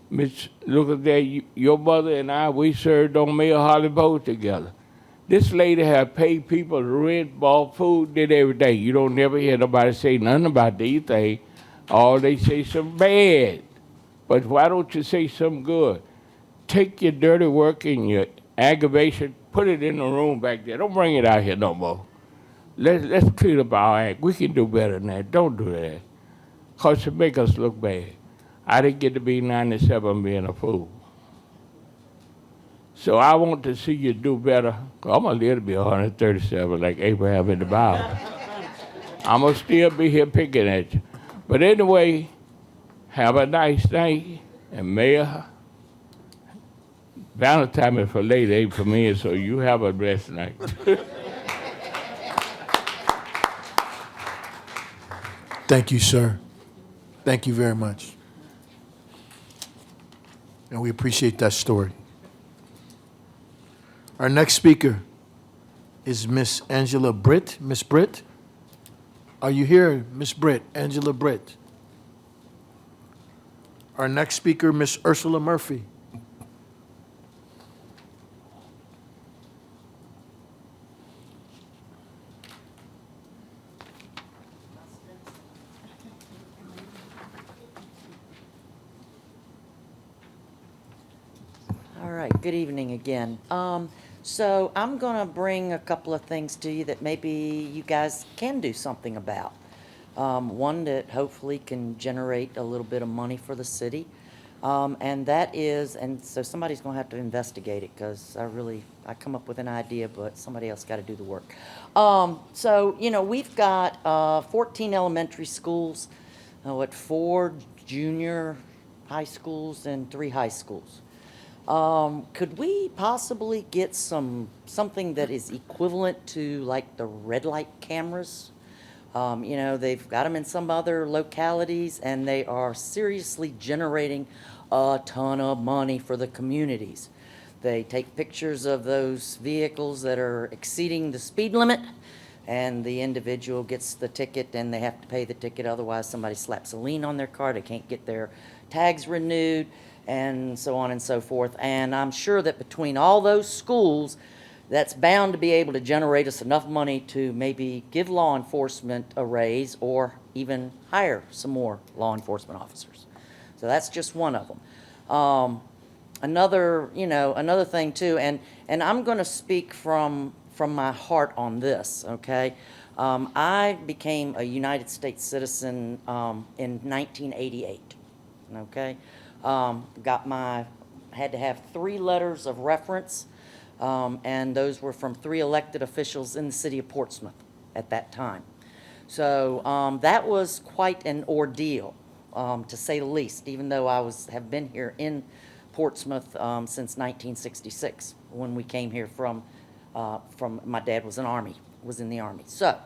Miss, look at that, your mother and I, we served on Mayor Holly Boat together. This lady have paid people rent, bought food, did everything. You don't never hear nobody say nothing about these things. All they say some bad. But why don't you say something good? Take your dirty work and your aggravation, put it in the room back there. Don't bring it out here no more. Let's clean up our act. We can do better than that. Don't do that. Because it make us look bad. I didn't get to be 97 being a fool. So I want to see you do better. I'm going to live to be 137 like Abraham in the Bible. I'm going to still be here picking at you. But anyway, have a nice night. And Mayor, Valentine is for late, ain't for me, so you have a blessed night.
Thank you, sir. Thank you very much. And we appreciate that story. Our next speaker is Miss Angela Britt. Miss Britt, are you here, Miss Britt? Angela Britt. Our next speaker, Miss Ursula Murphy.
All right, good evening again. So I'm going to bring a couple of things to you that maybe you guys can do something about. One that hopefully can generate a little bit of money for the city. And that is, and so somebody's going to have to investigate it because I come up with an idea, but somebody else got to do the work. So, you know, we've got 14 elementary schools, 4 junior high schools and 3 high schools. Could we possibly get something that is equivalent to like the red light cameras? You know, they've got them in some other localities and they are seriously generating a ton of money for the communities. They take pictures of those vehicles that are exceeding the speed limit and the individual gets the ticket and they have to pay the ticket, otherwise somebody slaps a lien on their car, they can't get their tags renewed, and so on and so forth. And I'm sure that between all those schools, that's bound to be able to generate us enough money to maybe give law enforcement a raise or even hire some more law enforcement officers. So that's just one of them. Another thing too, and I'm going to speak from my heart on this, okay? I became a United States citizen in 1988, okay? Had to have 3 letters of reference, and those were from 3 elected officials in the city of Portsmouth at that time. So that was quite an ordeal, to say the least, even though I have been here in Portsmouth since 1966, when we came here from my dad was in the Army. So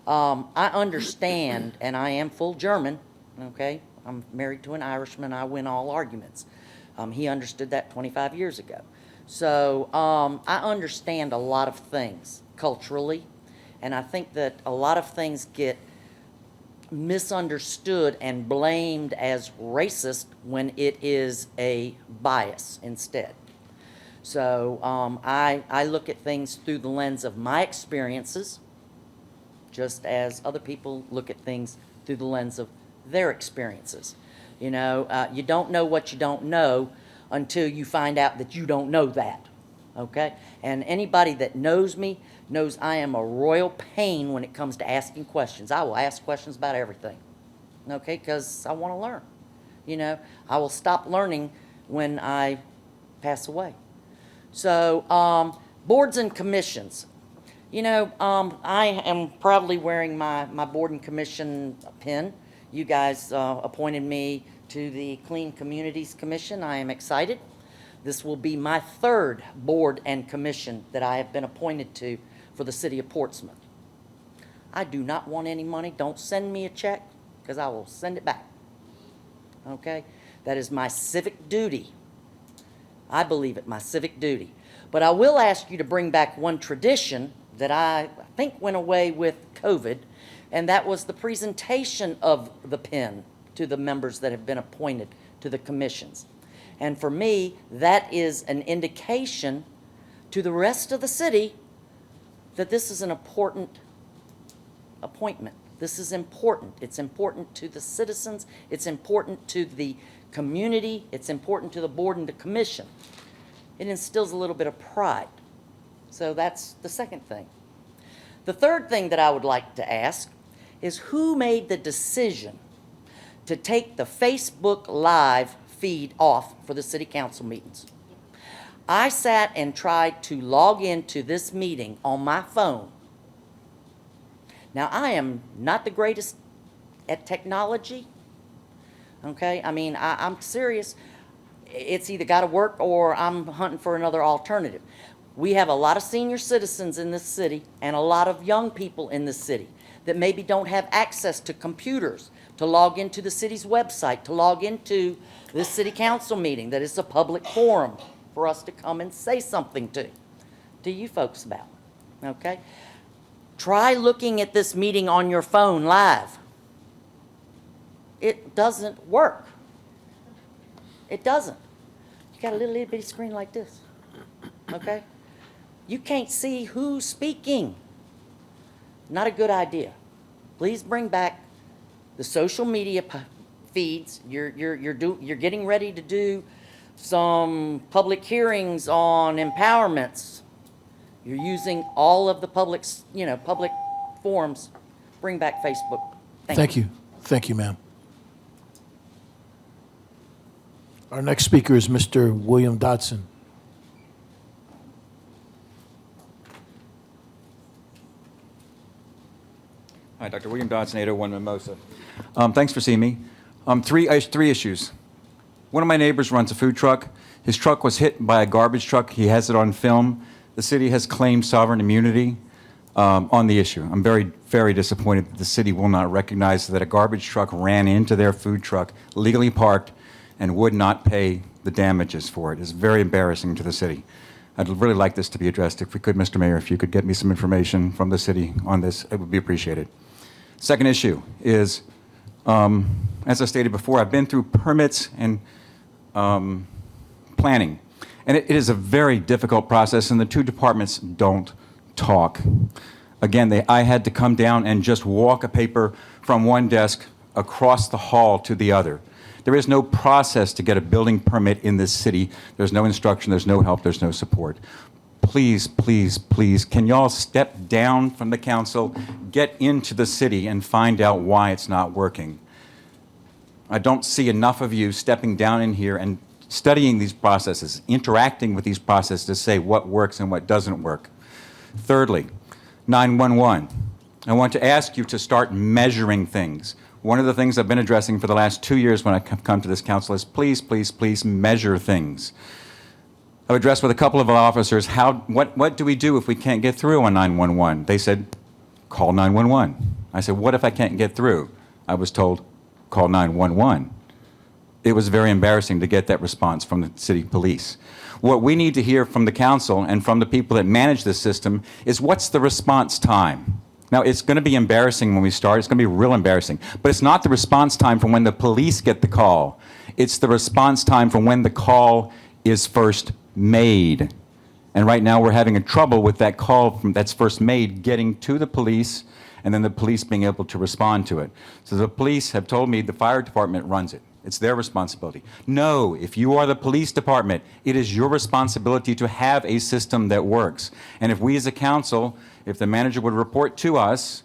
I understand, and I am full German, okay? I'm married to an Irishman. I win all arguments. He understood that 25 years ago. So I understand a lot of things culturally, and I think that a lot of things get misunderstood and blamed as racist when it is a bias instead. So I look at things through the lens of my experiences, just as other people look at things through the lens of their experiences. You know, you don't know what you don't know until you find out that you don't know that, okay? And anybody that knows me knows I am a royal pain when it comes to asking questions. I will ask questions about everything, okay, because I want to learn. You know, I will stop learning when I pass away. So boards and commissions. You know, I am proudly wearing my board and commission pin. You guys appointed me to the Clean Communities Commission. I am excited. This will be my 3rd board and commission that I have been appointed to for the city of Portsmouth. I do not want any money. Don't send me a check, because I will send it back. Okay? That is my civic duty. I believe it, my civic duty. But I will ask you to bring back one tradition that I think went away with COVID, and that was the presentation of the pin to the members that have been appointed to the commissions. And for me, that is an indication to the rest of the city that this is an important appointment. This is important. It's important to the citizens. It's important to the community. It's important to the board and the commission. It instills a little bit of pride. So that's the second thing. The third thing that I would like to ask is who made the decision to take the Facebook Live feed off for the city council meetings? I sat and tried to log into this meeting on my phone. Now, I am not the greatest at technology, okay? I mean, I'm serious. It's either got to work or I'm hunting for another alternative. We have a lot of senior citizens in this city and a lot of young people in this city that maybe don't have access to computers to log into the city's website, to log into this city council meeting, that is a public forum for us to come and say something to you folks about, okay? Try looking at this meeting on your phone live. It doesn't work. It doesn't. You got a little bitty screen like this, okay? You can't see who's speaking. Not a good idea. Please bring back the social media feeds. You're getting ready to do some public hearings on empowerments. You're using all of the public forums. Bring back Facebook.
Thank you. Thank you, ma'am. Our next speaker is Mr. William Dodson.
Hi, Dr. William Dodson, 801 Mimosa. Thanks for seeing me. Three issues. One of my neighbors runs a food truck. His truck was hit by a garbage truck. He has it on film. The city has claimed sovereign immunity on the issue. I'm very, very disappointed that the city will not recognize that a garbage truck ran into their food truck, legally parked, and would not pay the damages for it. It's very embarrassing to the city. I'd really like this to be addressed. If we could, Mr. Mayor, if you could get me some information from the city on this, it would be appreciated. Second issue is, as I stated before, I've been through permits and planning. And it is a very difficult process, and the two departments don't talk. Again, I had to come down and just walk a paper from one desk across the hall to the other There is no process to get a building permit in this city. There's no instruction, there's no help, there's no support. Please, please, please, can y'all step down from the council, get into the city, and find out why it's not working? I don't see enough of you stepping down in here and studying these processes, interacting with these processes to say what works and what doesn't work. Thirdly, 911. I want to ask you to start measuring things. One of the things I've been addressing for the last 2 years when I come to this council is please, please, please measure things. I've addressed with a couple of officers, what do we do if we can't get through on 911? They said, call 911. I said, what if I can't get through? I was told, call 911. It was very embarrassing to get that response from the city police. What we need to hear from the council and from the people that manage this system is what's the response time? Now, it's going to be embarrassing when we start. It's going to be real embarrassing. But it's not the response time from when the police get the call. It's the response time from when the call is first made. And right now we're having a trouble with that call that's first made getting to the police and then the police being able to respond to it. So the police have told me the fire department runs it. It's their responsibility. No, if you are the police department, it is your responsibility to have a system that works. And if we as a council, if the manager would report to us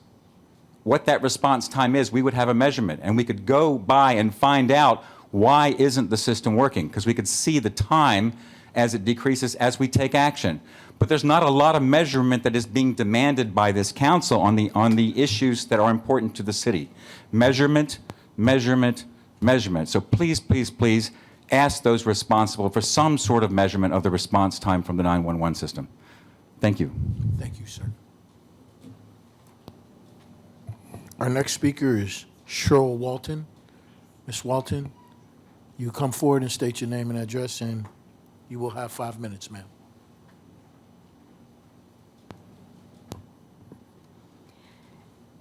what that response time is, we would have a measurement and we could go by and find out why isn't the system working, because we could see the time as it decreases as we take action. But there's not a lot of measurement that is being demanded by this council on the issues that are important to the city. Measurement, measurement, measurement. So please, please, please ask those responsible for some sort of measurement of the response time from the 911 system. Thank you.
Thank you, sir. Our next speaker is Cheryl Walton. Ms. Walton, you come forward and state your name and address, and you will have 5 minutes, ma'am.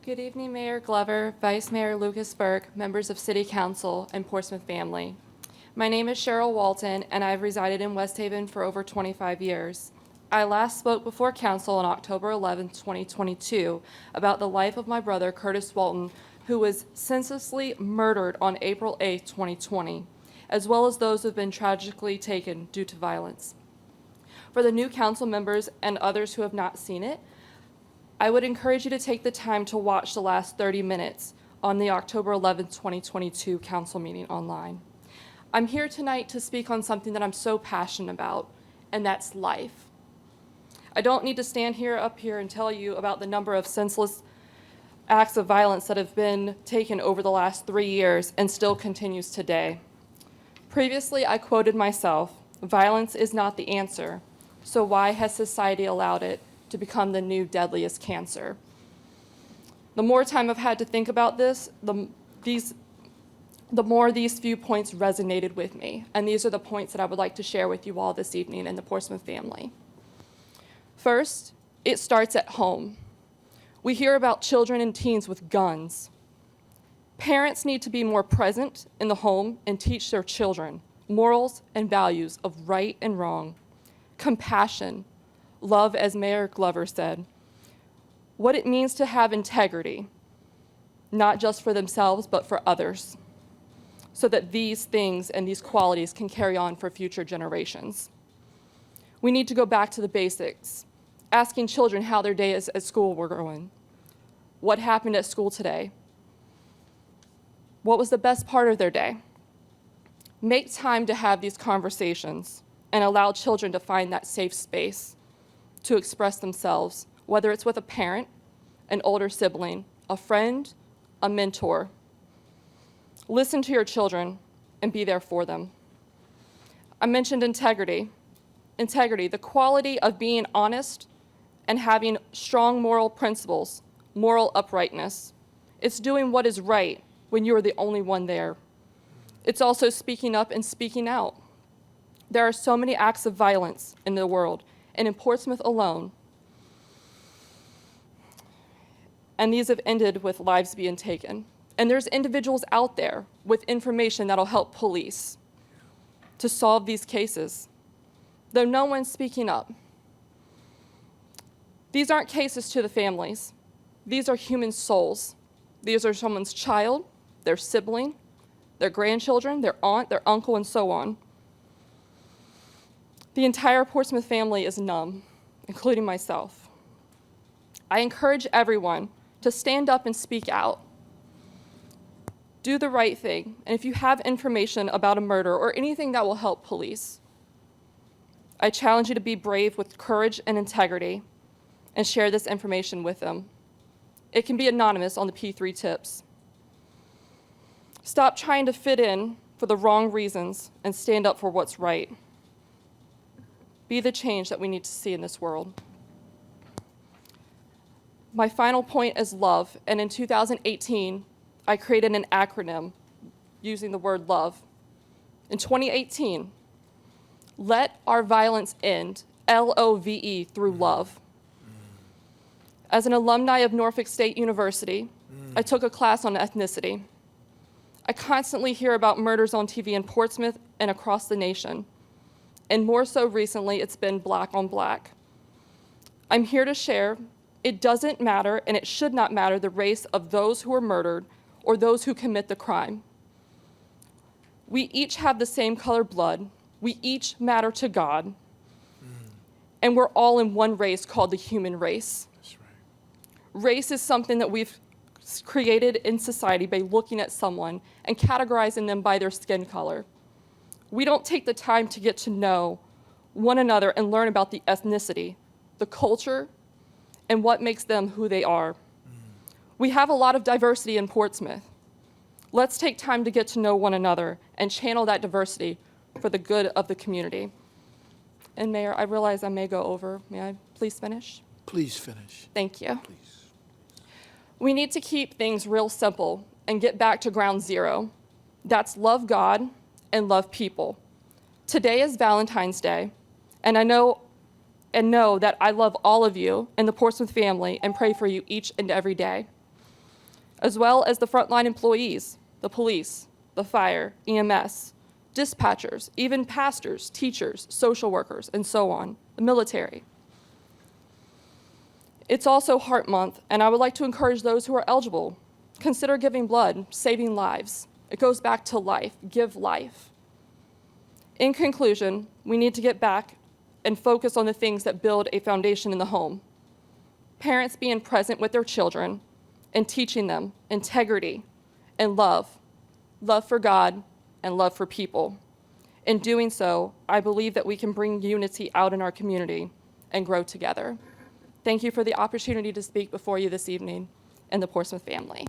Good evening, Mayor Glover, Vice Mayor Lucas Burke, members of City Council, and Portsmouth family. My name is Cheryl Walton, and I've resided in West Haven for over 25 years. I last spoke before Council on October 11, 2022, about the life of my brother, Curtis Walton, who was senselessly murdered on April 8, 2020, as well as those who have been tragically taken due to violence. For the new council members and others who have not seen it, I would encourage you to take the time to watch the last 30 minutes on the October 11, 2022 council meeting online. I'm here tonight to speak on something that I'm so passionate about, and that's life. I don't need to stand up here and tell you about the number of senseless acts of violence that have been taken over the last 3 years and still continues today. Previously, I quoted myself, "Violence is not the answer, so why has society allowed it to become the new deadliest cancer?" The more time I've had to think about this, the more these few points resonated with me, and these are the points that I would like to share with you all this evening in the Portsmouth family. First, it starts at home. We hear about children and teens with guns. Parents need to be more present in the home and teach their children morals and values of right and wrong, compassion, love, as Mayor Glover said, what it means to have integrity, not just for themselves, but for others, so that these things and these qualities can carry on for future generations. We need to go back to the basics, asking children how their day at school were going. What happened at school today? What was the best part of their day? Make time to have these conversations and allow children to find that safe space to express themselves, whether it's with a parent, an older sibling, a friend, a mentor. Listen to your children and be there for them. I mentioned integrity. Integrity, the quality of being honest and having strong moral principles, moral uprightness. It's doing what is right when you are the only one there. It's also speaking up and speaking out. There are so many acts of violence in the world, and in Portsmouth alone, and these have ended with lives being taken. And there's individuals out there with information that'll help police to solve these cases, though no one's speaking up. These aren't cases to the families. These are human souls. These are someone's child, their sibling, their grandchildren, their aunt, their uncle, and so on. The entire Portsmouth family is numb, including myself. I encourage everyone to stand up and speak out. Do the right thing, and if you have information about a murder or anything that will help police, I challenge you to be brave with courage and integrity and share this information with them. It can be anonymous on the P3 tips. Stop trying to fit in for the wrong reasons and stand up for what's right. Be the change that we need to see in this world. My final point is love, and in 2018, I created an acronym using the word love. In 2018, let our violence end, LOVE, through love. As an alumni of Norfolk State University, I took a class on ethnicity. I constantly hear about murders on TV in Portsmouth and across the nation. And more so recently, it's been black on black. I'm here to share, it doesn't matter and it should not matter the race of those who are murdered or those who commit the crime. We each have the same color blood. We each matter to God. And we're all in one race called the human race. That's right. Race is something that we've created in society by looking at someone and categorizing them by their skin color. We don't take the time to get to know one another and learn about the ethnicity, the culture, and what makes them who they are. We have a lot of diversity in Portsmouth. Let's take time to get to know one another and channel that diversity for the good of the community. And Mayor, I realize I may go over. May I please finish?
Please finish.
Thank you. We need to keep things real simple and get back to ground zero. That's love God and love people. Today is Valentine's Day, and I know that I love all of you and the Portsmouth family and pray for you each and every day, as well as the frontline employees, the police, the fire, EMS, dispatchers, even pastors, teachers, social workers, and so on, the military. It's also Heart Month, and I would like to encourage those who are eligible, consider giving blood, saving lives. It goes back to life, give life. In conclusion, we need to get back and focus on the things that build a foundation in the home. Parents being present with their children and teaching them integrity and love for God and love for people. In doing so, I believe that we can bring unity out in our community and grow together. Thank you for the opportunity to speak before you this evening and the Portsmouth family.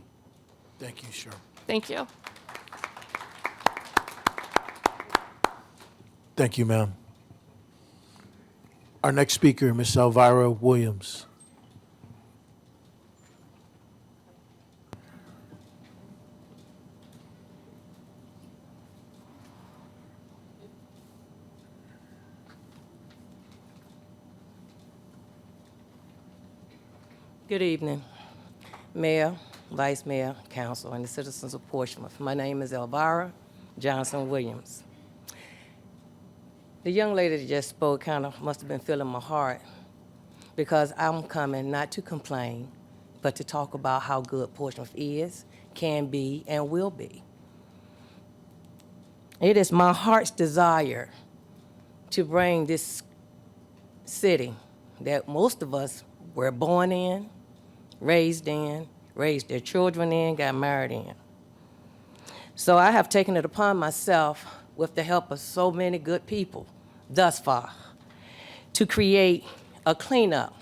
Thank you, Cheryl.
Thank you.
Thank you, ma'am. Our next speaker, Ms. Elvira Williams.
Good evening, Mayor, Vice Mayor, Council, and the citizens of Portsmouth. My name is Elvira Johnson Williams. The young lady that just spoke kind of must have been feeling my heart because I'm coming not to complain, but to talk about how good Portsmouth is, can be, and will be. It is my heart's desire to bring this city that most of us were born in, raised their children in, got married in. So I have taken it upon myself, with the help of so many good people thus far, to create a cleanup.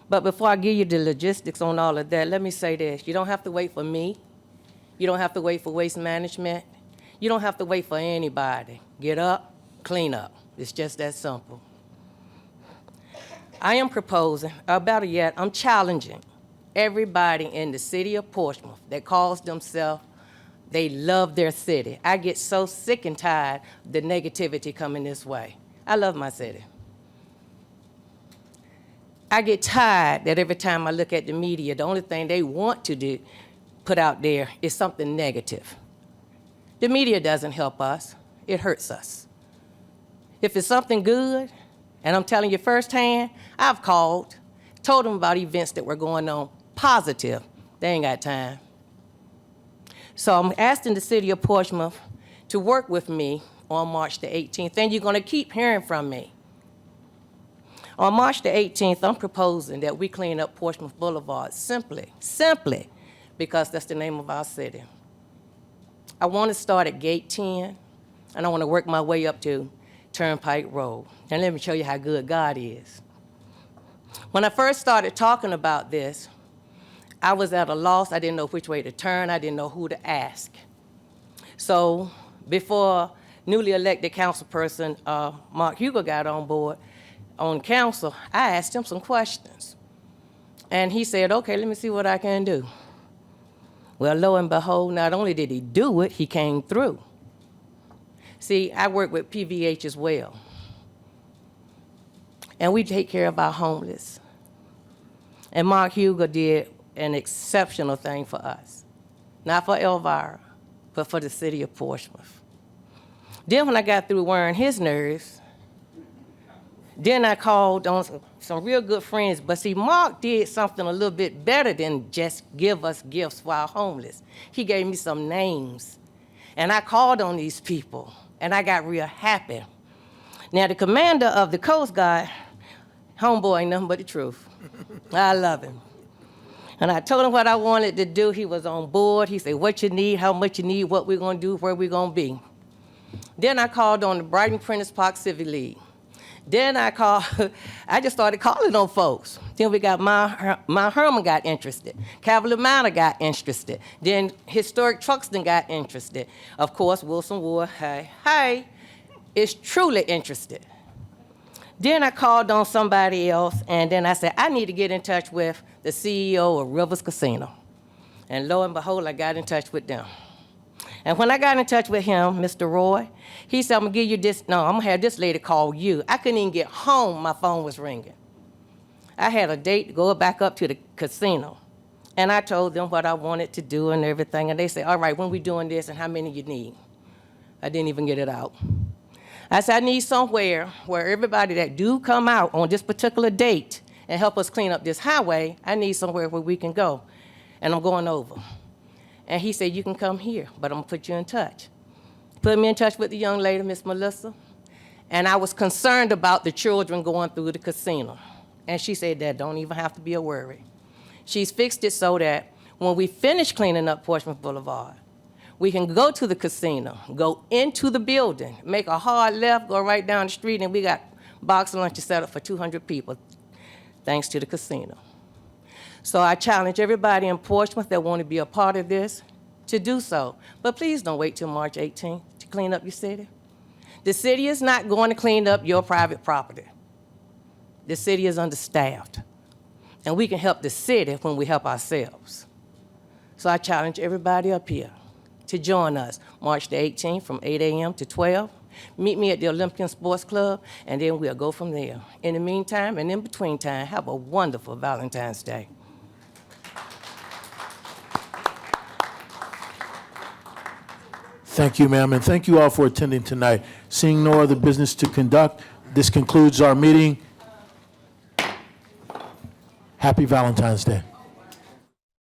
But before I give you the logistics on all of that, let me say this. You don't have to wait for me. You don't have to wait for Waste Management. You don't have to wait for anybody. Get up, clean up. It's just that simple. I am proposing, or better yet, I'm challenging everybody in the city of Portsmouth that calls themselves, they love their city. I get so sick and tired of the negativity coming this way. I love my city. I get tired that every time I look at the media, the only thing they want to do, put out there is something negative. The media doesn't help us, it hurts us. If it's something good, and I'm telling you firsthand, I've called, told them about events that were going on, positive. They ain't got time. So I'm asking the city of Portsmouth to work with me on March the 18th, and you're going to keep hearing from me. On March the 18th, I'm proposing that we clean up Portsmouth Boulevard simply because that's the name of our city. I want to start at Gate 10, and I want to work my way up to Turnpike Road. And let me show you how good God is. When I first started talking about this, I was at a loss. I didn't know which way to turn. I didn't know who to ask. So before newly elected councilperson Mark Hugo got on board on council, I asked him some questions. And he said, okay, let me see what I can do. Well, lo and behold, not only did he do it, he came through. See, I work with PVH as well. And we take care of our homeless. And Mark Hugo did an exceptional thing for us. Not for Elvira, but for the city of Portsmouth. Then when I got through wearing his nerves, then I called on some real good friends. But see, Mark did something a little bit better than just give us gifts for our homeless. He gave me some names. And I called on these people, and I got real happy. Now, the commander of the Coast Guard, homeboy ain't nothing but the truth. I love him. And I told him what I wanted to do. He was on board. He said, what you need, how much you need, what we're going to do, where we're going to be. Then I called on the Brighton Prentice Park Civic League. Then I just started calling on folks. Then we got Mount Herman got interested. Cavalier Manor got interested. Then Historic Truxton got interested. Of course, Wilson Ward, hey, is truly interested. Then I called on somebody else, and then I said, I need to get in touch with the CEO of Rivers Casino. And lo and behold, I got in touch with them. And when I got in touch with him, Mr. Roy, he said, I'm gonna give you this, no, I'm gonna have this lady call you. I couldn't even get home, my phone was ringing. I had a date to go back up to the casino. And I told them what I wanted to do and everything, and they said, all right, when we doing this and how many you need? I didn't even get it out. I said, I need somewhere where everybody that do come out on this particular date and help us clean up this highway, I need somewhere where we can go. And I'm going over. And he said, you can come here, but I'm gonna put you in touch. Put me in touch with the young lady, Miss Melissa. And I was concerned about the children going through the casino. And she said, that don't even have to be a worry. She's fixed it so that when we finish cleaning up Portsmouth Boulevard, we can go to the casino, go into the building, make a hard left, go right down the street, and we got box lunches set up for 200 people, thanks to the casino. So I challenge everybody in Portsmouth that want to be a part of this to do so. But please don't wait till March 18th to clean up your city. The city is not going to clean up your private property. The city is understaffed. And we can help the city when we help ourselves. So I challenge everybody up here to join us March the 18th from 8 a.m. to 12. Meet me at the Olympian Sports Club, and then we'll go from there. In the meantime and in between time, have a wonderful Valentine's Day.
Thank you, ma'am, and thank you all for attending tonight. Seeing no other business to conduct, this concludes our meeting. Happy Valentine's Day.